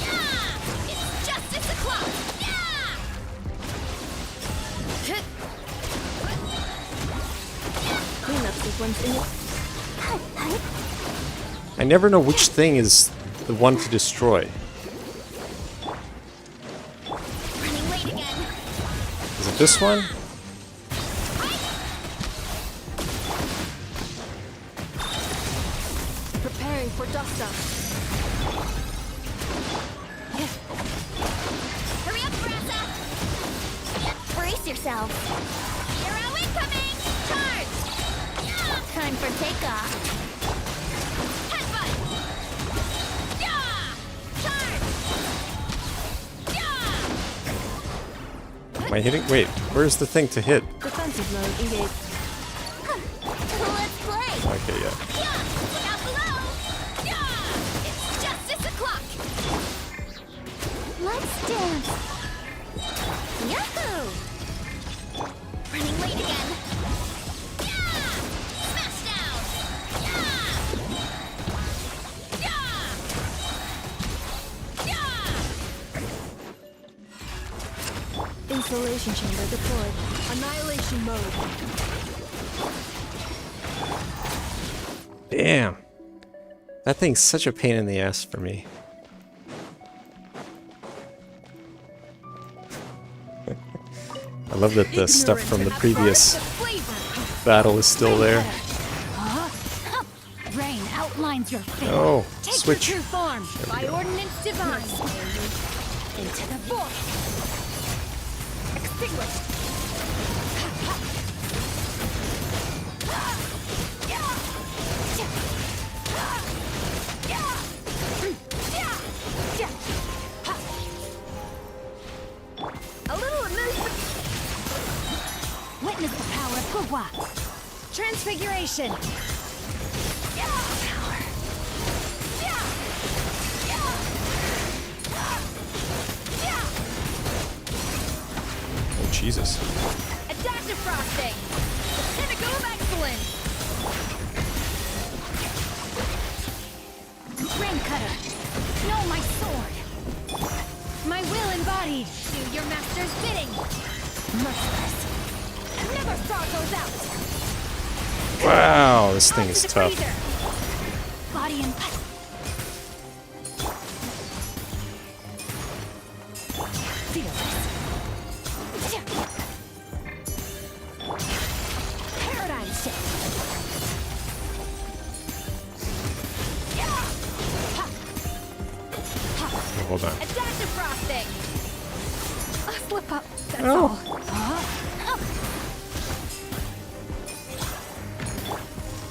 E: Yeah! It's justice o'clock! Yeah!
C: Cleanup sequence initiated.
A: I never know which thing is the one to destroy.
E: Running late again.
A: Is it this one?
C: Preparing for dust up.
E: Hurry up, Grassa! Brace yourself. Hero incoming! Charge! Yeah! Time for takeoff. Headbutt! Yeah! Charge! Yeah!
A: Am I hitting? Wait, where's the thing to hit?
C: Defensive mode engaged.
E: Let's play!
A: Okay, yeah.
E: Yeah! Look out below! Yeah! It's justice o'clock! Let's dance! Yahoo! Running late again! Yeah! Smash down! Yeah! Yeah! Yeah!
C: Installation chamber deployed. Annihilation mode.
A: Damn. That thing's such a pain in the ass for me. I love that the stuff from the previous battle is still there.
C: Rain outlines your fate.
A: Oh,
C: Take
A: switch.
C: your true form by ordinance divine. Into the void. Extinguished. A little elusive. Witness the power of Gugwa. Transfiguration.
A: Oh, Jesus.
C: Adaptive frosting. The pinnacle of excellence. Rain cutter. No, my sword. My will embodied. Do your master's bidding. Merciless. Never thaw goes out.
A: Wow, this thing
C: Onto
A: is
C: the
A: tough.
C: freezer. Body and paradigm shift.
A: Hold on.
C: Adaptive frosting. A slip up. That's
A: Oh.
C: all.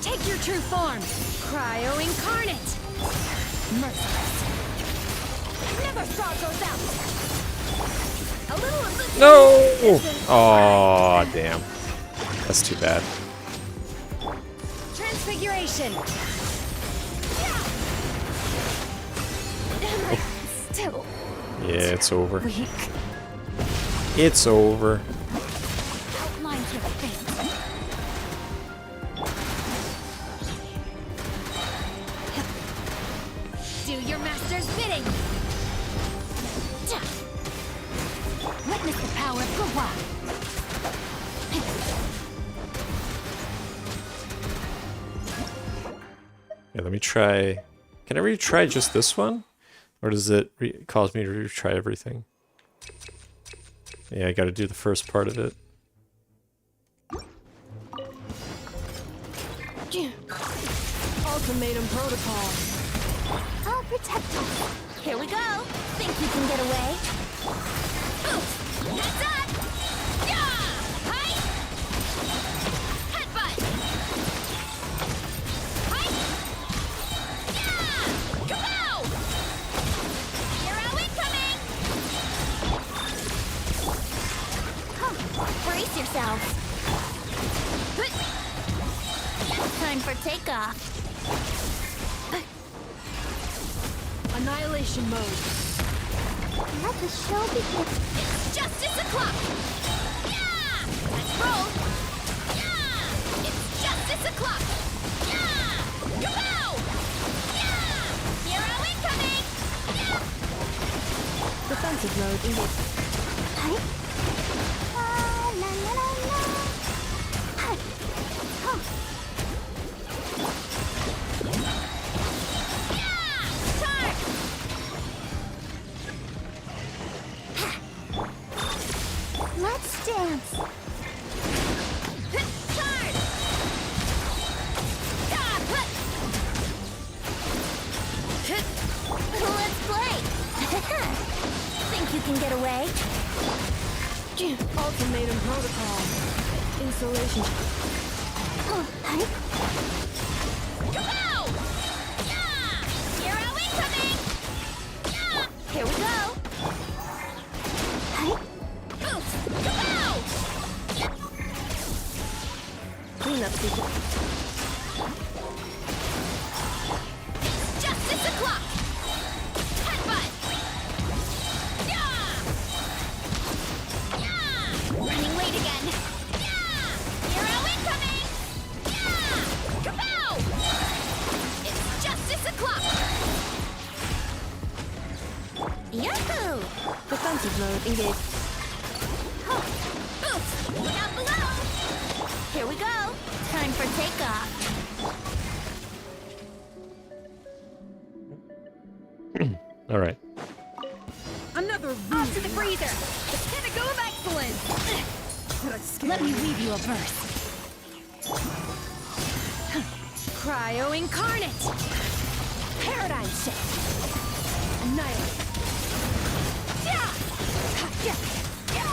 C: Take your true form. Cryo incarnate. Merciless. Never thaw goes out. A little elusive.
A: No! Oh, damn. That's too bad.
C: Transfiguration. Am I still
A: Yeah, it's over.
C: weak?
A: It's over.
C: Outlines your fate. Do your master's bidding. Witness the power of Gugwa.
A: Yeah, let me try. Can I retry just this one? Or does it cause me to retry everything? Yeah, I gotta do the first part of it.
C: Ultimatum protocol.
E: I'll protect you. Here we go. Think you can get away?
C: Heads up! Yeah! Hi! Headbutt! Hi! Yeah! Kapow! Hero incoming!
E: Brace yourselves. Time for takeoff.
C: Annihilation mode.
E: Let the show begin.
C: It's justice o'clock! Yeah! Let's roll! Yeah! It's justice o'clock! Yeah! Kapow! Yeah! Hero incoming! Yeah!
E: Defensive mode engaged. Hi. La la la la. Hi. Oh.
C: Charge!
E: Let's dance.
C: Charge! Ah, put!
E: Let's play. Think you can get away?
C: Ultimatum protocol. Insulation.
E: Oh, hi.
C: Kapow! Yeah! Hero incoming! Yeah!
E: Here we go. Hi.
C: Boost! Kapow!
E: Cleanup sequence.
C: Justice o'clock! Headbutt! Yeah! Yeah! Running late again! Yeah! Hero incoming! Yeah! Kapow! It's justice o'clock!
E: Yahoo!
C: Defensive mode engaged. Boost! Down below!
E: Here we go. Time for takeoff.
A: Alright.
C: Another off to the freezer. The pinnacle of excellence. Let me weave you a verse. Cryo incarnate. Paradigm shift. Annihilate. Yeah. Yeah. Yeah.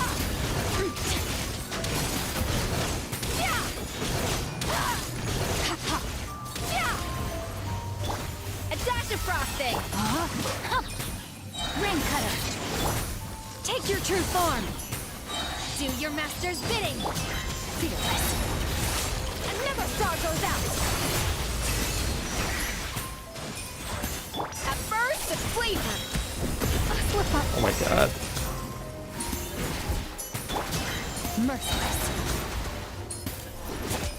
C: Yeah. A dash of frosting. Ring cutter. Take your true form. Do your master's bidding. Fearless. And never star goes out. A burst of flavor. A slip up.
A: Oh my god.
C: Merciless.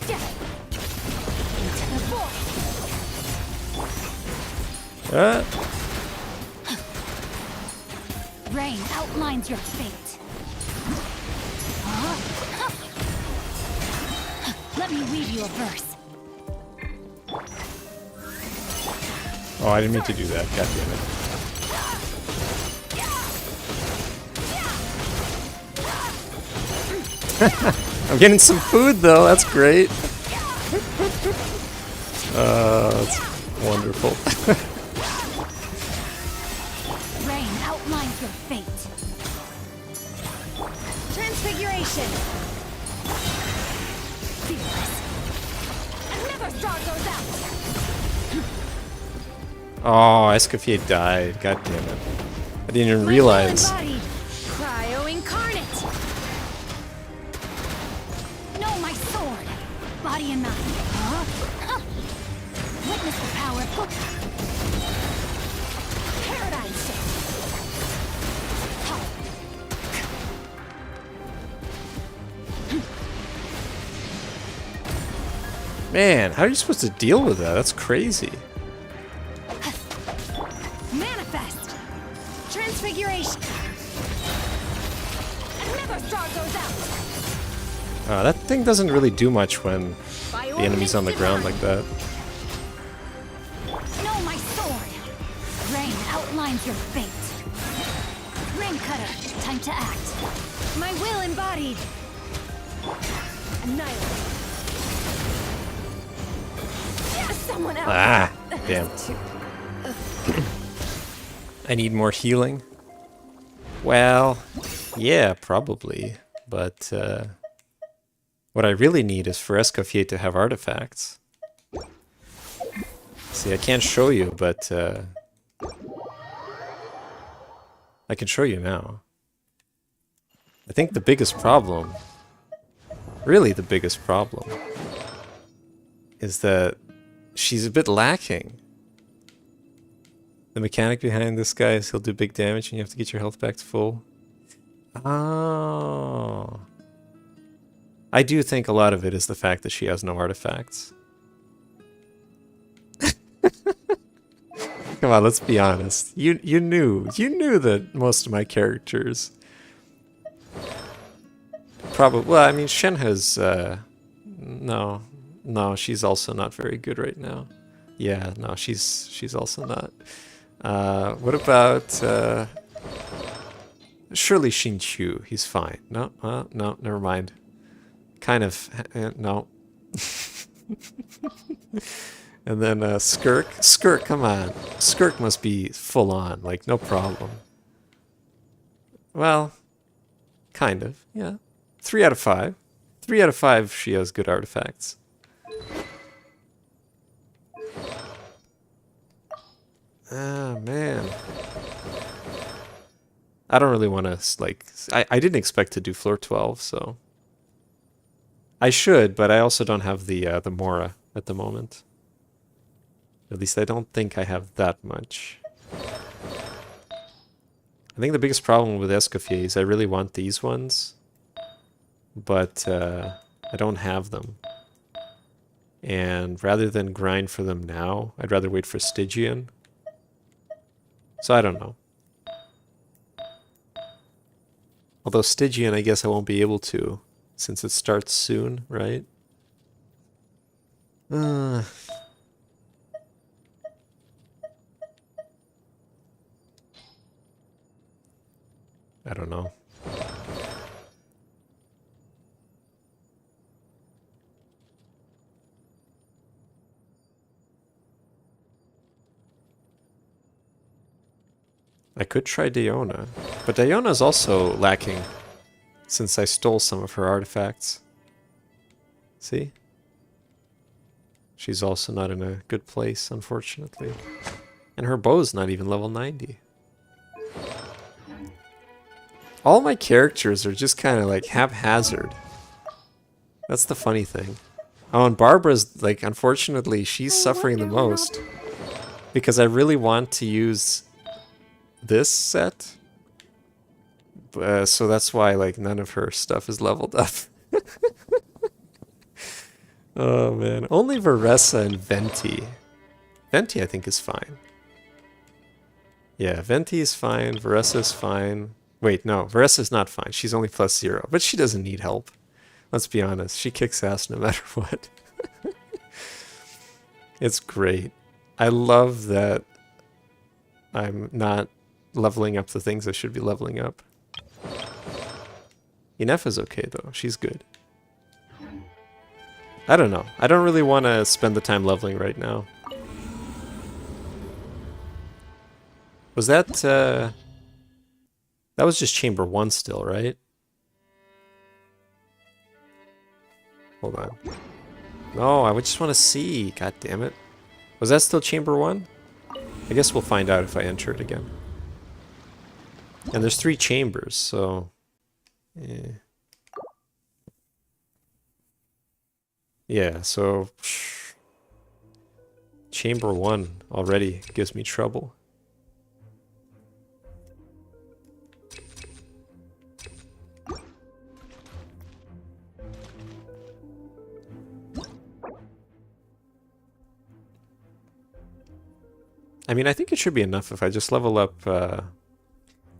C: Death. Into the void. Rain outlines your fate. Let me weave you a verse.
A: Oh, I didn't mean to do that. God damn it. I'm getting some food though. That's great. That's wonderful.
C: Rain outlines your fate. Transfiguration. Fearless. And never star goes out.
A: Oh, Escoffier died. God damn it. I didn't even realize.
C: Cryo incarnate. No, my sword. Body and mind. Witness the power of paradigm shift.
A: Man, how are you supposed to deal with that? That's crazy.
C: Manifest. Transfiguration. And never star goes out.
A: That thing doesn't really do much when
C: By
A: the enemy's on the ground like that.
C: No, my sword. Rain outlines your fate. Ring cutter. Time to act. My will embodied. Annihilate. Someone else.
A: Ah, damn. I need more healing. Well, yeah, probably. But what I really need is for Escoffier to have artifacts. See, I can't show you, but I can show you now. I think the biggest problem, really the biggest problem, is that she's a bit lacking. The mechanic behind this guy is he'll do big damage and you have to get your health back to full. Oh. I do think a lot of it is the fact that she has no artifacts. Come on, let's be honest. You knew that most of my characters probably, well, I mean, Shen has no, she's also not very good right now. Yeah, no, she's also not. What about surely Xinqiu? He's fine. No, no, never mind. Kind of, no. And then Skirk. Skirk, come on. Skirk must be full on, like no problem. Well, kind of, yeah. 3 out of 5. 3 out of 5 she has good artifacts. Ah, man. I don't really want to, like... I didn't expect to do floor 12, so... I should, but I also don't have the Mora at the moment. At least I don't think I have that much. I think the biggest problem with Escoffier is I really want these ones, but I don't have them. And rather than grind for them now, I'd rather wait for Stygian. So I don't know. Although Stygian, I guess I won't be able to, since it starts soon, right? I don't know. I could try Diona, but Diona's also lacking since I stole some of her artifacts. See? She's also not in a good place, unfortunately. And her bow's not even level 90. All my characters are just kind of like haphazard. That's the funny thing. Oh, and Barbara's, like, unfortunately, she's suffering the most. Because I really want to use this set. So that's why, like, none of her stuff is leveled up. Oh, man. Only Varessa and Venti. Venti, I think, is fine. Yeah, Venti is fine. Varessa is fine. Wait, no. Varessa's not fine. She's only +0. But she doesn't need help. Let's be honest. She kicks ass no matter what. It's great. I love that I'm not leveling up the things I should be leveling up. Inefa's okay, though. She's good. I don't know. I don't really want to spend the time leveling right now. Was that, that was just Chamber 1 still, right? Hold on. No, I would just want to see. God damn it. Was that still Chamber 1? I guess we'll find out if I enter it again. And there's 3 chambers, so... Yeah. Yeah, so... Chamber 1 already gives me trouble. I mean, I think it should be enough if I just level up...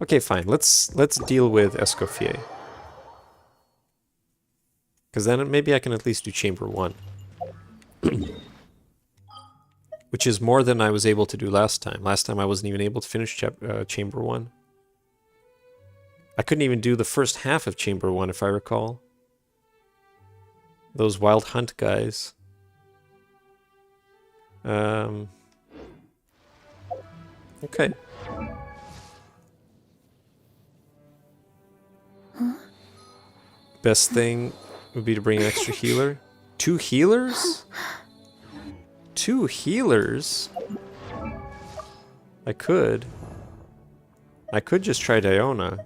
A: Okay, fine. Let's deal with Escoffier. Because then maybe I can at least do Chamber 1. Which is more than I was able to do last time. Last time I wasn't even able to finish Chamber 1. I couldn't even do the first half of Chamber 1, if I recall. Those Wild Hunt guys. Okay. Best thing would be to bring an extra healer. 2 healers? 2 healers? I could. I could just try Diona.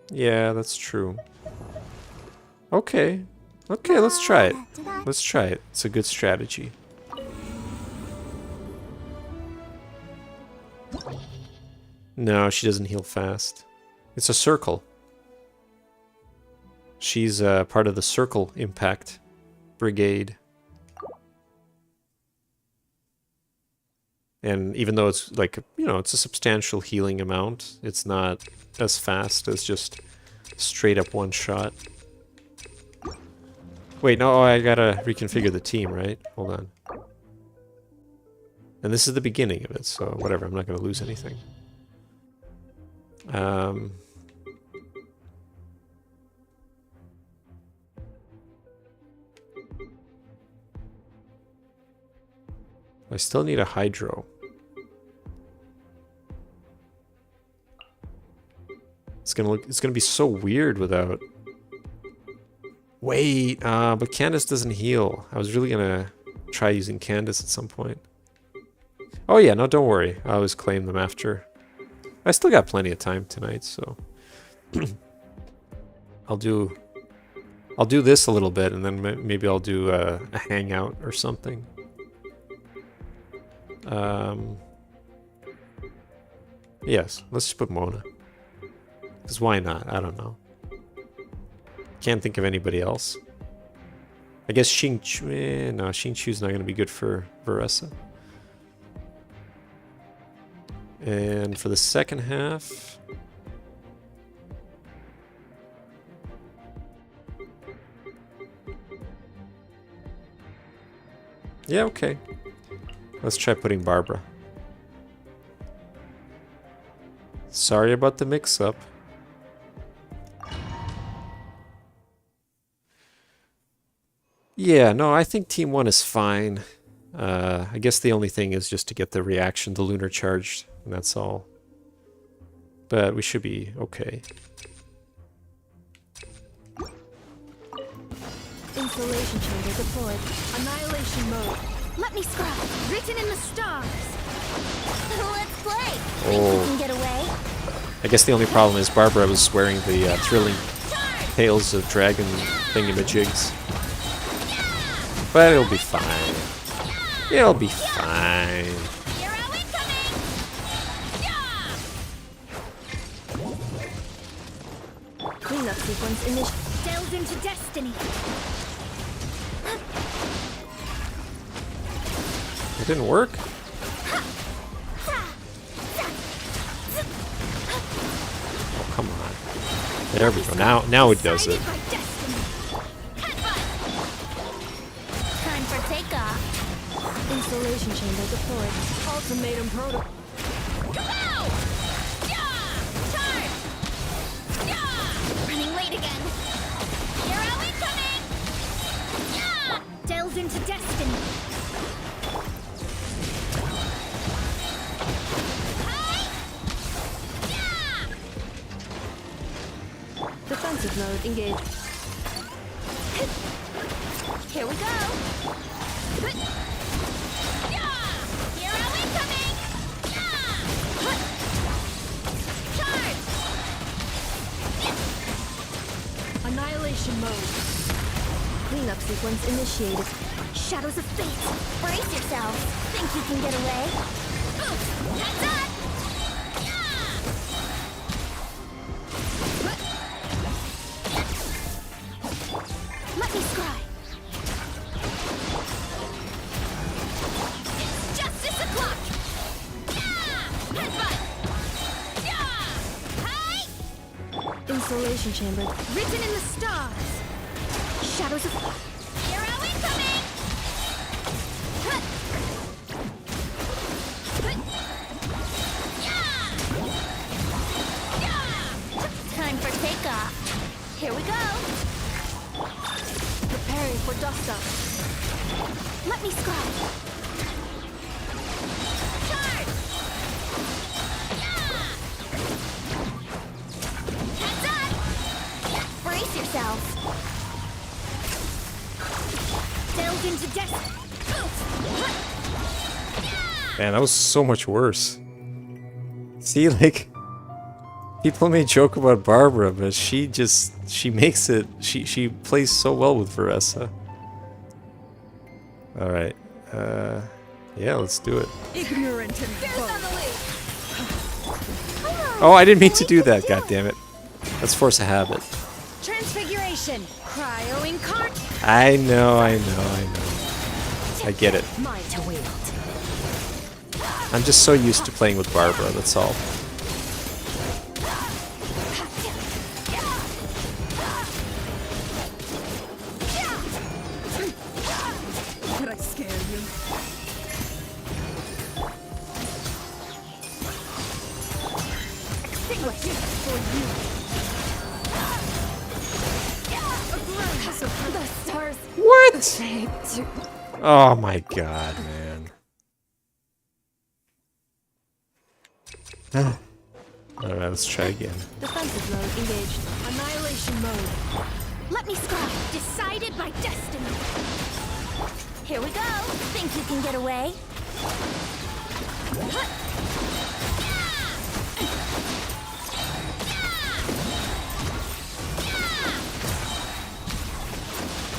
A: Yeah, that's true. Okay. Okay, let's try it. Let's try it. It's a good strategy. No, she doesn't heal fast. It's a circle. She's part of the Circle Impact Brigade. And even though it's like, you know, it's a substantial healing amount, it's not as fast as just straight up one shot. Wait, no, I gotta reconfigure the team, right? Hold on. And this is the beginning of it, so whatever, I'm not gonna lose anything. I still need a Hydro. It's gonna be so weird without... Wait, but Candace doesn't heal. I was really gonna try using Candace at some point. Oh yeah, no, don't worry. I always claim them after. I still got plenty of time tonight, so... I'll do this a little bit, and then maybe I'll do a hangout or something. Yes, let's just put Mona. Because why not? I don't know. Can't think of anybody else. I guess Xingqiu... no, Xingqiu's not going to be good for Varessa. And for the second half... Yeah, okay. Let's try putting Barbara. Sorry about the mix-up. Yeah, no, I think Team 1 is fine. I guess the only thing is just to get the reaction, the lunar charged, and that's all. But we should be okay.
C: Insulation chamber deployed. Annihilation mode. Let me scribe. Written in the stars.
E: Let's play. Think you can get away?
A: I guess the only problem is Barbara was wearing the thrilling Tales of Dragon thingamajigs. But it'll be fine. It'll be fine.
E: Hero incoming!
C: Cleanup sequence initiated. Delved into destiny.
A: It didn't work? Oh, come on. There we go. Now it does it.
E: Decided by destiny. Headbutt! Time for takeoff.
C: Insulation chamber deployed. Ultimatum protocol.
E: Wow! Yeah! Charge! Yeah! Running late again. Hero incoming! Yeah!
C: Delved into destiny.
E: Hi! Yeah!
C: Defensive mode engaged.
E: Here we go! Yeah! Hero incoming! Yeah! Charge!
C: Annihilation mode. Cleanup sequence initiated.
E: Shadows of fate! Brace yourselves! Think you can get away? Oof! Heads up! Yeah! Let me scry! It's justice o'clock! Yeah! Headbutt! Yeah! Hi!
C: Insulation chamber.
E: Written in the stars! Shadows of... Hero incoming! Huh. Yeah! Yeah! Time for takeoff. Here we go!
C: Preparing for dust up.
E: Let me scribe! Charge! Yeah! Heads up! Brace yourselves! Delved into destiny!
A: Man, that was so much worse. See, like, people may joke about Barbara, but she makes it, she plays so well with Veressa. Alright, yeah, let's do it.
C: Ignorant and
A: Oh, I didn't mean to do that, goddammit. Let's force a habit.
C: Transfiguration. Cryo incarnate.
A: I know. I get it.
C: Mine to wield.
A: I'm just so used to playing with Barbara, that's all.
C: Did I scare you? Extinguish for you. The stars.
A: What?
C: Say to
A: Oh my god, man. Alright, let's try again.
C: defensive mode engaged. Annihilation mode.
E: Let me scry! Decided by destiny! Here we go! Think you can get away?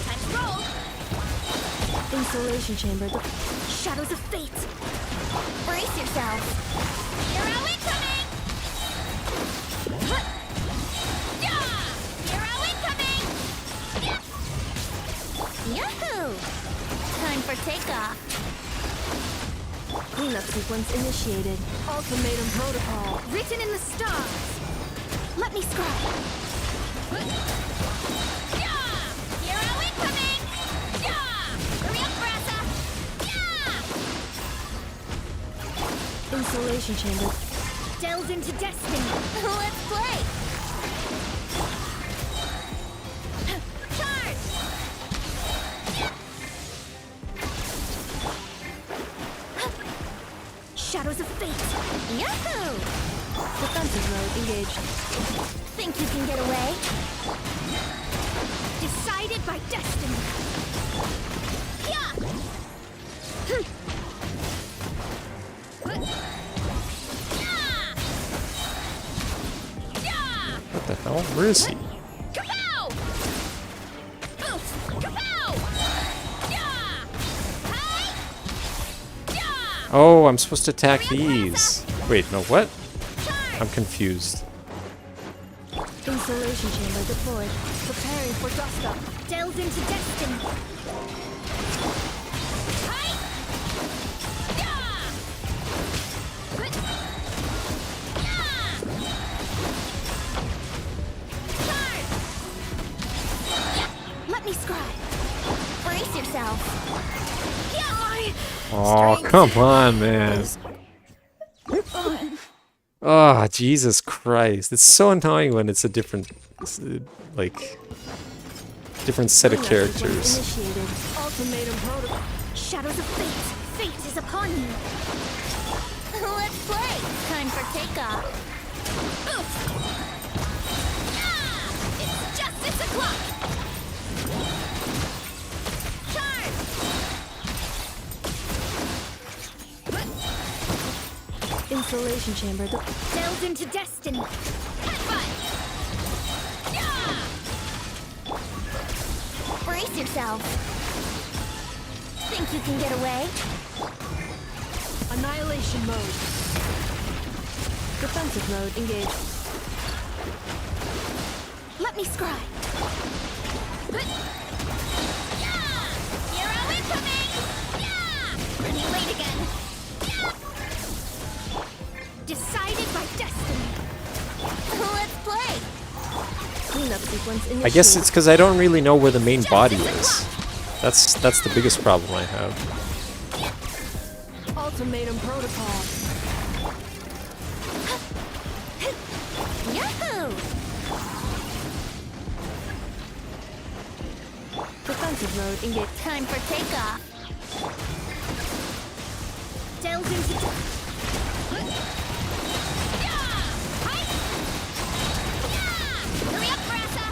E: Time to roll!
C: Insulation chamber.
E: Shadows of fate! Brace yourself! Hero incoming! Hero incoming! Yahoo! Time for takeoff!
C: Cleanup sequence initiated. Ultimatum protocol.
E: Written in the stars! Let me scry! Hero incoming! Hurry up, Brassa!
C: Installation chamber. Delves into destiny.
E: Let's play! Charge!
C: Shadows of fate.
E: Yahoo!
C: Defensive mode engaged.
E: Think you can get away?
C: Decided by destiny.
E: Yeah!
A: What the hell? Where is he?
E: Kapow! Oof! Kapow! Yeah! Hi! Yeah!
A: Oh, I'm supposed to attack these. Wait, no, what?
E: Charge!
A: I'm confused.
C: Installation chamber deployed. Preparing for dust up. Delves into destiny.
E: Hi! Yeah! Charge!
C: Let me scribe.
E: Brace yourself.
A: Oh, come on, man. Oh, Jesus Christ. It's so annoying when it's a different, like, different set of characters.
C: Initiated. Ultimatum protocol. Shadows of fate. Fate is upon you.
E: Let's play. Time for takeoff. Oof! Yeah! It's justice o'clock. Charge!
C: Installation chamber delves into destiny.
E: Headbutt! Yeah! Brace yourself. Think you can get away?
C: Annihilation mode. Defensive mode engaged.
E: Let me scribe. Yeah! Hero incoming! Yeah! Running late again. Yeah!
C: Decided by destiny.
E: Let's play.
C: Cleanup sequence initiated.
A: I guess it's because I don't really know where the main body is. That's the biggest problem I have.
C: Ultimatum protocol.
E: Yahoo!
C: Defensive mode engaged.
E: Time for takeoff.
C: Delves into
E: Hurry up, Brassa!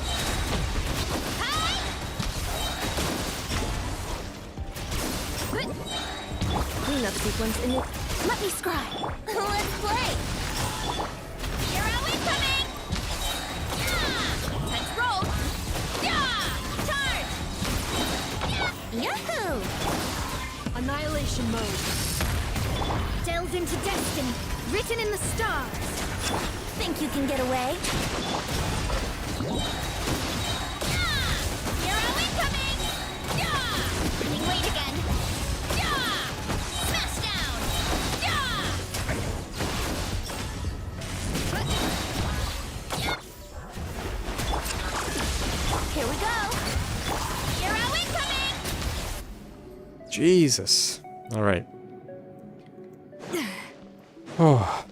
E: Hi!
C: cleanup sequence initiated.
E: Let me scribe. Let's play. Hero incoming! Yeah! Tense roll. Yeah! Charge! Yeah! Yahoo!
C: Annihilation mode. Delves into destiny. Written in the stars.
E: Think you can get away? Yeah! Hero incoming! Yeah! Running late again. Yeah! Smash down! Yeah! Here we go! Hero incoming!
A: Jesus. All right. Oh,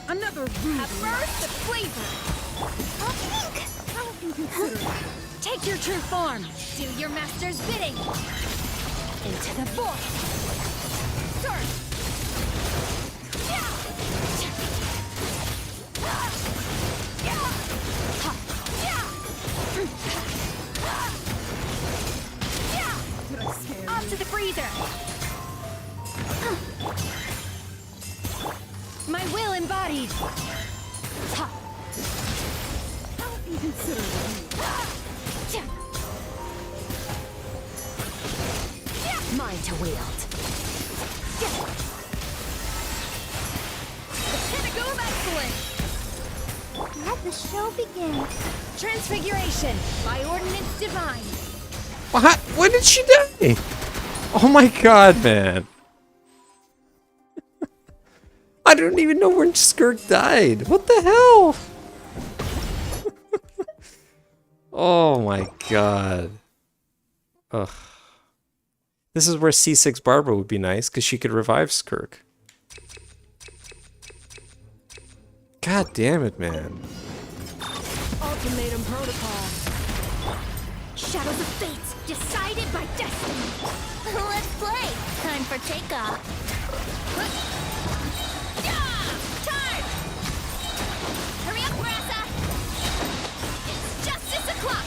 C: Another rude. A burst of flavor. Take your true form. Do your master's bidding. Into the void. Surge. Off to the freezer. My will embodied. Don't be considerate. Mine to wield. The pinnacle of excellence.
E: Let the show begin.
C: Transfiguration by ordinance divine.
A: what? When did she die? Oh my God, man! I don't even know when Skirk died. What the hell? Oh my God. Ugh. This is where C6 Barbara would be nice, because she could revive Skirk. God damn it, man.
C: Ultimatum protocol.
E: Shadows of fate, decided by destiny. Let's play. Time for takeoff. Yeah! Charge! Hurry up, Grassa! It's justice o'clock!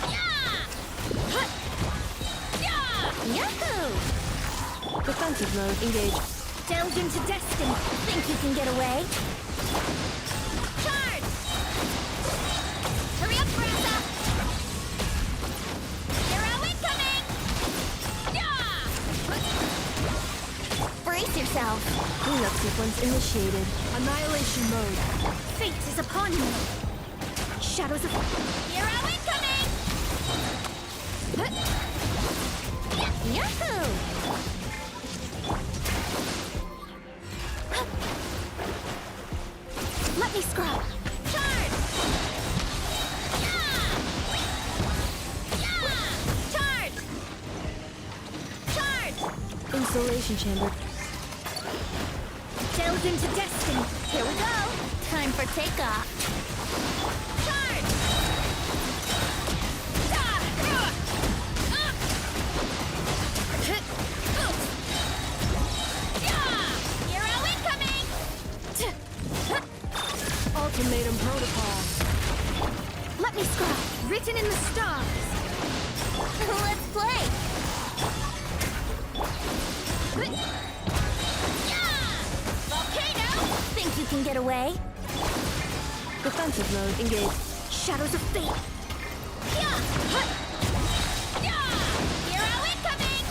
E: Yeah! Yeah! Yahoo!
C: Defensive mode engaged.
E: Delve into destiny. Think you can get away? Charge! Hurry up, Grassa! Hero incoming! Yeah! Brace yourself.
C: Cleanup sequence initiated. Annihilation mode.
E: Fate is upon you. Shadows of hero incoming! Yahoo! Let me scrub. Charge! Yeah! Yeah! Charge! Charge!
C: Installation chamber.
E: Delve into destiny. Here we go. Time for takeoff. Charge! Hero incoming!
C: Ultimatum protocol.
E: Let me scrub. Written in the stars. Let's play. Yeah! Volcano! Think you can get away?
C: Defensive mode engaged.
E: Shadows of fate. Yeah! Yeah! Hero incoming!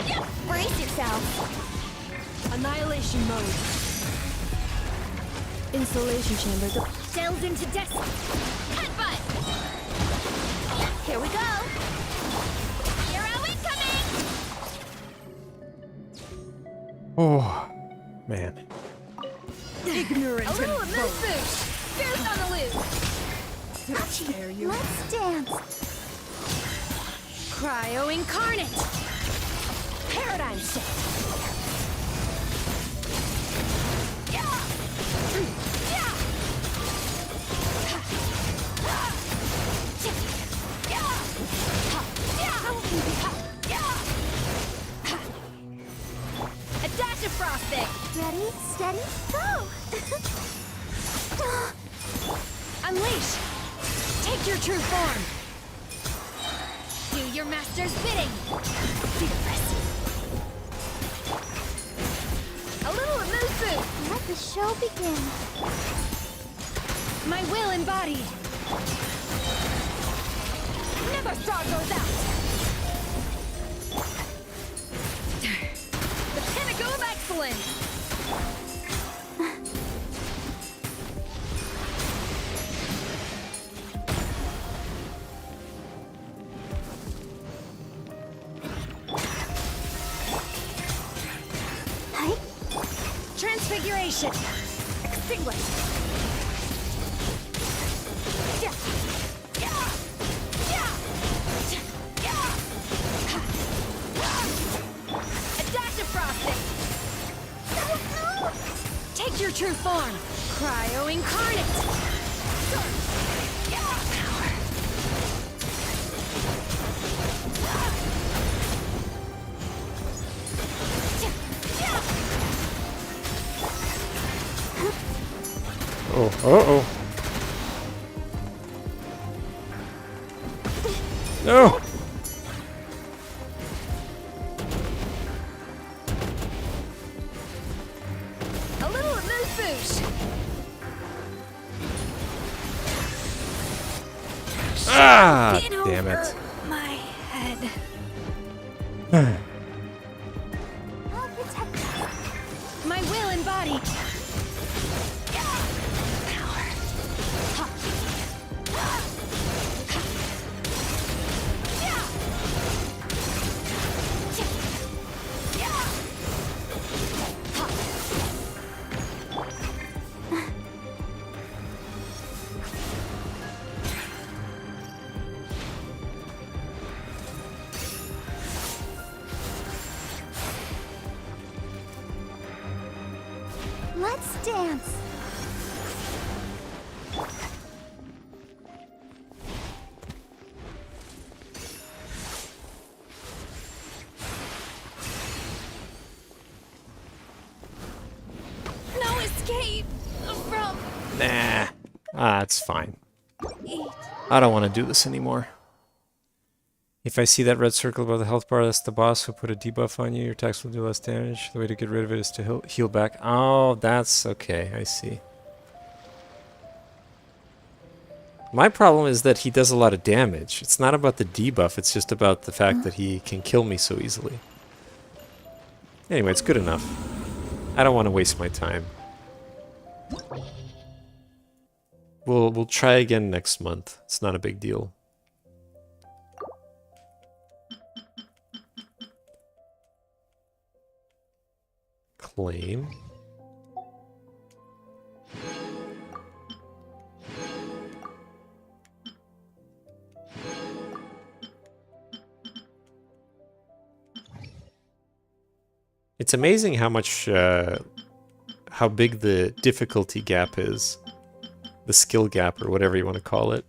E: Yeah! Brace yourself.
C: Annihilation mode. Installation chamber.
E: Delve into destiny. Headbutt! Here we go. Hero incoming!
A: Oh, man.
C: Ignorant A little and amuse bold. bouche. Fierce on the loose. Dare you?
E: Let's dance.
C: Cryo incarnate. Paradigm shift.
E: Yeah! Yeah!
C: A dash of frosting.
E: Ready, steady, go!
C: Unleash. Take your true form. Do your master's bidding. Fearless. A little amuse bouche.
E: Let the show begin.
C: My will embodied. Never star goes out. The pinnacle of excellence.
E: Hi.
C: Transfiguration. Extinguish. Yeah. Yeah. Yeah. Yeah. A dash of frosting. Take your true form. Cryo incarnate. Yeah.
A: Oh, uh-oh. No!
C: A little amuse bouche.
A: Ah!
C: Get
A: Damn
C: over
A: it.
C: my head.
E: I'll protect you.
C: My will embodied.
E: dance.
C: No escape from
A: Nah. It's fine.
C: it.
A: I don't want to do this anymore. If I see that red circle above the health bar, that's the boss who put a debuff on you. Your attacks will do less damage. The way to get rid of it is to heal back. Oh, that's okay. I see. My problem is that he does a lot of damage. It's not about the debuff. It's just about the fact that he can kill me so easily. Anyway, it's good enough. I don't want to waste my time. We'll try again next month. It's not a big deal. Claim. It's amazing how much, how big the difficulty gap is. The skill gap, or whatever you want to call it.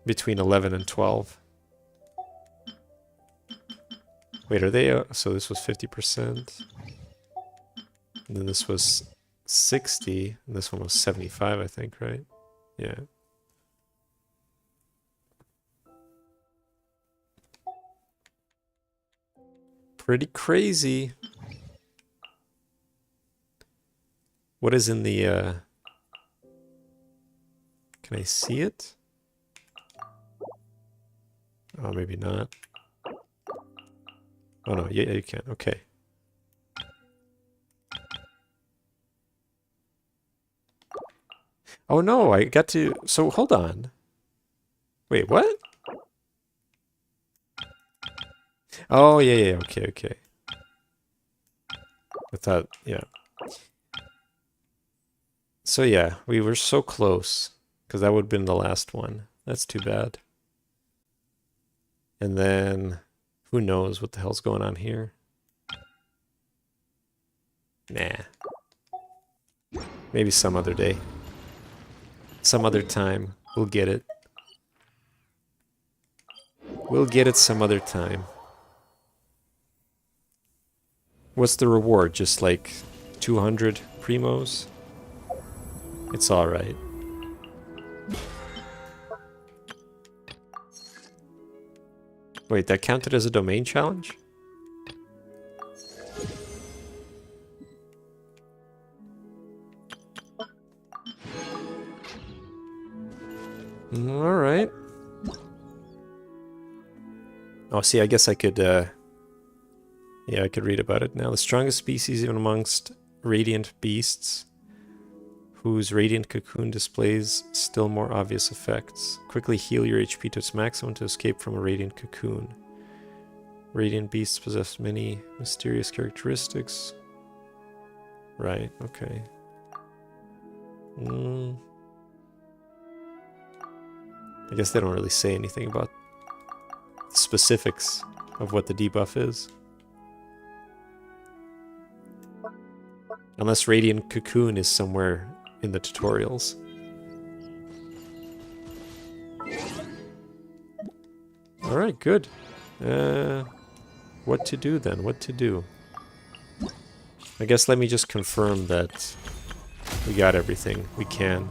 A: Between 11 and 12. Wait, are they... so this was 50%. And then this was 60. And this one was 75, I think, right? Yeah. Pretty crazy. What is in the... Can I see it? Oh, maybe not. Oh no, yeah, you can. Okay. Oh no, I got to... So, hold on. Wait, what? Oh, yeah, okay, okay. I thought, yeah. So yeah, we were so close. Because that would have been the last one. That's too bad. And then... Who knows what the hell's going on here? Nah. Maybe some other day. Some other time. We'll get it. We'll get it some other time. What's the reward? Just like 200 primos? It's alright. Wait, that counted as a domain challenge? Alright. Oh, see, I guess I could, yeah, I could read about it now. The strongest species even amongst radiant beasts, whose radiant cocoon displays still more obvious effects. Quickly heal your HP to its maximum to escape from a radiant cocoon. Radiant beasts possess many mysterious characteristics. Right, okay. I guess they don't really say anything about the specifics of what the debuff is. Unless Radiant Cocoon is somewhere in the tutorials. Alright, good. What to do then? What to do? I guess let me just confirm that we got everything we can.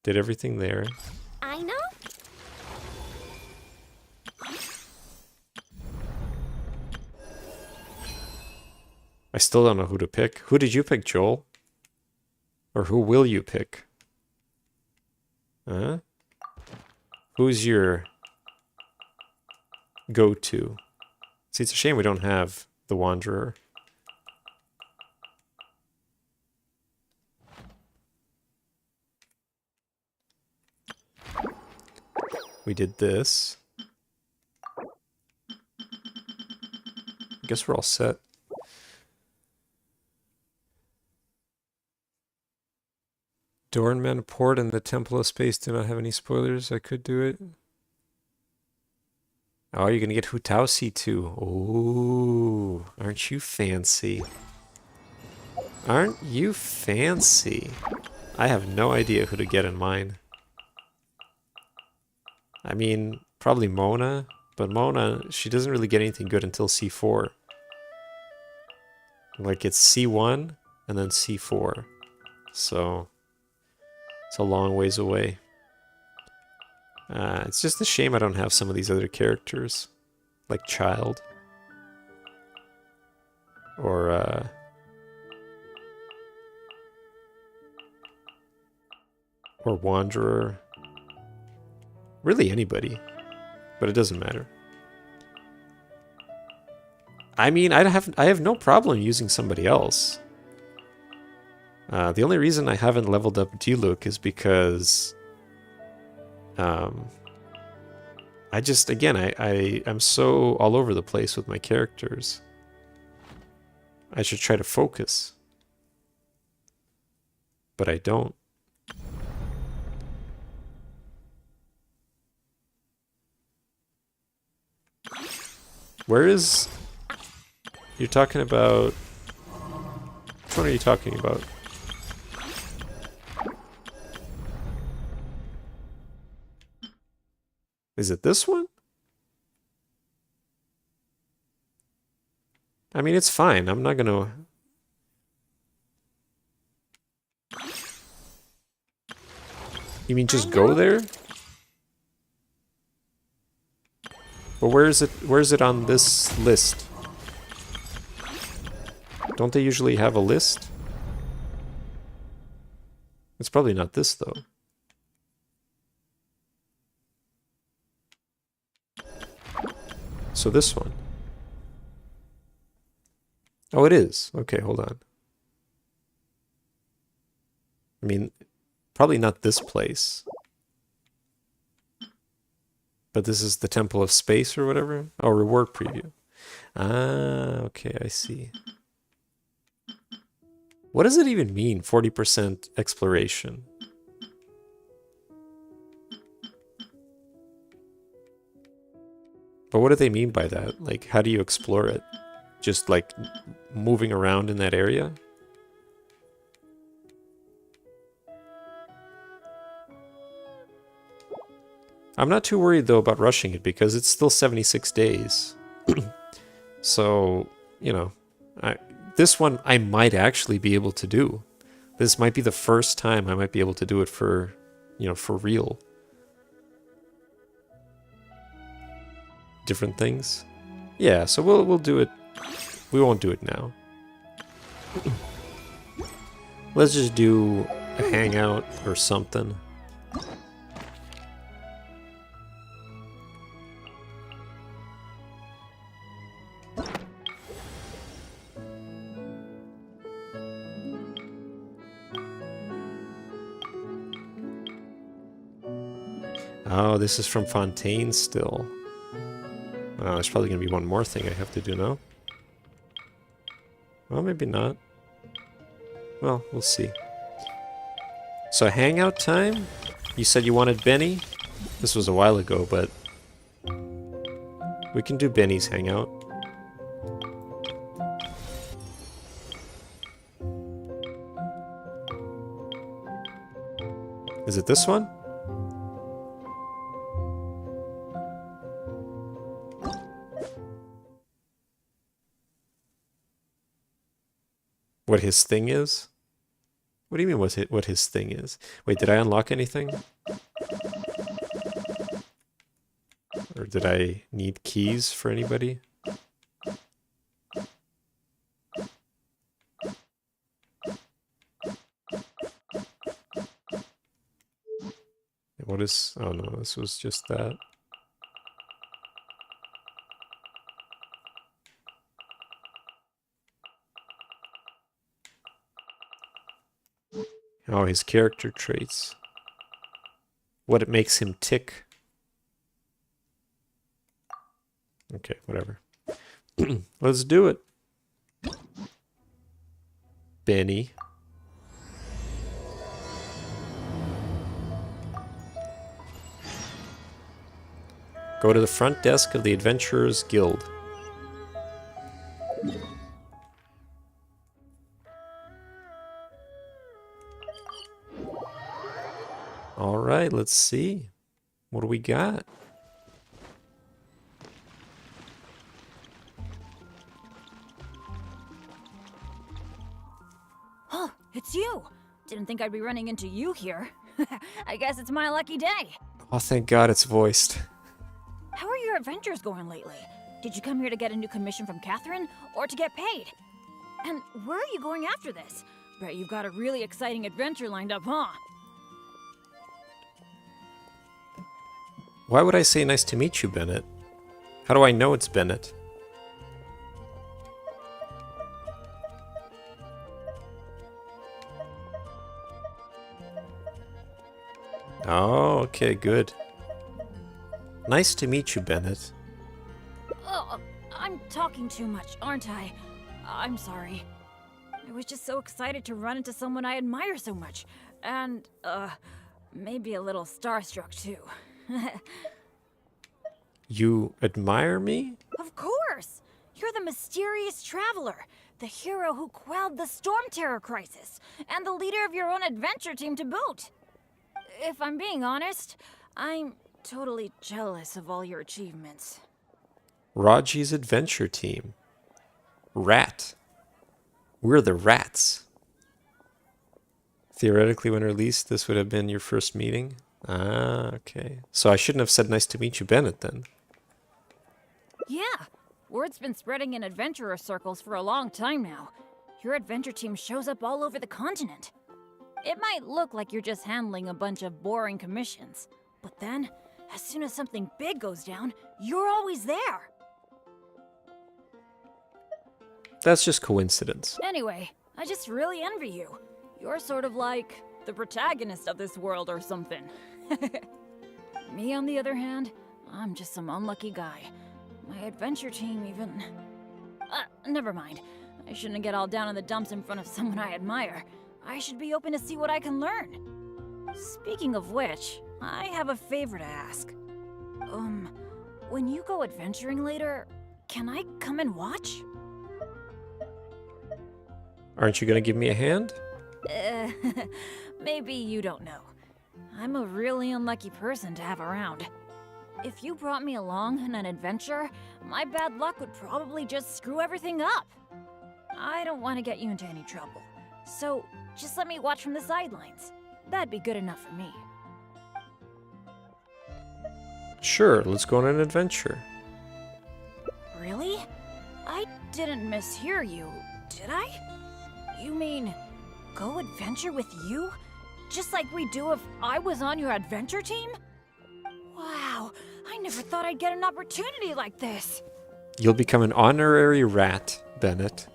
A: Did everything there.
E: I know.
A: I still don't know who to pick. Who did you pick, Joel? Or who will you pick? Huh? Who's your go-to? See, it's a shame we don't have the Wanderer. We did this. I guess we're all set. Dornman Port and the Temple of Space do not have any spoilers. I could do it. Oh, you're gonna get Hutausi too. Oh, aren't you fancy? Aren't you fancy? I have no idea who to get in mine. I mean, probably Mona, but Mona, she doesn't really get anything good until C4. Like, it's C1 and then C4. So, it's a long ways away. It's just a shame I don't have some of these other characters. Like Child. Or, Wanderer. Really anybody. But it doesn't matter. I mean, I have no problem using somebody else. The only reason I haven't leveled up Diluc is because I just, again, I'm so all over the place with my characters. I should try to focus. But I don't. Where is... You're talking about... Which one are you talking about? Is it this one? I mean, it's fine. I'm not gonna... You mean just go there? But where is it on this list? Don't they usually have a list? It's probably not this, though. So this one. Oh, it is. Okay, hold on. I mean, probably not this place. But this is the Temple of Space or whatever? Oh, reward preview. Ah, okay, I see. What does it even mean, 40% exploration? But what do they mean by that? Like, how do you explore it? Just like moving around in that area? I'm not too worried though about rushing it because it's still 76 days. So, you know, this one I might actually be able to do. This might be the first time I might be able to do it for, you know, for real. Different things. Yeah, so we'll do it. We won't do it now. Let's just do a hangout or something. Oh, this is from Fontaine still. Oh, there's probably going to be one more thing I have to do now. Well, maybe not. Well, we'll see. So, hangout time? You said you wanted Benny? This was a while ago, but... we can do Benny's hangout. Is it this one? What his thing is? What do you mean what his thing is? Wait, did I unlock anything? Or did I need keys for anybody? What is... oh no, this was just that. Oh, his character traits. What it makes him tick. Okay, whatever. Let's do it. Benny. Go to the front desk of the Adventurers Guild. Alright, let's see. What do we got?
C: Oh, it's you! Didn't think I'd be running into you here. I guess it's my lucky day.
A: Oh, thank God it's voiced.
C: How are your adventures going lately? Did you come here to get a new commission from Catherine, or to get paid? And where are you going after this? Bet you've got a really exciting adventure lined up, huh?
A: Why would I say nice to meet you, Bennett? How do I know it's Bennett? Oh, okay, good. Nice to meet you, Bennett.
C: Oh, I'm talking too much, aren't I? I'm sorry. I was just so excited to run into someone I admire so much. And, maybe a little starstruck, too.
A: You admire me?
C: Of course! You're the mysterious traveler, the hero who quelled the Storm Terror crisis, and the leader of your own adventure team to boot. If I'm being honest, I'm totally jealous of all your achievements.
A: Raji's adventure team. Rat. We're the rats. Theoretically, when released, this would have been your first meeting. Ah, okay. So I shouldn't have said nice to meet you, Bennett, then.
C: Yeah, word's been spreading in adventurer circles for a long time now. Your adventure team shows up all over the continent. It might look like you're just handling a bunch of boring commissions, but then, as soon as something big goes down, you're always there.
A: That's just coincidence.
C: Anyway, I just really envy you. You're sort of like the protagonist of this world or something. Me, on the other hand, I'm just some unlucky guy. My adventure team even... never mind. I shouldn't get all down in the dumps in front of someone I admire. I should be open to see what I can learn. Speaking of which, I have a favor to ask. When you go adventuring later, can I come and watch?
A: Aren't you gonna give me a hand?
C: Maybe you don't know. I'm a really unlucky person to have around. If you brought me along on an adventure, my bad luck would probably just screw everything up. I don't want to get you into any trouble, so just let me watch from the sidelines. That'd be good enough for me.
A: Sure, let's go on an adventure.
C: Really? I didn't mishear you, did I? You mean, go adventure with you? Just like we do if I was on your adventure team? Wow, I never thought I'd get an opportunity like this.
A: You'll become an honorary rat, Bennett.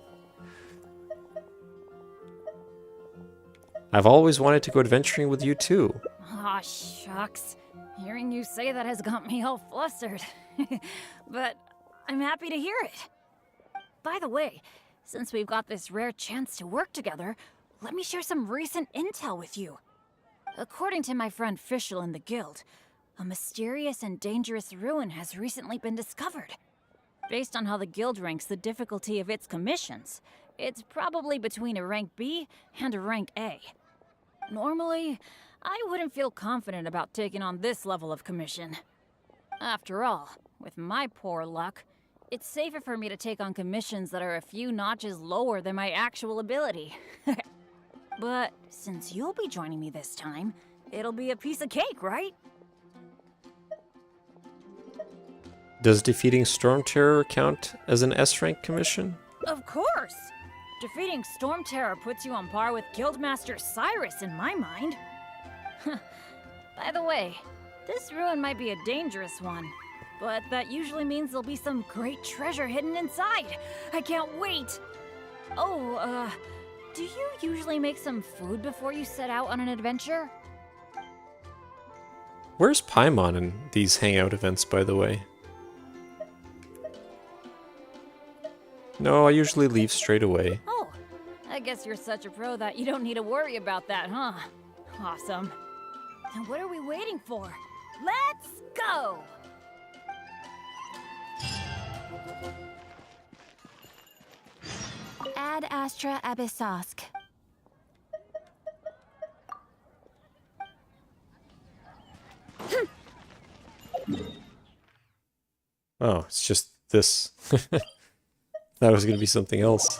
A: I've always wanted to go adventuring with you too.
C: Aw, shucks. Hearing you say that has got me all flustered. But I'm happy to hear it. By the way, since we've got this rare chance to work together, let me share some recent intel with you. According to my friend Fischl in the guild, a mysterious and dangerous ruin has recently been discovered. Based on how the guild ranks the difficulty of its commissions, it's probably between a rank B and a rank A. Normally, I wouldn't feel confident about taking on this level of commission. After all, with my poor luck, it's safer for me to take on commissions that are a few notches lower than my actual ability. But since you'll be joining me this time, it'll be a piece of cake, right?
A: Does defeating Storm Terror count as an S-rank commission?
C: Of course! Defeating Storm Terror puts you on par with Guildmaster Cyrus in my mind. By the way, this ruin might be a dangerous one, but that usually means there'll be some great treasure hidden inside. I can't wait! Oh, do you usually make some food before you set out on an adventure?
A: Where's Paimon in these hangout events, by the way? No, I usually leave straight away.
C: Oh, I guess you're such a pro that you don't need to worry about that, huh? Awesome. Then what are we waiting for? Let's go!
E: Ad Astra Abyssosk.
A: Oh, it's just this. That was going to be something else.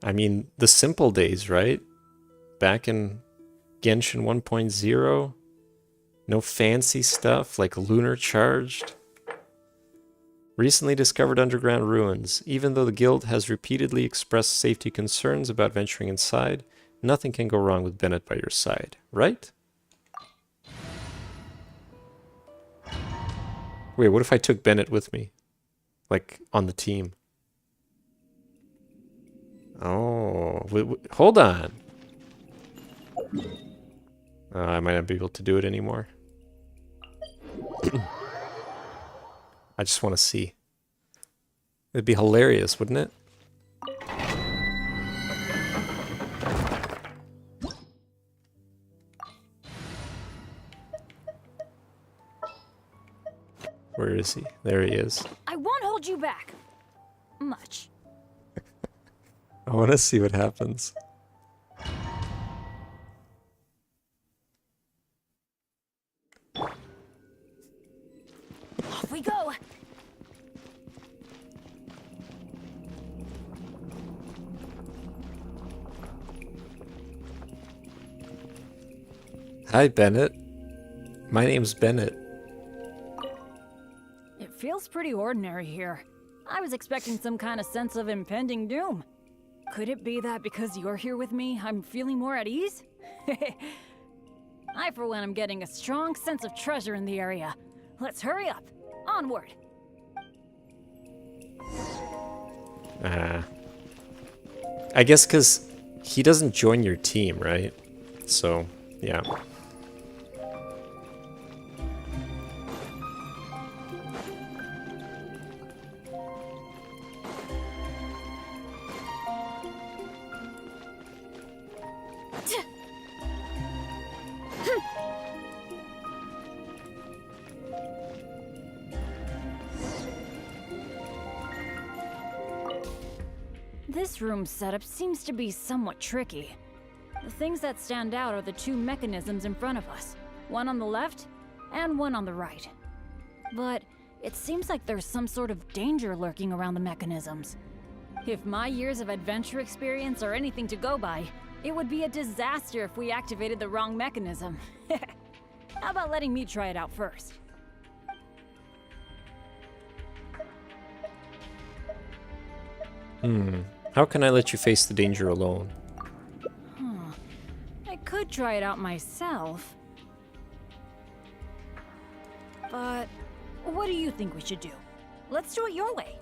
A: I mean, the simple days, right? Back in Genshin 1.0, no fancy stuff like lunar charged. Recently discovered underground ruins. Even though the guild has repeatedly expressed safety concerns about venturing inside, nothing can go wrong with Bennett by your side, right? Wait, what if I took Bennett with me? Like, on the team? Oh, hold on. I might not be able to do it anymore. I just want to see. It'd be hilarious, wouldn't it? Where is he? There he is.
C: I won't hold you back. Much.
A: I want to see what happens.
C: Off we go.
A: Hi, Bennett. My name's Bennett.
C: It feels pretty ordinary here. I was expecting some kind of sense of impending doom. Could it be that because you're here with me, I'm feeling more at ease? I, for one, am getting a strong sense of treasure in the area. Let's hurry up. Onward.
A: I guess because he doesn't join your team, right? So, yeah.
C: This room's setup seems to be somewhat tricky. The things that stand out are the two mechanisms in front of us. One on the left, and one on the right. But it seems like there's some sort of danger lurking around the mechanisms. If my years of adventure experience are anything to go by, it would be a disaster if we activated the wrong mechanism. How about letting me try it out first?
A: How can I let you face the danger alone?
C: I could try it out myself. But what do you think we should do? Let's do it your way.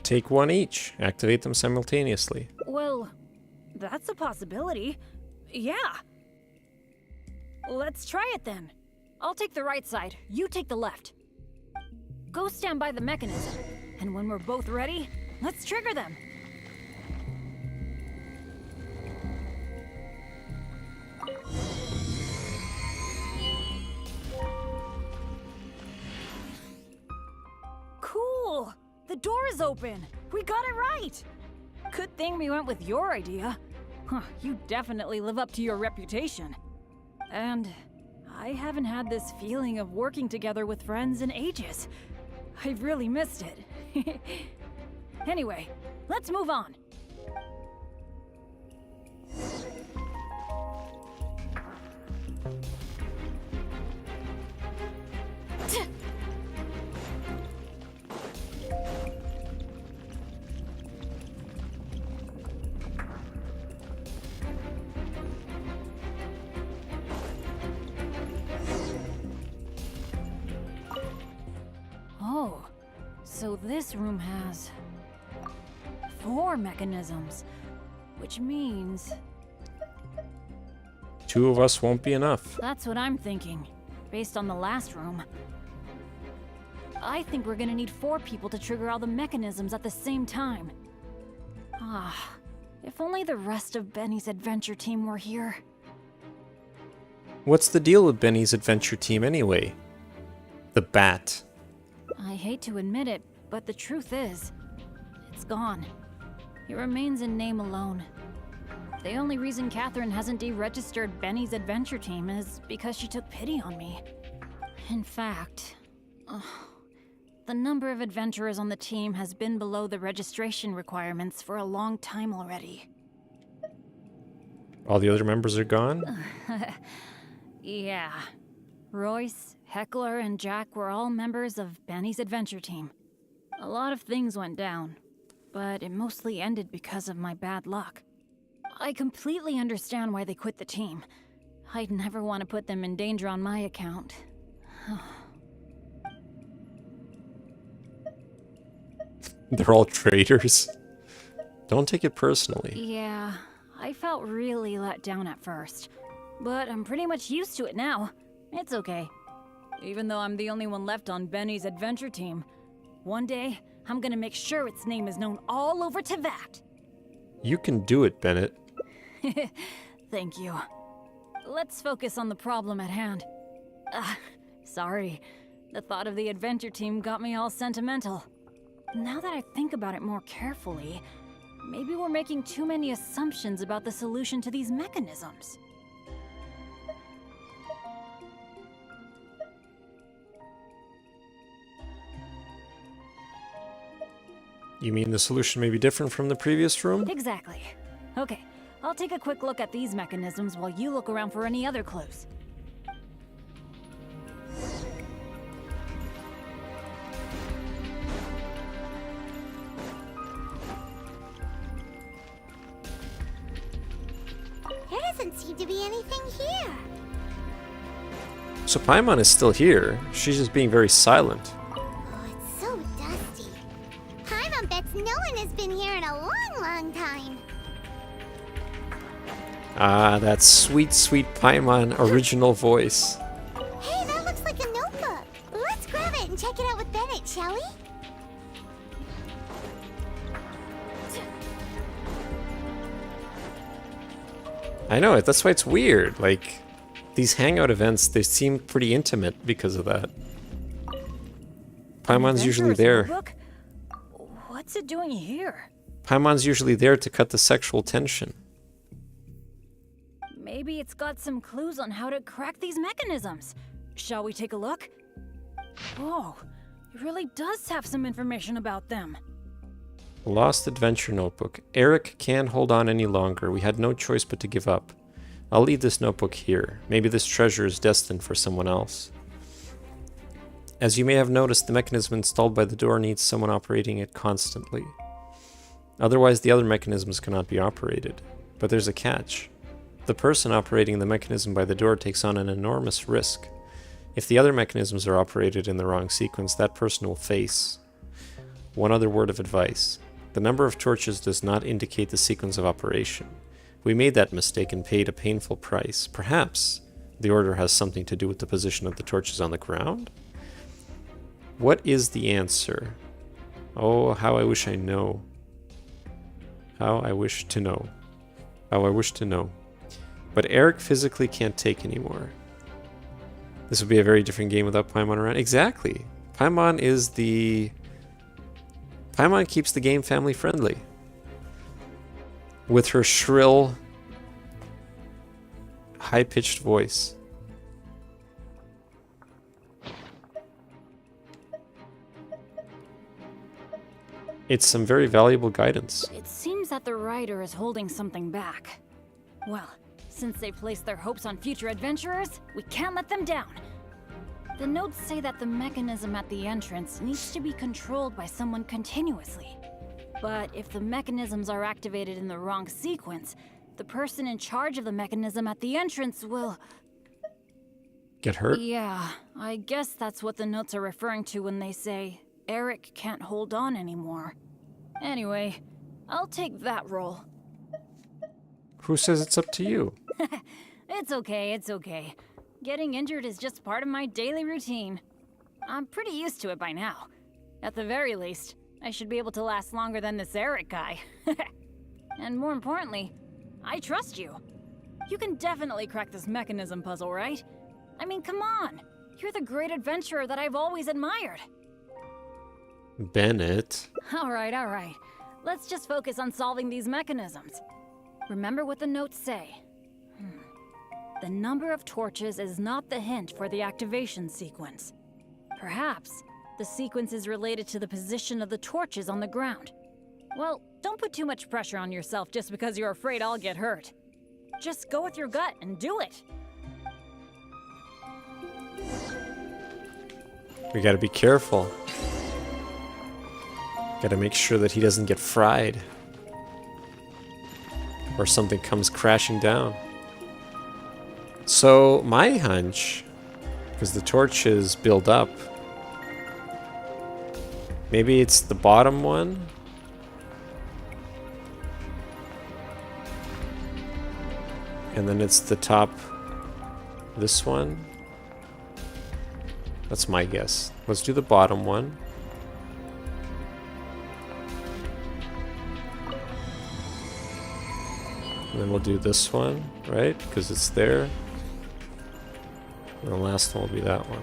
A: Take one each. Activate them simultaneously.
C: Well, that's a possibility. Yeah. Let's try it then. I'll take the right side, you take the left. Go stand by the mechanism, and when we're both ready, let's trigger them. Cool! The door is open! We got it right! Good thing we went with your idea. Huh, you definitely live up to your reputation. And I haven't had this feeling of working together with friends in ages. I've really missed it. Anyway, let's move on. Oh, so this room has 4 mechanisms, which means...
A: Two of us won't be enough.
C: That's what I'm thinking, based on the last room. I think we're gonna need 4 people to trigger all the mechanisms at the same time. If only the rest of Benny's adventure team were here.
A: What's the deal with Benny's adventure team anyway? The bat.
C: I hate to admit it, but the truth is, it's gone. It remains in name alone. The only reason Catherine hasn't deregistered Benny's adventure team is because she took pity on me. In fact, the number of adventurers on the team has been below the registration requirements for a long time already.
A: All the other members are gone?
C: Yeah. Royce, Heckler, and Jack were all members of Benny's adventure team. A lot of things went down, but it mostly ended because of my bad luck. I completely understand why they quit the team. I'd never want to put them in danger on my account.
A: They're all traitors. Don't take it personally.
C: Yeah, I felt really let down at first, but I'm pretty much used to it now. It's okay. Even though I'm the only one left on Benny's adventure team, one day I'm gonna make sure its name is known all over Teyvat.
A: You can do it, Bennett.
C: Thank you. Let's focus on the problem at hand. Sorry. The thought of the adventure team got me all sentimental. Now that I think about it more carefully, maybe we're making too many assumptions about the solution to these mechanisms.
A: You mean the solution may be different from the previous room?
C: Exactly. Okay, I'll take a quick look at these mechanisms while you look around for any other clues.
E: There doesn't seem to be anything here.
A: So Paimon is still here. She's just being very silent.
E: Oh, it's so dusty. Paimon bets no one has been here in a long, long time.
A: Ah, that sweet, sweet Paimon original voice.
E: Hey, that looks like a notebook. Let's grab it and check it out with Bennett, shall we?
A: I know it. That's why it's weird. Like, these hangout events, they seem pretty intimate because of that. Paimon's usually
C: Adventurer's
A: there.
C: notebook? What's it doing here?
A: Paimon's usually there to cut the sexual tension.
C: Maybe it's got some clues on how to crack these mechanisms. Shall we take a look? Whoa, it really does have some information about them.
A: Lost Adventure Notebook. Eric can't hold on any longer. We had no choice but to give up. I'll leave this notebook here. Maybe this treasure is destined for someone else. As you may have noticed, the mechanism installed by the door needs someone operating it constantly. Otherwise, the other mechanisms cannot be operated. But there's a catch. The person operating the mechanism by the door takes on an enormous risk. If the other mechanisms are operated in the wrong sequence, that person will face. One other word of advice. The number of torches does not indicate the sequence of operation. We made that mistake and paid a painful price. Perhaps the order has something to do with the position of the torches on the ground? What is the answer? Oh, how I wish I know. How I wish to know. How I wish to know. But Eric physically can't take anymore. This would be a very different game without Paimon around. Exactly. Paimon is the... Paimon keeps the game family friendly. With her shrill, high-pitched voice. It's some very valuable guidance.
C: It seems that the writer is holding something back. Well, since they placed their hopes on future adventurers, we can't let them down. The notes say that the mechanism at the entrance needs to be controlled by someone continuously. But if the mechanisms are activated in the wrong sequence, the person in charge of the mechanism at the entrance will...
A: Get hurt?
C: Yeah, I guess that's what the notes are referring to when they say, Eric can't hold on anymore. Anyway, I'll take that role.
A: Who says it's up to you?
C: It's okay, it's okay. Getting injured is just part of my daily routine. I'm pretty used to it by now. At the very least, I should be able to last longer than this Eric guy. And more importantly, I trust you. You can definitely crack this mechanism puzzle, right? I mean, come on. You're the great adventurer that I've always admired.
A: Bennett.
C: All right. Let's just focus on solving these mechanisms. Remember what the notes say. The number of torches is not the hint for the activation sequence. Perhaps the sequence is related to the position of the torches on the ground. Well, don't put too much pressure on yourself just because you're afraid I'll get hurt. Just go with your gut and do it.
A: We gotta be careful. Gotta make sure that he doesn't get fried. Or something comes crashing down. So, my hunch, because the torches build up, maybe it's the bottom one? And then it's the top, this one? That's my guess. Let's do the bottom one. And then we'll do this one, right? Because it's there. And the last one will be that one.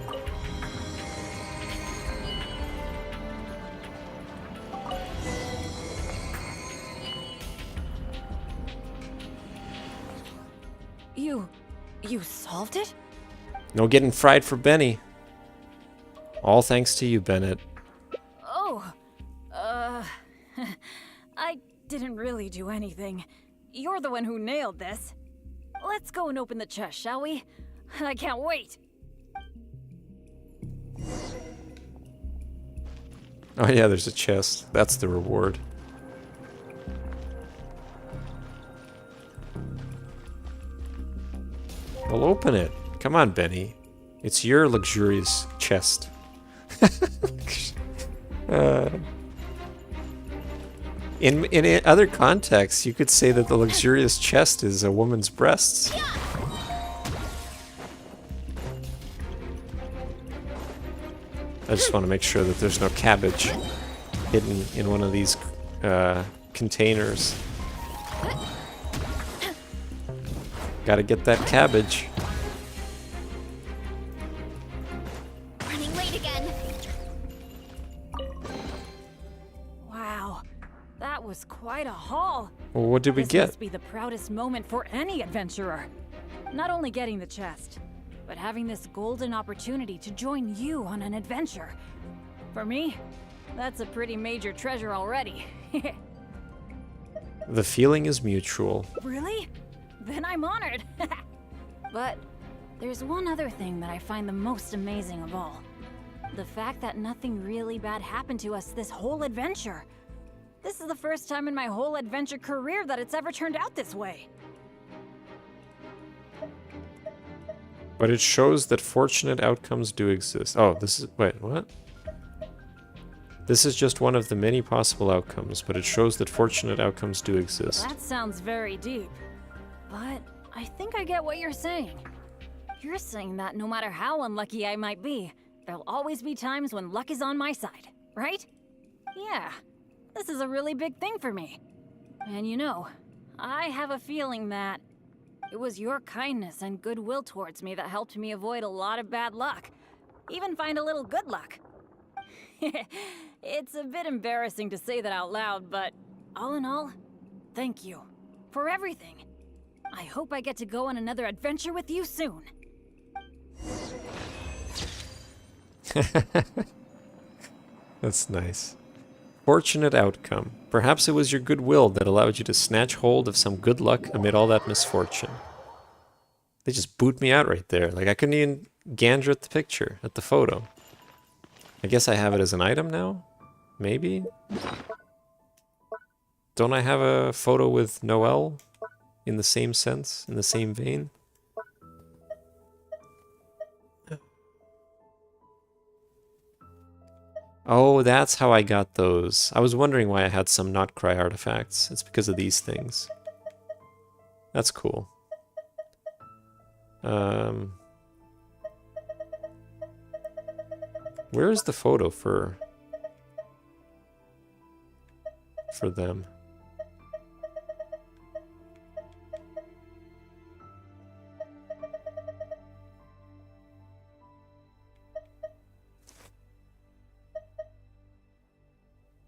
C: You solved it?
A: No getting fried for Benny. All thanks to you, Bennett.
C: Oh, I didn't really do anything. You're the one who nailed this. Let's go and open the chest, shall we? I can't wait.
A: Oh yeah, there's a chest. That's the reward. Well, open it. Come on, Benny. It's your luxurious chest. In other contexts, you could say that the luxurious chest is a woman's breasts. I just want to make sure that there's no cabbage hidden in one of these containers. Gotta get that cabbage.
E: Running late again.
C: Wow, that was quite a haul.
A: Well, what did we
C: This
A: get?
C: must be the proudest moment for any adventurer. Not only getting the chest, but having this golden opportunity to join you on an adventure. For me, that's a pretty major treasure already.
A: The feeling is mutual.
C: Really? Then I'm honored. But there's one other thing that I find the most amazing of all. The fact that nothing really bad happened to us this whole adventure. This is the first time in my whole adventure career that it's ever turned out this way.
A: But it shows that fortunate outcomes do exist. Oh, this is... Wait, what? This is just one of the many possible outcomes, but it shows that fortunate outcomes do exist.
C: That sounds very deep. But I think I get what you're saying. You're saying that no matter how unlucky I might be, there'll always be times when luck is on my side, right? Yeah, this is a really big thing for me. And you know, I have a feeling that it was your kindness and goodwill towards me that helped me avoid a lot of bad luck. Even find a little good luck. It's a bit embarrassing to say that out loud, but all in all, thank you for everything. I hope I get to go on another adventure with you soon.
A: That's nice. Fortunate outcome. Perhaps it was your goodwill that allowed you to snatch hold of some good luck amid all that misfortune. They just boot me out right there. Like, I couldn't even gander at the picture, at the photo. I guess I have it as an item now? Maybe? Don't I have a photo with Noelle? In the same sense? In the same vein? Oh, that's how I got those. I was wondering why I had some not cry artifacts. It's because of these things. That's cool. Where is the photo for them?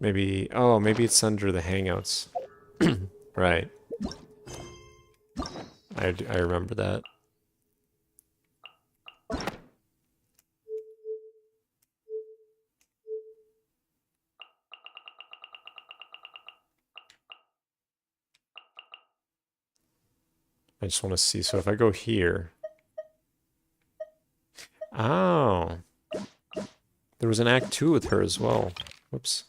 A: Maybe... Oh, maybe it's under the hangouts. Right. I remember that. I just want to see. So if I go here... Oh. There was an Act 2 with her as well. Whoops.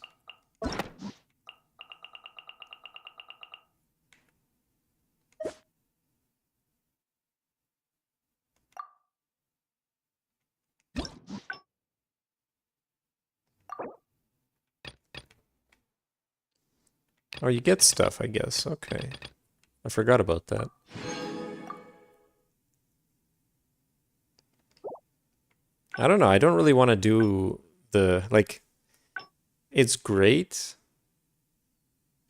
A: Oh, you get stuff, I guess. Okay. I forgot about that. I don't know. I don't really want to do the, like, it's great.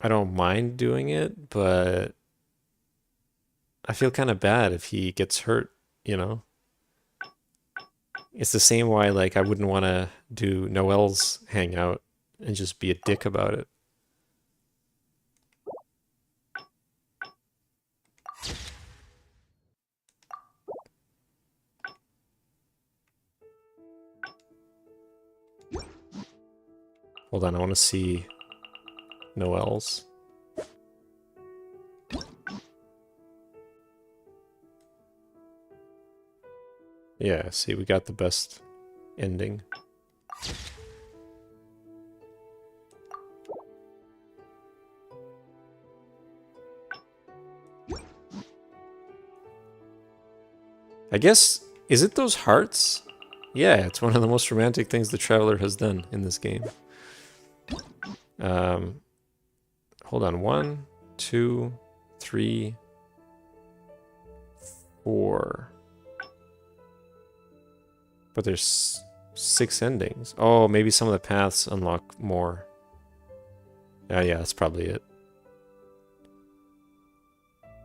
A: I don't mind doing it, but I feel kind of bad if he gets hurt, you know? It's the same why, like, I wouldn't want to do Noelle's hangout and just be a dick about it. Hold on, I want to see Noelle's. Yeah, see, we got the best ending. I guess, is it those hearts? Yeah, it's one of the most romantic things the Traveler has done in this game. Hold on, 1, 2, 3, 4. But there's 6 endings. Oh, maybe some of the paths unlock more. Yeah, that's probably it.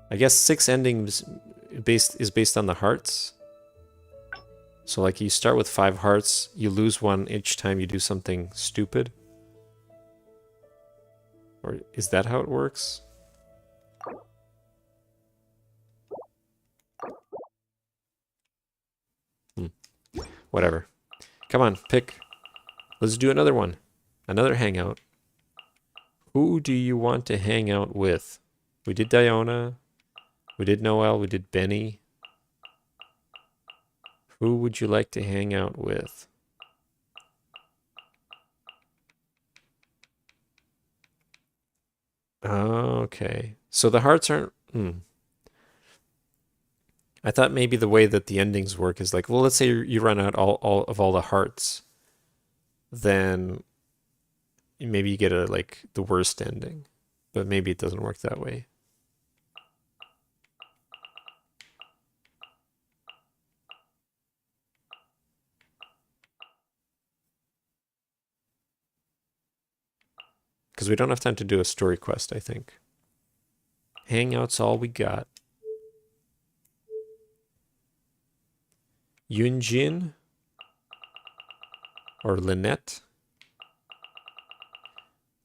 A: I guess 6 endings is based on the hearts. So like you start with 5 hearts, you lose 1 each time you do something stupid. Or is that how it works? Whatever. Come on, pick. Let's do another one. Another hangout. Who do you want to hang out with? We did Diona. We did Noelle. We did Benny. Who would you like to hang out with? Okay. So the hearts aren't... I thought maybe the way that the endings work is like, well, let's say you run out all the hearts. Then maybe you get a like the worst ending. But maybe it doesn't work that way. Because we don't have time to do a story quest, I think. Hangout's all we got. Yunjin? Or Lynette?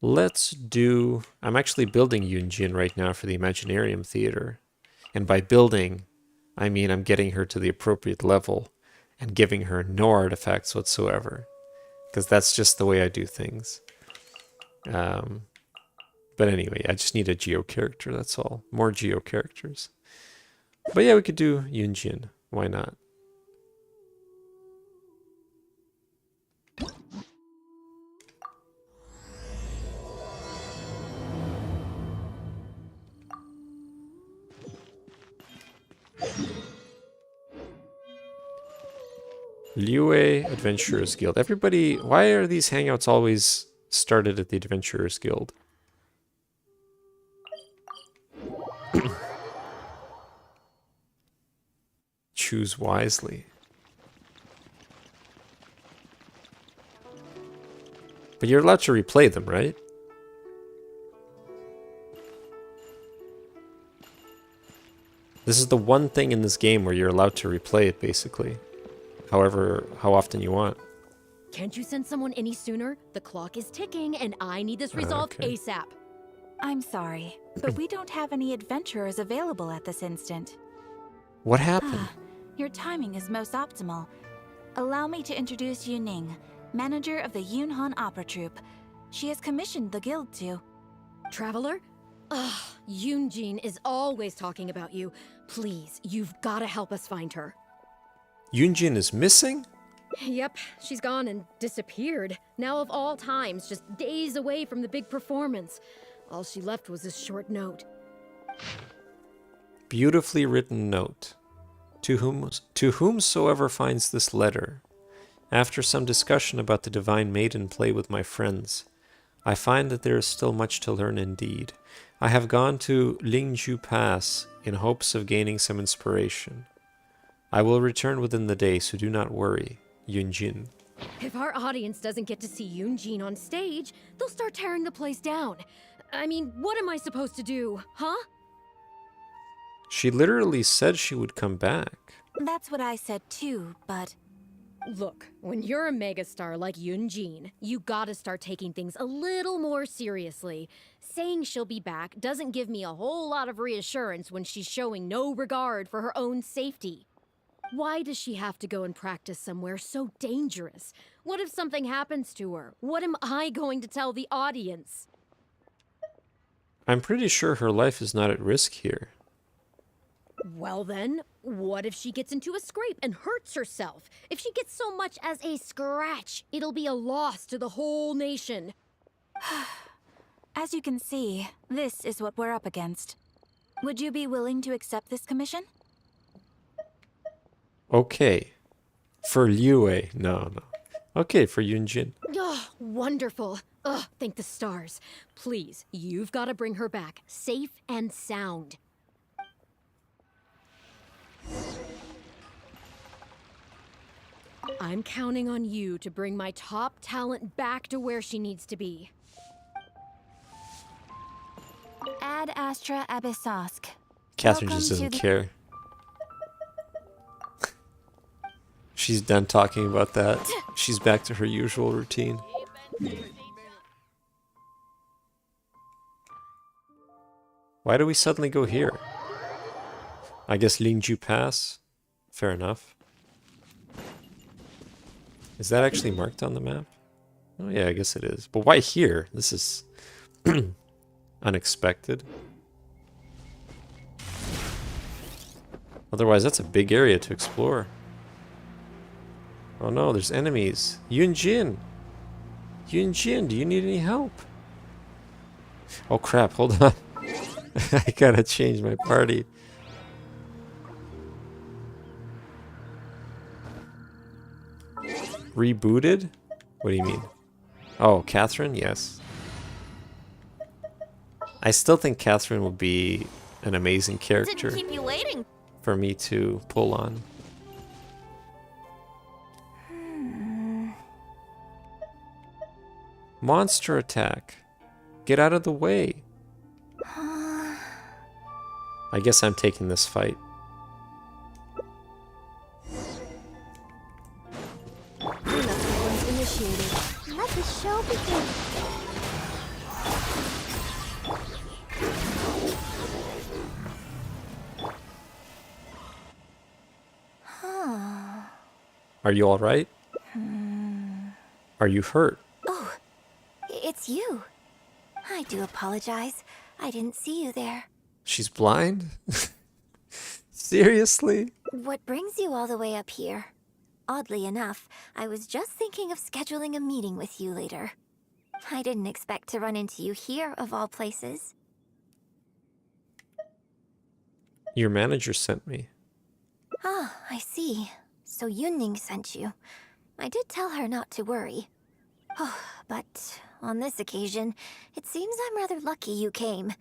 A: Let's do... I'm actually building Yunjin right now for the Imaginarium Theater. And by building, I mean I'm getting her to the appropriate level and giving her no artifacts whatsoever. Because that's just the way I do things. But anyway, I just need a Geo character, that's all. More Geo characters. But yeah, we could do Yunjin. Why not? Liyue Adventurers Guild. Everybody, why are these hangouts always started at the Adventurers Guild? Choose wisely. But you're allowed to replay them, right? This is the one thing in this game where you're allowed to replay it, basically. However, how often you want.
G: Can't you send someone any sooner? The clock is ticking, and I need this resolved
A: Okay.
G: ASAP.
H: I'm sorry, but we don't have any adventurers available at this instant.
A: What happened?
H: Your timing is most optimal. Allow me to introduce Yu Ning, manager of the Yunhan Opera Troupe. She has commissioned the guild to...
G: Traveler? Ugh, Yoonjin is always talking about you. Please, you've got to help us find her.
A: Yoonjin is missing?
G: Yep, she's gone and disappeared. Now of all times, just days away from the big performance. All she left was this short note.
A: Beautifully written note. To whomsoever finds this letter, after some discussion about the Divine Maiden play with my friends, I find that there is still much to learn indeed. I have gone to Lingju Pass in hopes of gaining some inspiration. I will return within the day, so do not worry. Yunjin.
G: If our audience doesn't get to see Yoonjin on stage, they'll start tearing the place down. I mean, what am I supposed to do, huh?
A: She literally said she would come back.
H: That's what I said too, but...
G: Look, when you're a megastar like Yoonjin, you gotta start taking things a little more seriously. Saying she'll be back doesn't give me a whole lot of reassurance when she's showing no regard for her own safety. Why does she have to go and practice somewhere so dangerous? What if something happens to her? What am I going to tell the audience?
A: I'm pretty sure her life is not at risk here.
G: Well then, what if she gets into a scrape and hurts herself? If she gets so much as a scratch, it'll be a loss to the whole nation.
H: As you can see, this is what we're up against. Would you be willing to accept this commission?
A: Okay. For Liu. No. Okay, for Yunjin.
G: Oh, wonderful. Ugh, thank the stars. Please, you've got to bring her back, safe and sound. I'm counting on you to bring my top talent back to where she needs to be.
H: Ad Astra Abyssosk.
A: Catherine
H: Welcome
A: just
H: to
A: doesn't
H: the-
A: care. She's done talking about that. She's back to her usual routine. Why do we suddenly go here? I guess Lingju Pass? Fair enough. Is that actually marked on the map? Oh yeah, I guess it is. But why here? This is unexpected. Otherwise, that's a big area to explore. Oh no, there's enemies. Yunjin! Yunjin, do you need any help? Oh crap, hold on. I gotta change my party. Rebooted? What do you mean? Oh, Catherine? Yes. I still think Catherine would be an amazing character
E: Didn't keep you waiting.
A: for me to pull on. Monster attack. Get out of the way. I guess I'm taking this fight.
E: Initiated. Let the show begin.
A: Are you alright? Are you hurt?
E: Oh, it's you. I do apologize. I didn't see you there.
A: She's blind? Seriously?
E: What brings you all the way up here? Oddly enough, I was just thinking of scheduling a meeting with you later. I didn't expect to run into you here, of all places.
A: Your manager sent me.
E: Ah, I see. So Yunning sent you. I did tell her not to worry. Oh, but on this occasion, it seems I'm rather lucky you came.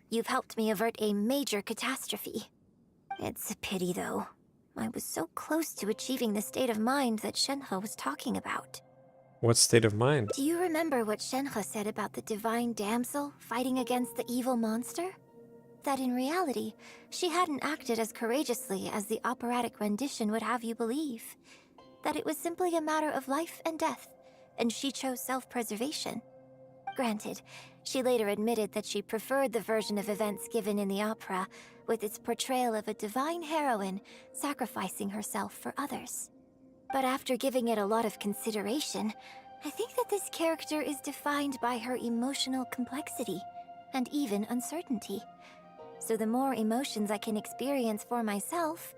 E: You've helped me avert a major catastrophe. It's a pity, though. I was so close to achieving the state of mind that Shenhe was talking about.
A: What state of mind?
E: Do you remember what Shenhe said about the divine damsel fighting against the evil monster? That in reality, she hadn't acted as courageously as the operatic rendition would have you believe. That it was simply a matter of life and death, and she chose self-preservation. Granted, she later admitted that she preferred the version of events given in the opera, with its portrayal of a divine heroine sacrificing herself for others. But after giving it a lot of consideration, I think that this character is defined by her emotional complexity and even uncertainty. So the more emotions I can experience for myself,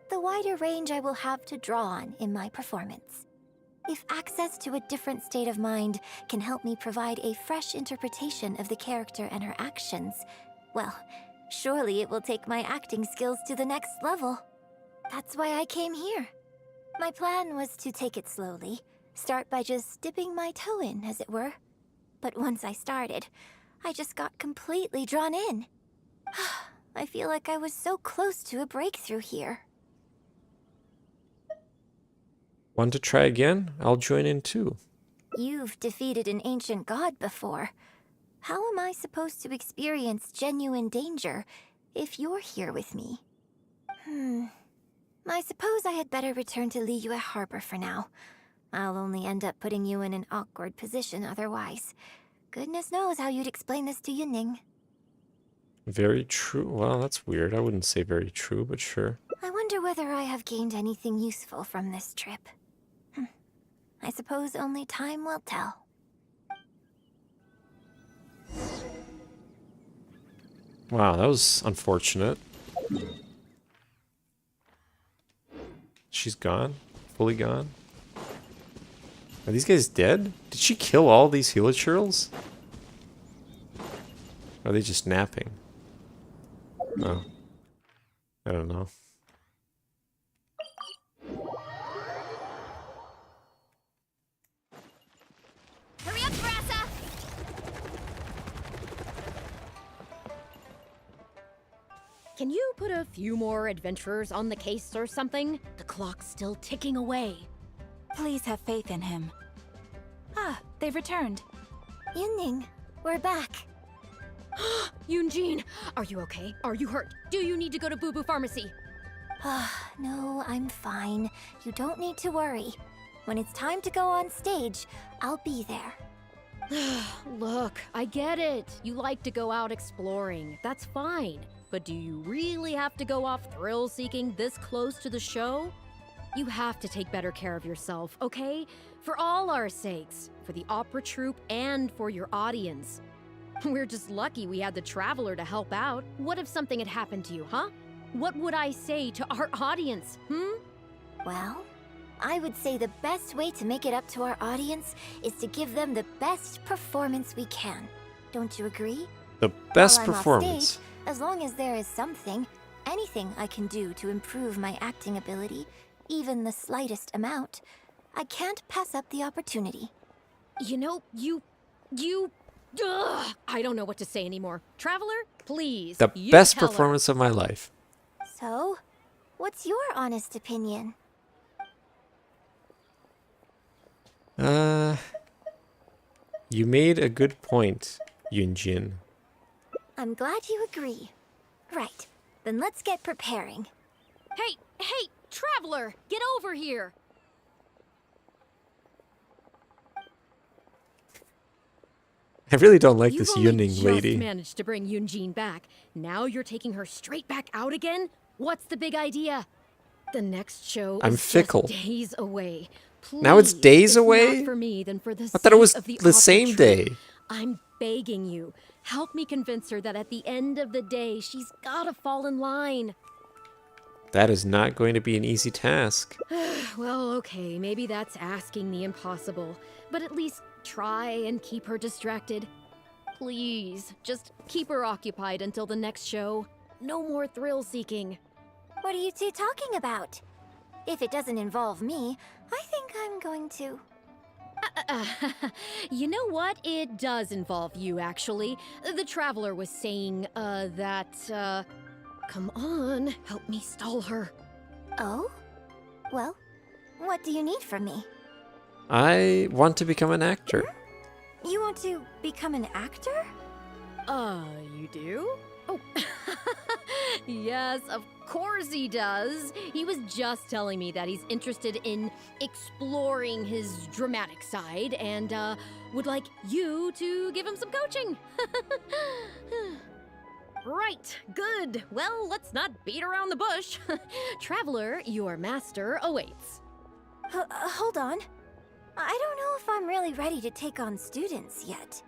E: the wider range I will have to draw on in my performance. If access to a different state of mind can help me provide a fresh interpretation of the character and her actions, well, surely it will take my acting skills to the next level. That's why I came here. My plan was to take it slowly, start by just dipping my toe in, as it were. But once I started, I just got completely drawn in. I feel like I was so close to a breakthrough here.
A: Want to try again? I'll join in too.
E: You've defeated an ancient god before. How am I supposed to experience genuine danger if you're here with me? I suppose I had better return to Liyue Harbor for now. I'll only end up putting you in an awkward position otherwise. Goodness knows how you'd explain this to Yunning.
A: Very true. Well, that's weird. I wouldn't say very true, but sure.
E: I wonder whether I have gained anything useful from this trip. I suppose only time will tell.
A: Wow, that was unfortunate. She's gone? Fully gone? Are these guys dead? Did she kill all these Hilichurls? Or are they just napping? Oh. I don't know.
C: Hurry up, Brassa!
G: Can you put a few more adventurers on the case or something? The clock's still ticking away.
H: Please have faith in him. Ah, they've returned.
E: Yunning, we're back.
G: Yunjin, are you okay? Are you hurt? Do you need to go to Boo Boo Pharmacy?
E: No, I'm fine. You don't need to worry. When it's time to go on stage, I'll be there.
G: Look, I get it. You like to go out exploring. That's fine. But do you really have to go off thrill-seeking this close to the show? You have to take better care of yourself, okay? For all our sakes. For the opera troupe and for your audience. We're just lucky we had the Traveler to help out. What if something had happened to you, huh? What would I say to our audience,
E: Well, I would say the best way to make it up to our audience is to give them the best performance we can. Don't you agree?
A: The best
E: While I'm off
A: performance.
E: stage, as long as there is something, anything I can do to improve my acting ability, even the slightest amount, I can't pass up the opportunity.
G: You know, I don't know what to say anymore. Traveler, please.
A: The
G: you
A: best
G: tell her.
A: performance of my life.
E: So, what's your honest opinion?
A: You made a good point, Yunjin.
E: I'm glad you agree. Right, then let's get preparing.
G: Hey, Traveler, get over here.
A: I really don't like
G: You've
A: this
G: only
A: Yunning
G: just
A: lady.
G: managed to bring Yunjin back. Now you're taking her straight back out again? What's the big idea? The next show
A: I'm
G: is
A: fickle.
G: just days away.
A: Now it's
G: Please,
A: days
G: if
A: away?
G: Not for me, then for the
A: I thought it was
G: sake of the
A: the
G: opera
A: same
G: troupe.
A: day.
G: I'm begging you. Help me convince her that at the end of the day, she's gotta fall in line.
A: That is not going to be an easy task.
G: Well, okay, maybe that's asking the impossible. But at least try and keep her distracted. Please, just keep her occupied until the next show. No more thrill-seeking.
E: What are you two talking about? If it doesn't involve me, I think I'm going to...
G: You know what? It does involve you, actually. The Traveler was saying, come on, help me stall her.
E: Oh? Well, what do you need from me?
A: I want to become an actor.
E: You want to become an actor?
G: You do? Oh, Yes, of course he does. He was just telling me that he's interested in exploring his dramatic side and would like you to give him some coaching. Right, good. Well, let's not beat around the bush. Traveler, your master awaits.
E: Hold on. I don't know if I'm really ready to take on students yet.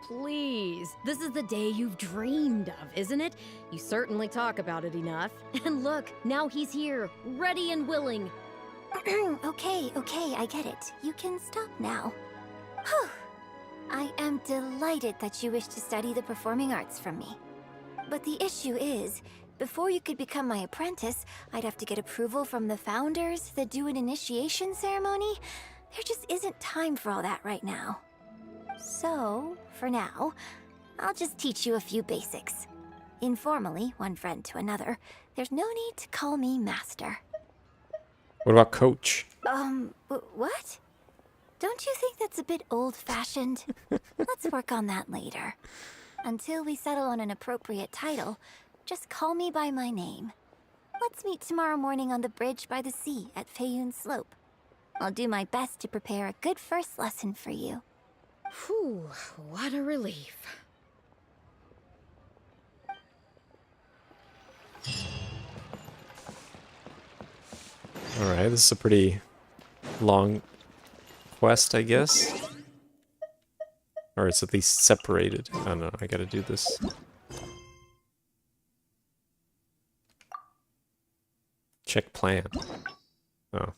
G: Please, this is the day you've dreamed of, isn't it? You certainly talk about it enough. And look, now he's here, ready and willing.
E: Okay, I get it. You can stop now. Whew. I am delighted that you wish to study the performing arts from me. But the issue is, before you could become my apprentice, I'd have to get approval from the founders that do an initiation ceremony. There just isn't time for all that right now. So, for now, I'll just teach you a few basics. Informally, one friend to another, there's no need to call me master.
A: What about coach?
E: What? Don't you think that's a bit old-fashioned? Let's work on that later. Until we settle on an appropriate title, just call me by my name. Let's meet tomorrow morning on the bridge by the sea at Feiyun Slope. I'll do my best to prepare a good first lesson for you.
G: Whew, what a relief.
A: Alright, this is a pretty long quest, I guess. Or it's at least separated. Oh no, I gotta do this. Check plan. Oh.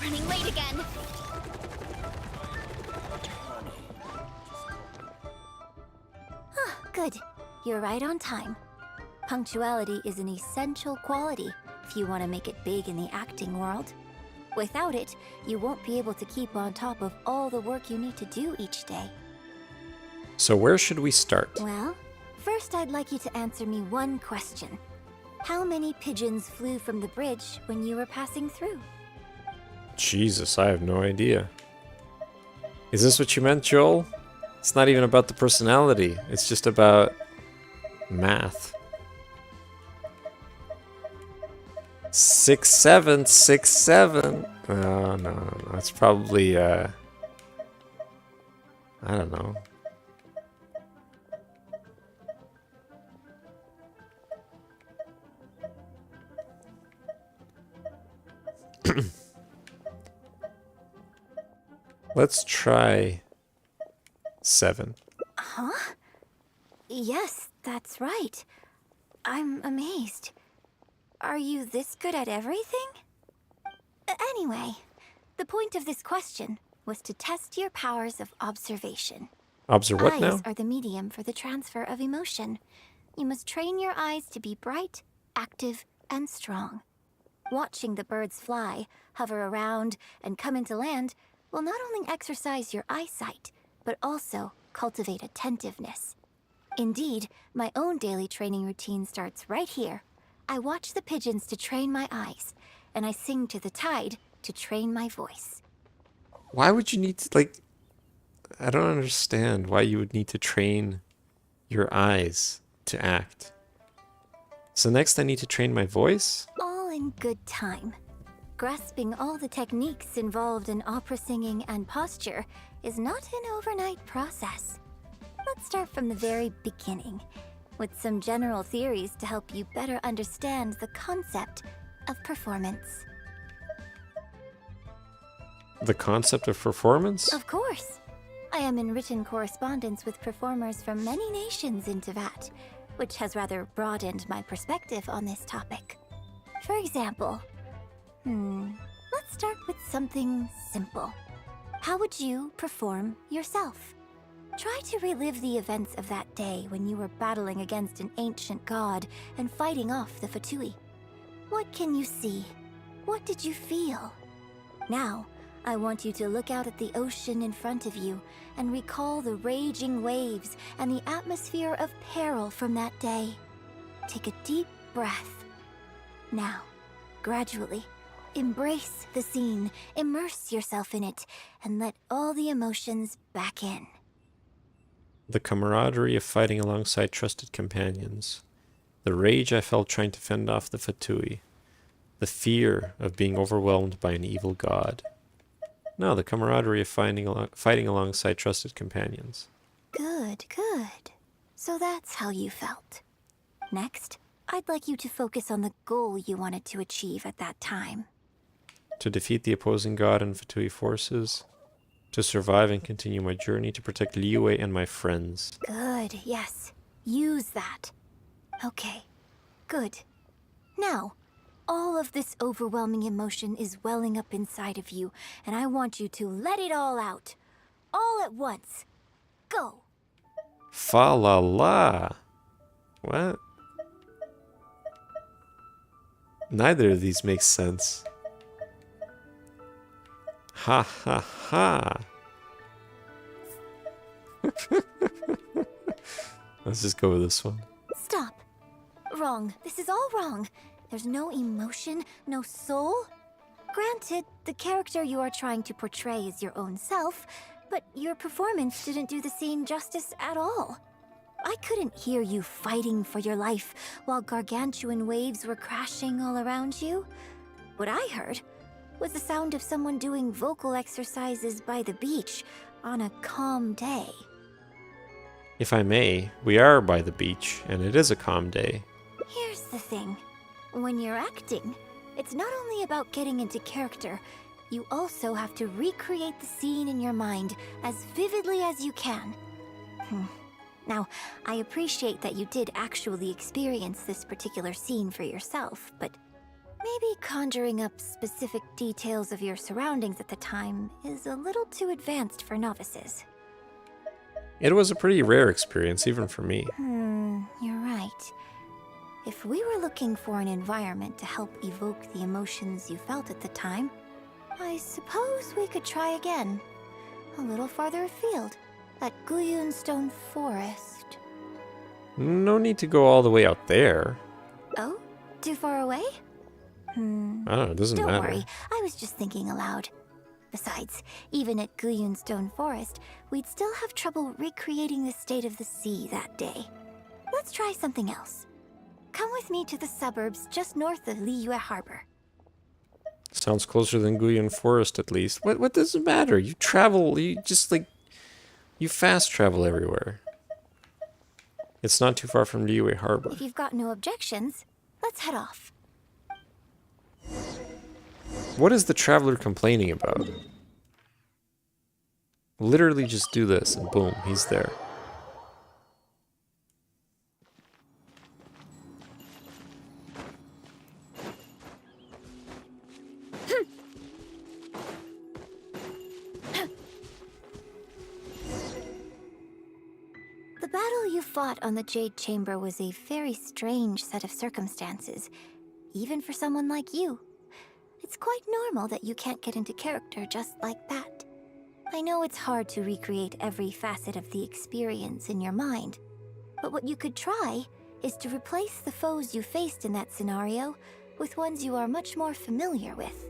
E: Running late again. Good. You're right on time. Punctuality is an essential quality if you want to make it big in the acting world. Without it, you won't be able to keep on top of all the work you need to do each day.
A: So where should we start?
E: Well, first I'd like you to answer me one question. How many pigeons flew from the bridge when you were passing through?
A: Jesus, I have no idea. Is this what you meant, Joel? It's not even about the personality. It's just about math. 6, 7, 6, 7. Oh, no. It's probably, I don't know. Let's try 7.
E: Huh? Yes, that's right. I'm amazed. Are you this good at everything? Anyway, the point of this question was to test your powers of observation.
A: Observe what now?
E: Eyes are the medium for the transfer of emotion. You must train your eyes to be bright, active, and strong. Watching the birds fly, hover around, and come into land will not only exercise your eyesight, but also cultivate attentiveness. Indeed, my own daily training routine starts right here. I watch the pigeons to train my eyes, and I sing to the tide to train my voice.
A: Why would you need to, like... I don't understand why you would need to train your eyes to act. So next I need to train my voice?
E: All in good time. Grasping all the techniques involved in opera singing and posture is not an overnight process. Let's start from the very beginning, with some general theories to help you better understand the concept of performance.
A: The concept of performance?
E: Of course. I am in written correspondence with performers from many nations in Teyvat, which has rather broadened my perspective on this topic. For example, let's start with something simple. How would you perform yourself? Try to relive the events of that day when you were battling against an ancient god and fighting off the Fatui. What can you see? What did you feel? Now, I want you to look out at the ocean in front of you and recall the raging waves and the atmosphere of peril from that day. Take a deep breath. Now, gradually, embrace the scene, immerse yourself in it, and let all the emotions back in.
A: The camaraderie of fighting alongside trusted companions. The rage I felt trying to fend off the Fatui. The fear of being overwhelmed by an evil god. No, the camaraderie of fighting alongside trusted companions.
E: Good, good. So that's how you felt. Next, I'd like you to focus on the goal you wanted to achieve at that time.
A: To defeat the opposing god and Fatui forces. To survive and continue my journey to protect Liyue and my friends.
E: Good, yes. Use that. Okay, good. Now, all of this overwhelming emotion is welling up inside of you, and I want you to let it all out. All at once. Go!
A: Fa la la. What? Neither of these makes sense. Ha ha ha. Let's just go with this one.
E: Stop. Wrong. This is all wrong. There's no emotion, no soul. Granted, the character you are trying to portray is your own self, but your performance didn't do the scene justice at all. I couldn't hear you fighting for your life while gargantuan waves were crashing all around you. What I heard was the sound of someone doing vocal exercises by the beach on a calm day.
A: If I may, we are by the beach, and it is a calm day.
E: Here's the thing. When you're acting, it's not only about getting into character, you also have to recreate the scene in your mind as vividly as you can. Now, I appreciate that you did actually experience this particular scene for yourself, but maybe conjuring up specific details of your surroundings at the time is a little too advanced for novices.
A: It was a pretty rare experience, even for me.
E: You're right. If we were looking for an environment to help evoke the emotions you felt at the time, I suppose we could try again. A little farther afield, at Guyunstone Forest.
A: No need to go all the way out there.
E: Oh? Too far away?
A: I don't know, it doesn't
E: Don't
A: matter.
E: worry, I was just thinking aloud. Besides, even at Guyunstone Forest, we'd still have trouble recreating the state of the sea that day. Let's try something else. Come with me to the suburbs just north of Liyue Harbor.
A: Sounds closer than Guyan Forest, at least. What does it matter? You travel, you fast travel everywhere. It's not too far from Liyue Harbor.
E: If you've got no objections, let's head off.
A: What is the traveler complaining about? Literally just do this and boom, he's there.
E: The battle you fought on the Jade Chamber was a very strange set of circumstances, even for someone like you. It's quite normal that you can't get into character just like that. I know it's hard to recreate every facet of the experience in your mind, but what you could try is to replace the foes you faced in that scenario with ones you are much more familiar with.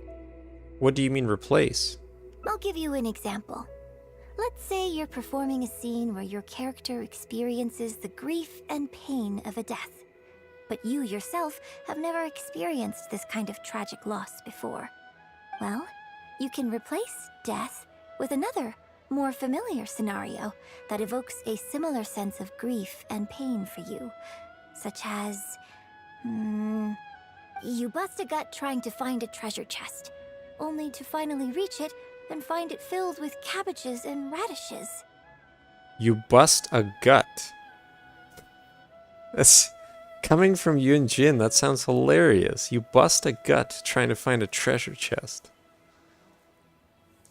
A: What do you mean replace?
E: I'll give you an example. Let's say you're performing a scene where your character experiences the grief and pain of a death, but you yourself have never experienced this kind of tragic loss before. Well, you can replace death with another, more familiar scenario that evokes a similar sense of grief and pain for you, such as... you bust a gut trying to find a treasure chest, only to finally reach it and find it filled with cabbages and radishes.
A: You bust a gut. That's coming from Yun Jin, that sounds hilarious. You bust a gut trying to find a treasure chest.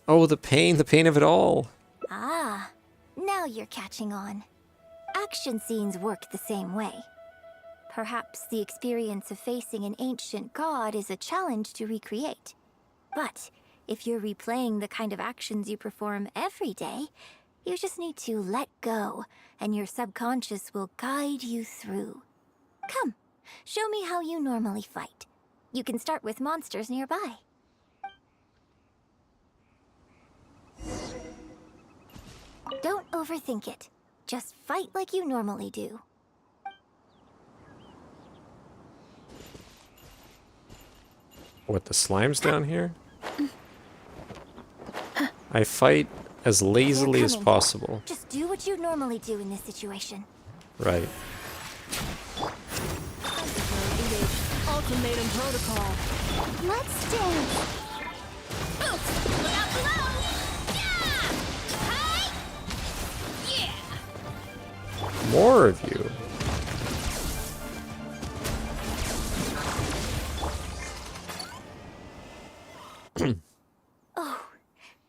A: Oh, the pain of it all.
E: Ah, now you're catching on. Action scenes work the same way. Perhaps the experience of facing an ancient god is a challenge to recreate. But If you're replaying the kind of actions you perform every day, you just need to let go, and your subconscious will guide you through. Come, show me how you normally fight. You can start with monsters nearby. Don't overthink it. Just fight like you normally do.
A: What, the slime's down here? I fight as lazily
E: They're
A: as
E: coming.
A: possible.
E: Just do what you normally do in this situation.
A: Right.
D: Ultimatum protocol.
E: Let's dance.
C: Oops! Look out below! Yeah! Hi! Yeah!
A: More of you.
E: Oh,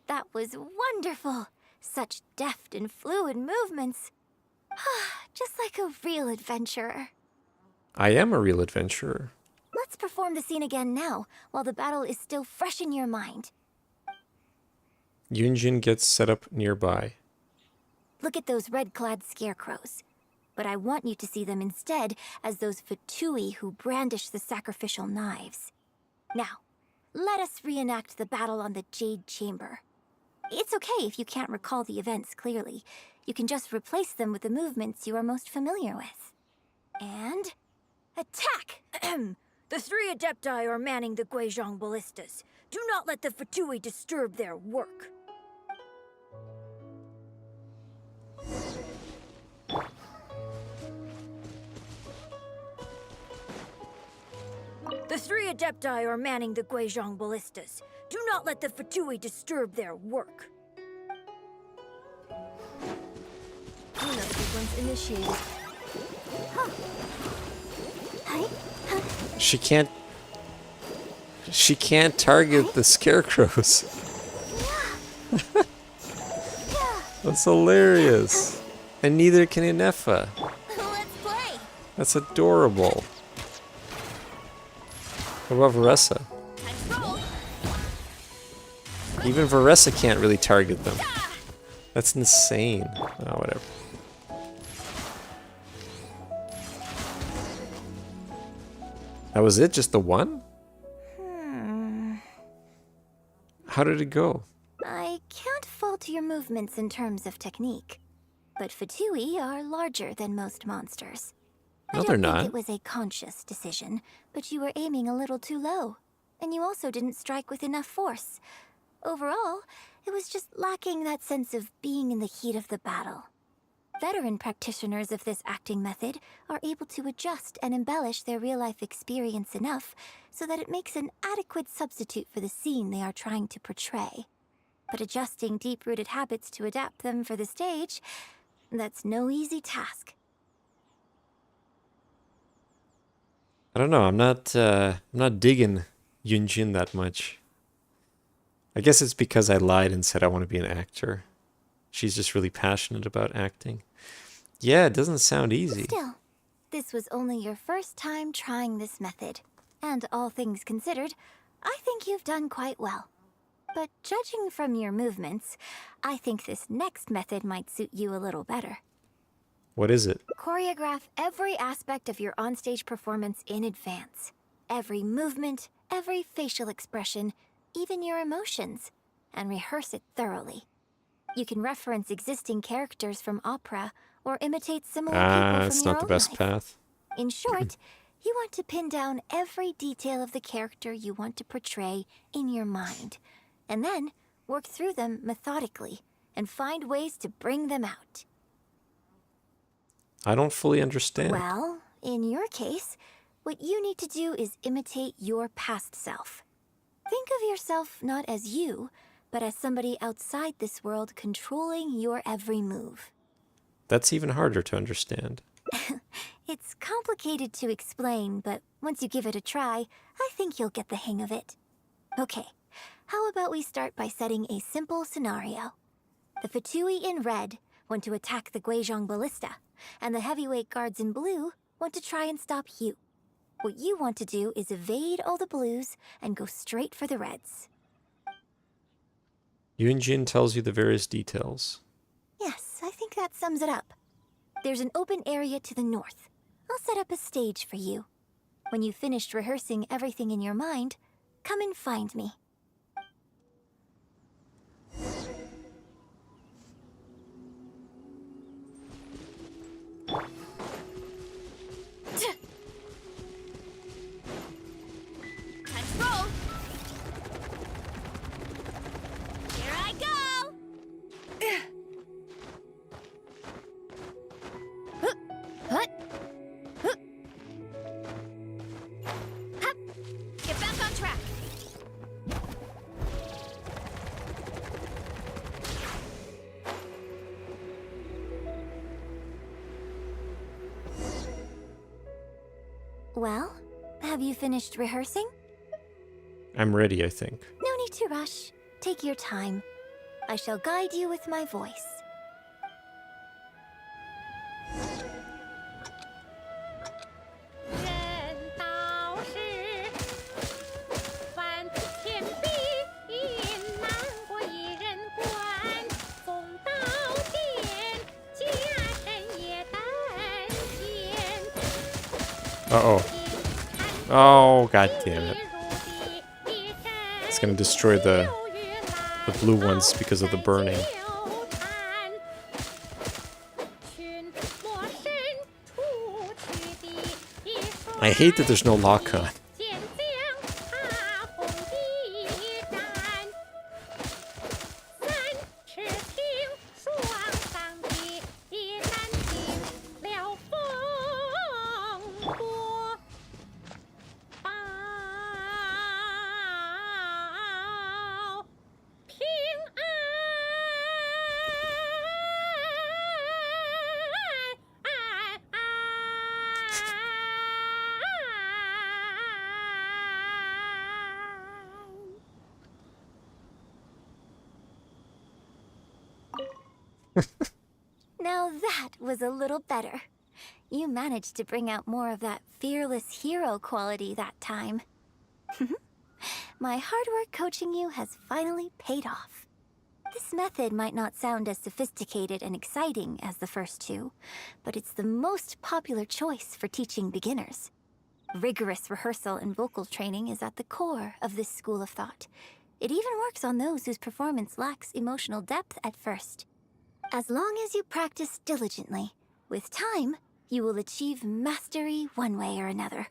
E: that was wonderful. Such deft and fluid movements. Just like a real adventurer.
A: I am a real adventurer.
E: Let's perform the scene again now, while the battle is still fresh in your mind.
A: Yunjin gets set up nearby.
E: Look at those red-clad scarecrows. But I want you to see them instead as those Fatui who brandish the sacrificial knives. Now, let us reenact the battle on the Jade Chamber. It's okay if you can't recall the events clearly. You can just replace them with the movements you are most familiar with. And... attack! The 3 Adepti are manning the Guizhong ballistas. Do not let the Fatui disturb their work. The 3 Adepti are manning the Guizhong ballistas. Do not let the Fatui disturb their work. Cleanup sequence initiated.
A: She can't target the scarecrows. That's hilarious. And neither can Inefa.
E: Let's play.
A: That's adorable. What about Varessa?
C: Let's roll!
A: Even Varessa can't really target them. That's insane. Oh, whatever. That was it? Just the one? How did it go?
E: I can't fault your movements in terms of technique, but Fatui are larger than most monsters.
A: No,
E: I
A: they're
E: don't
A: not.
E: think it was a conscious decision, but you were aiming a little too low, and you also didn't strike with enough force. Overall, it was just lacking that sense of being in the heat of the battle. Veteran practitioners of this acting method are able to adjust and embellish their real-life experience enough so that it makes an adequate substitute for the scene they are trying to portray. But adjusting deep-rooted habits to adapt them for the stage, that's no easy task.
A: I don't know. I'm not digging Yunjin that much. I guess it's because I lied and said I want to be an actor. She's just really passionate about acting. Yeah, it doesn't sound easy.
E: Still, this was only your first time trying this method. And all things considered, I think you've done quite well. But judging from your movements, I think this next method might suit you a little better.
A: What is it?
E: Choreograph every aspect of your onstage performance in advance. Every movement, every facial expression, even your emotions, and rehearse it thoroughly. You can reference existing characters from opera or imitate similar people from
A: It's
E: your
A: not the
E: own
A: best
E: life.
A: path.
E: In short, you want to pin down every detail of the character you want to portray in your mind, and then work through them methodically and find ways to bring them out.
A: I don't fully understand.
E: Well, in your case, what you need to do is imitate your past self. Think of yourself not as you, but as somebody outside this world controlling your every move.
A: That's even harder to understand.
E: It's complicated to explain, but once you give it a try, I think you'll get the hang of it. Okay, how about we start by setting a simple scenario? The Fatui in red want to attack the Guizhong ballista, and the heavyweight guards in blue want to try and stop you. What you want to do is evade all the blues and go straight for the reds.
A: Yunjin tells you the various details.
E: Yes, I think that sums it up. There's an open area to the north. I'll set up a stage for you. When you've finished rehearsing everything in your mind, come and find me.
C: Let's roll. Here I go. Get back on track.
E: Well, have you finished rehearsing?
A: I'm ready, I think.
E: No need to rush. Take your time. I shall guide you with my voice.
A: Uh-oh. Oh, god damn it. It's gonna destroy the blue ones because of the burning. I hate that there's no lock on.
E: Now that was a little better. You managed to bring out more of that fearless hero quality that time. My hard work coaching you has finally paid off. This method might not sound as sophisticated and exciting as the first two, but it's the most popular choice for teaching beginners. Rigorous rehearsal and vocal training is at the core of this school of thought. It even works on those whose performance lacks emotional depth at first. As long as you practice diligently, with time, you will achieve mastery one way or another.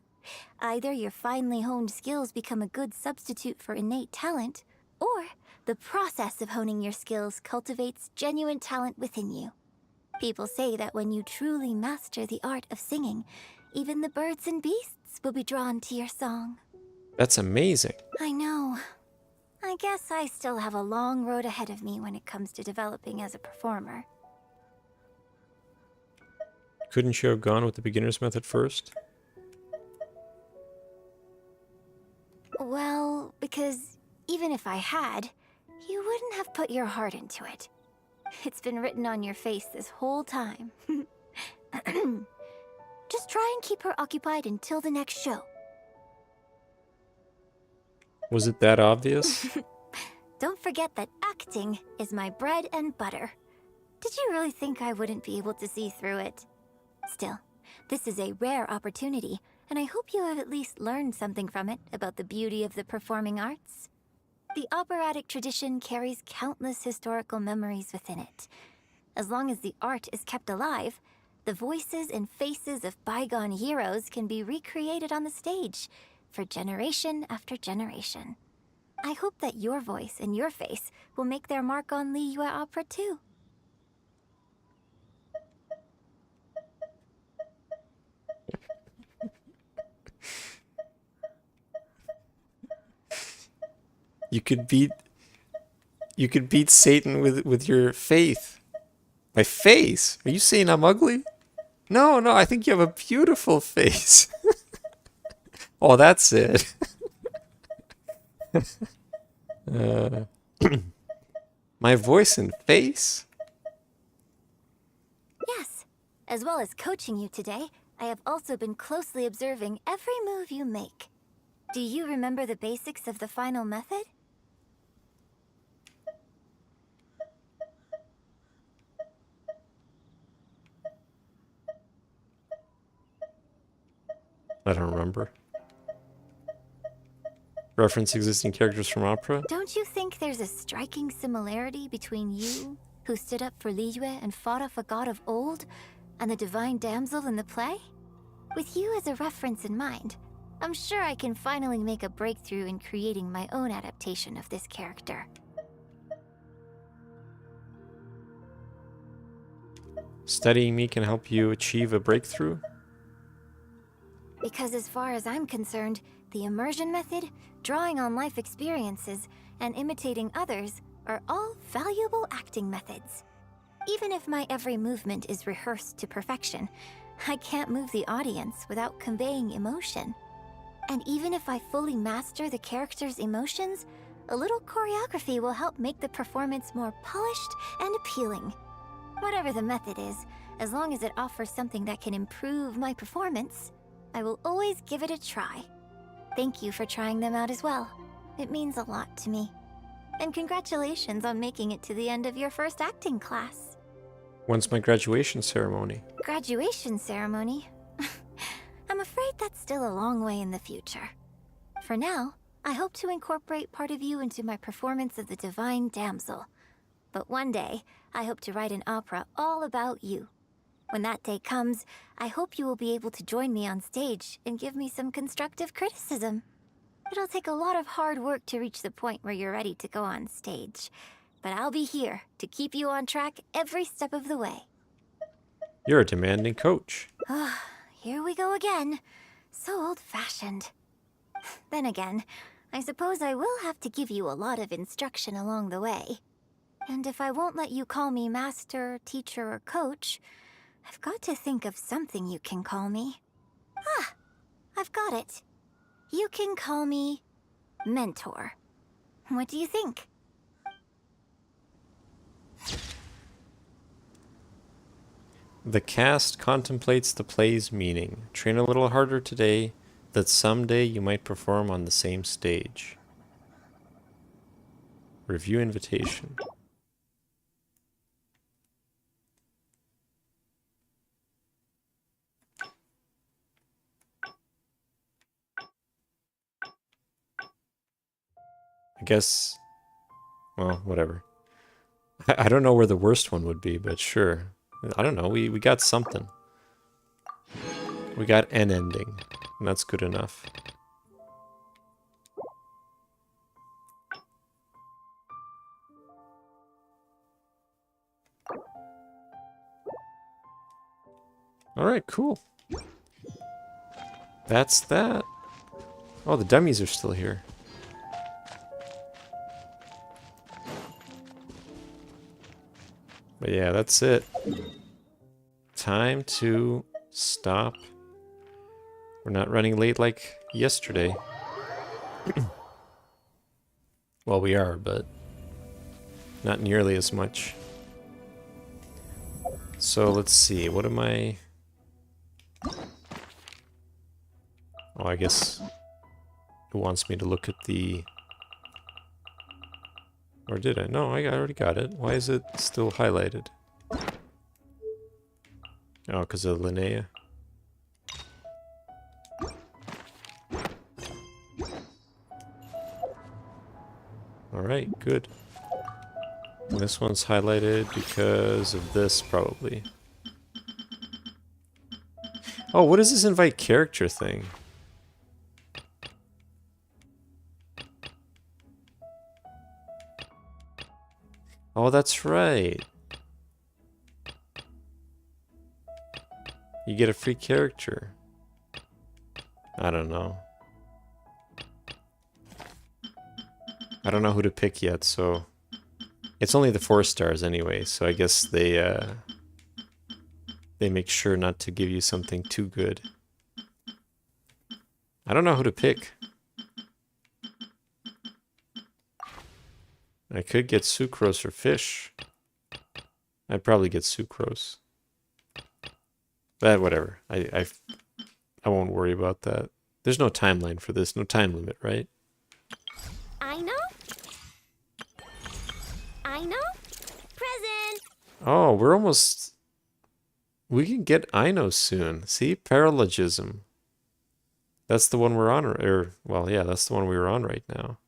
E: Either your finely honed skills become a good substitute for innate talent, or the process of honing your skills cultivates genuine talent within you. People say that when you truly master the art of singing, even the birds and beasts will be drawn to your song.
A: That's amazing.
E: I know. I guess I still have a long road ahead of me when it comes to developing as a performer.
A: Couldn't you have gone with the beginner's method first?
E: Well, because even if I had, you wouldn't have put your heart into it. It's been written on your face this whole time. Just try and keep her occupied until the next show.
A: Was it that obvious?
E: Don't forget that acting is my bread and butter. Did you really think I wouldn't be able to see through it? Still, this is a rare opportunity, and I hope you have at least learned something from it about the beauty of the performing arts. The operatic tradition carries countless historical memories within it. As long as the art is kept alive, the voices and faces of bygone heroes can be recreated on the stage for generation after generation. I hope that your voice and your face will make their mark on Liyue Opera too.
A: You could beat Satan with your faith. My face? Are you saying I'm ugly? No, I think you have a beautiful face. Oh, that's it. My voice and face?
E: Yes. As well as coaching you today, I have also been closely observing every move you make. Do you remember the basics of the final method?
A: I don't remember. Reference existing characters from opera?
E: Don't you think there's a striking similarity between you, who stood up for Liyue and fought off a god of old, and the divine damsel in the play? With you as a reference in mind, I'm sure I can finally make a breakthrough in creating my own adaptation of this character.
A: Studying me can help you achieve a breakthrough?
E: Because as far as I'm concerned, the immersion method, drawing on life experiences, and imitating others are all valuable acting methods. Even if my every movement is rehearsed to perfection, I can't move the audience without conveying emotion. And even if I fully master the character's emotions, a little choreography will help make the performance more polished and appealing. Whatever the method is, as long as it offers something that can improve my performance, I will always give it a try. Thank you for trying them out as well. It means a lot to me. And congratulations on making it to the end of your first acting class.
A: When's my graduation ceremony?
E: Graduation ceremony? I'm afraid that's still a long way in the future. For now, I hope to incorporate part of you into my performance of the Divine Damsel. But one day, I hope to write an opera all about you. When that day comes, I hope you will be able to join me on stage and give me some constructive criticism. It'll take a lot of hard work to reach the point where you're ready to go on stage, but I'll be here to keep you on track every step of the way.
A: You're a demanding coach.
E: Here we go again. So old-fashioned. Then again, I suppose I will have to give you a lot of instruction along the way. And if I won't let you call me master, teacher, or coach, I've got to think of something you can call me. I've got it. You can call me mentor. What do you think?
A: The cast contemplates the play's meaning. Train a little harder today, that someday you might perform on the same stage. Review invitation. I guess, well, whatever. I don't know where the worst one would be, but sure. I don't know, we got something. We got an ending, and that's good enough. Alright, cool. That's that. Oh, the dummies are still here. But yeah, that's it. Time to stop. We're not running late like yesterday. Well, we are, but not nearly as much. So let's see, what am I... Oh, I guess it wants me to look at the... Or did I? No, I already got it. Why is it still highlighted? Oh, because of Linnea. Alright, good. And this one's highlighted because of this, probably. Oh, what is this invite character thing? Oh, that's right. You get a free character. I don't know. I don't know who to pick yet, so... It's only the 4 stars anyway, so I guess they make sure not to give you something too good. I don't know who to pick. I could get Sucrose or Fish. I'd probably get Sucrose. But whatever. I won't worry about that. There's no timeline for this. No time limit, right?
E: I know. Present.
A: Oh, we're almost... We can get Ino soon. See? Paralogism. That's the one we're on, or well, yeah, that's the one we were on right now.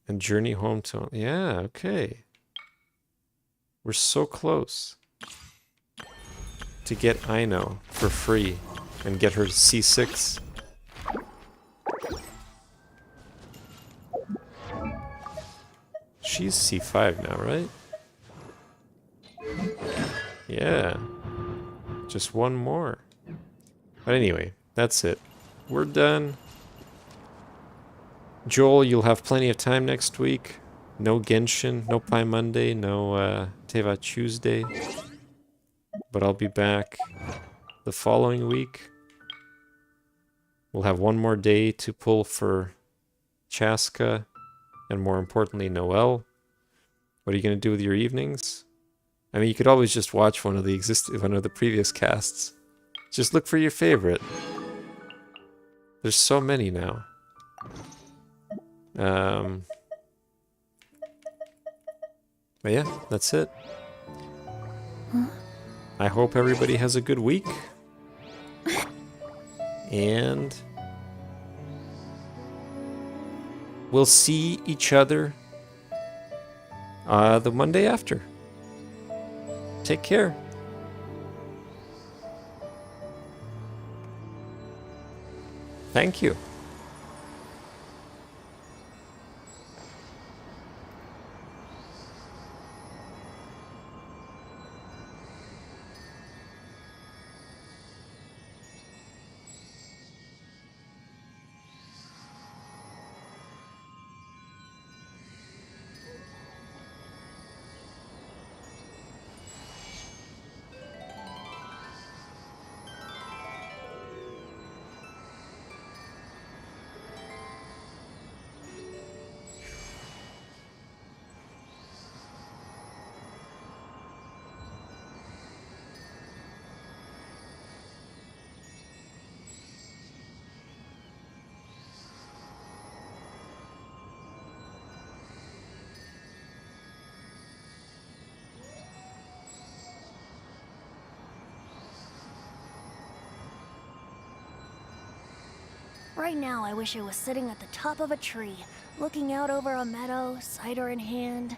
A: And journey home to, yeah, okay. We're so close to get Aino for free and get her C6. She's C5 now, right? Yeah. Just one more. But anyway, that's it. We're done. Joel, you'll have plenty of time next week. No Genshin, no Pi Monday, no Teyvatuesday. But I'll be back the following week. We'll have one more day to pull for Chaska, and more importantly, Noel. What are you going to do with your evenings? I mean, you could always just watch one of the previous casts. Just look for your favorite. There's so many now. But yeah, that's it. I hope everybody has a good week. And we'll see each other the Monday after. Take care. Thank you.
E: Right now, I wish I was sitting at the top of a tree, looking out over a meadow, cider in hand.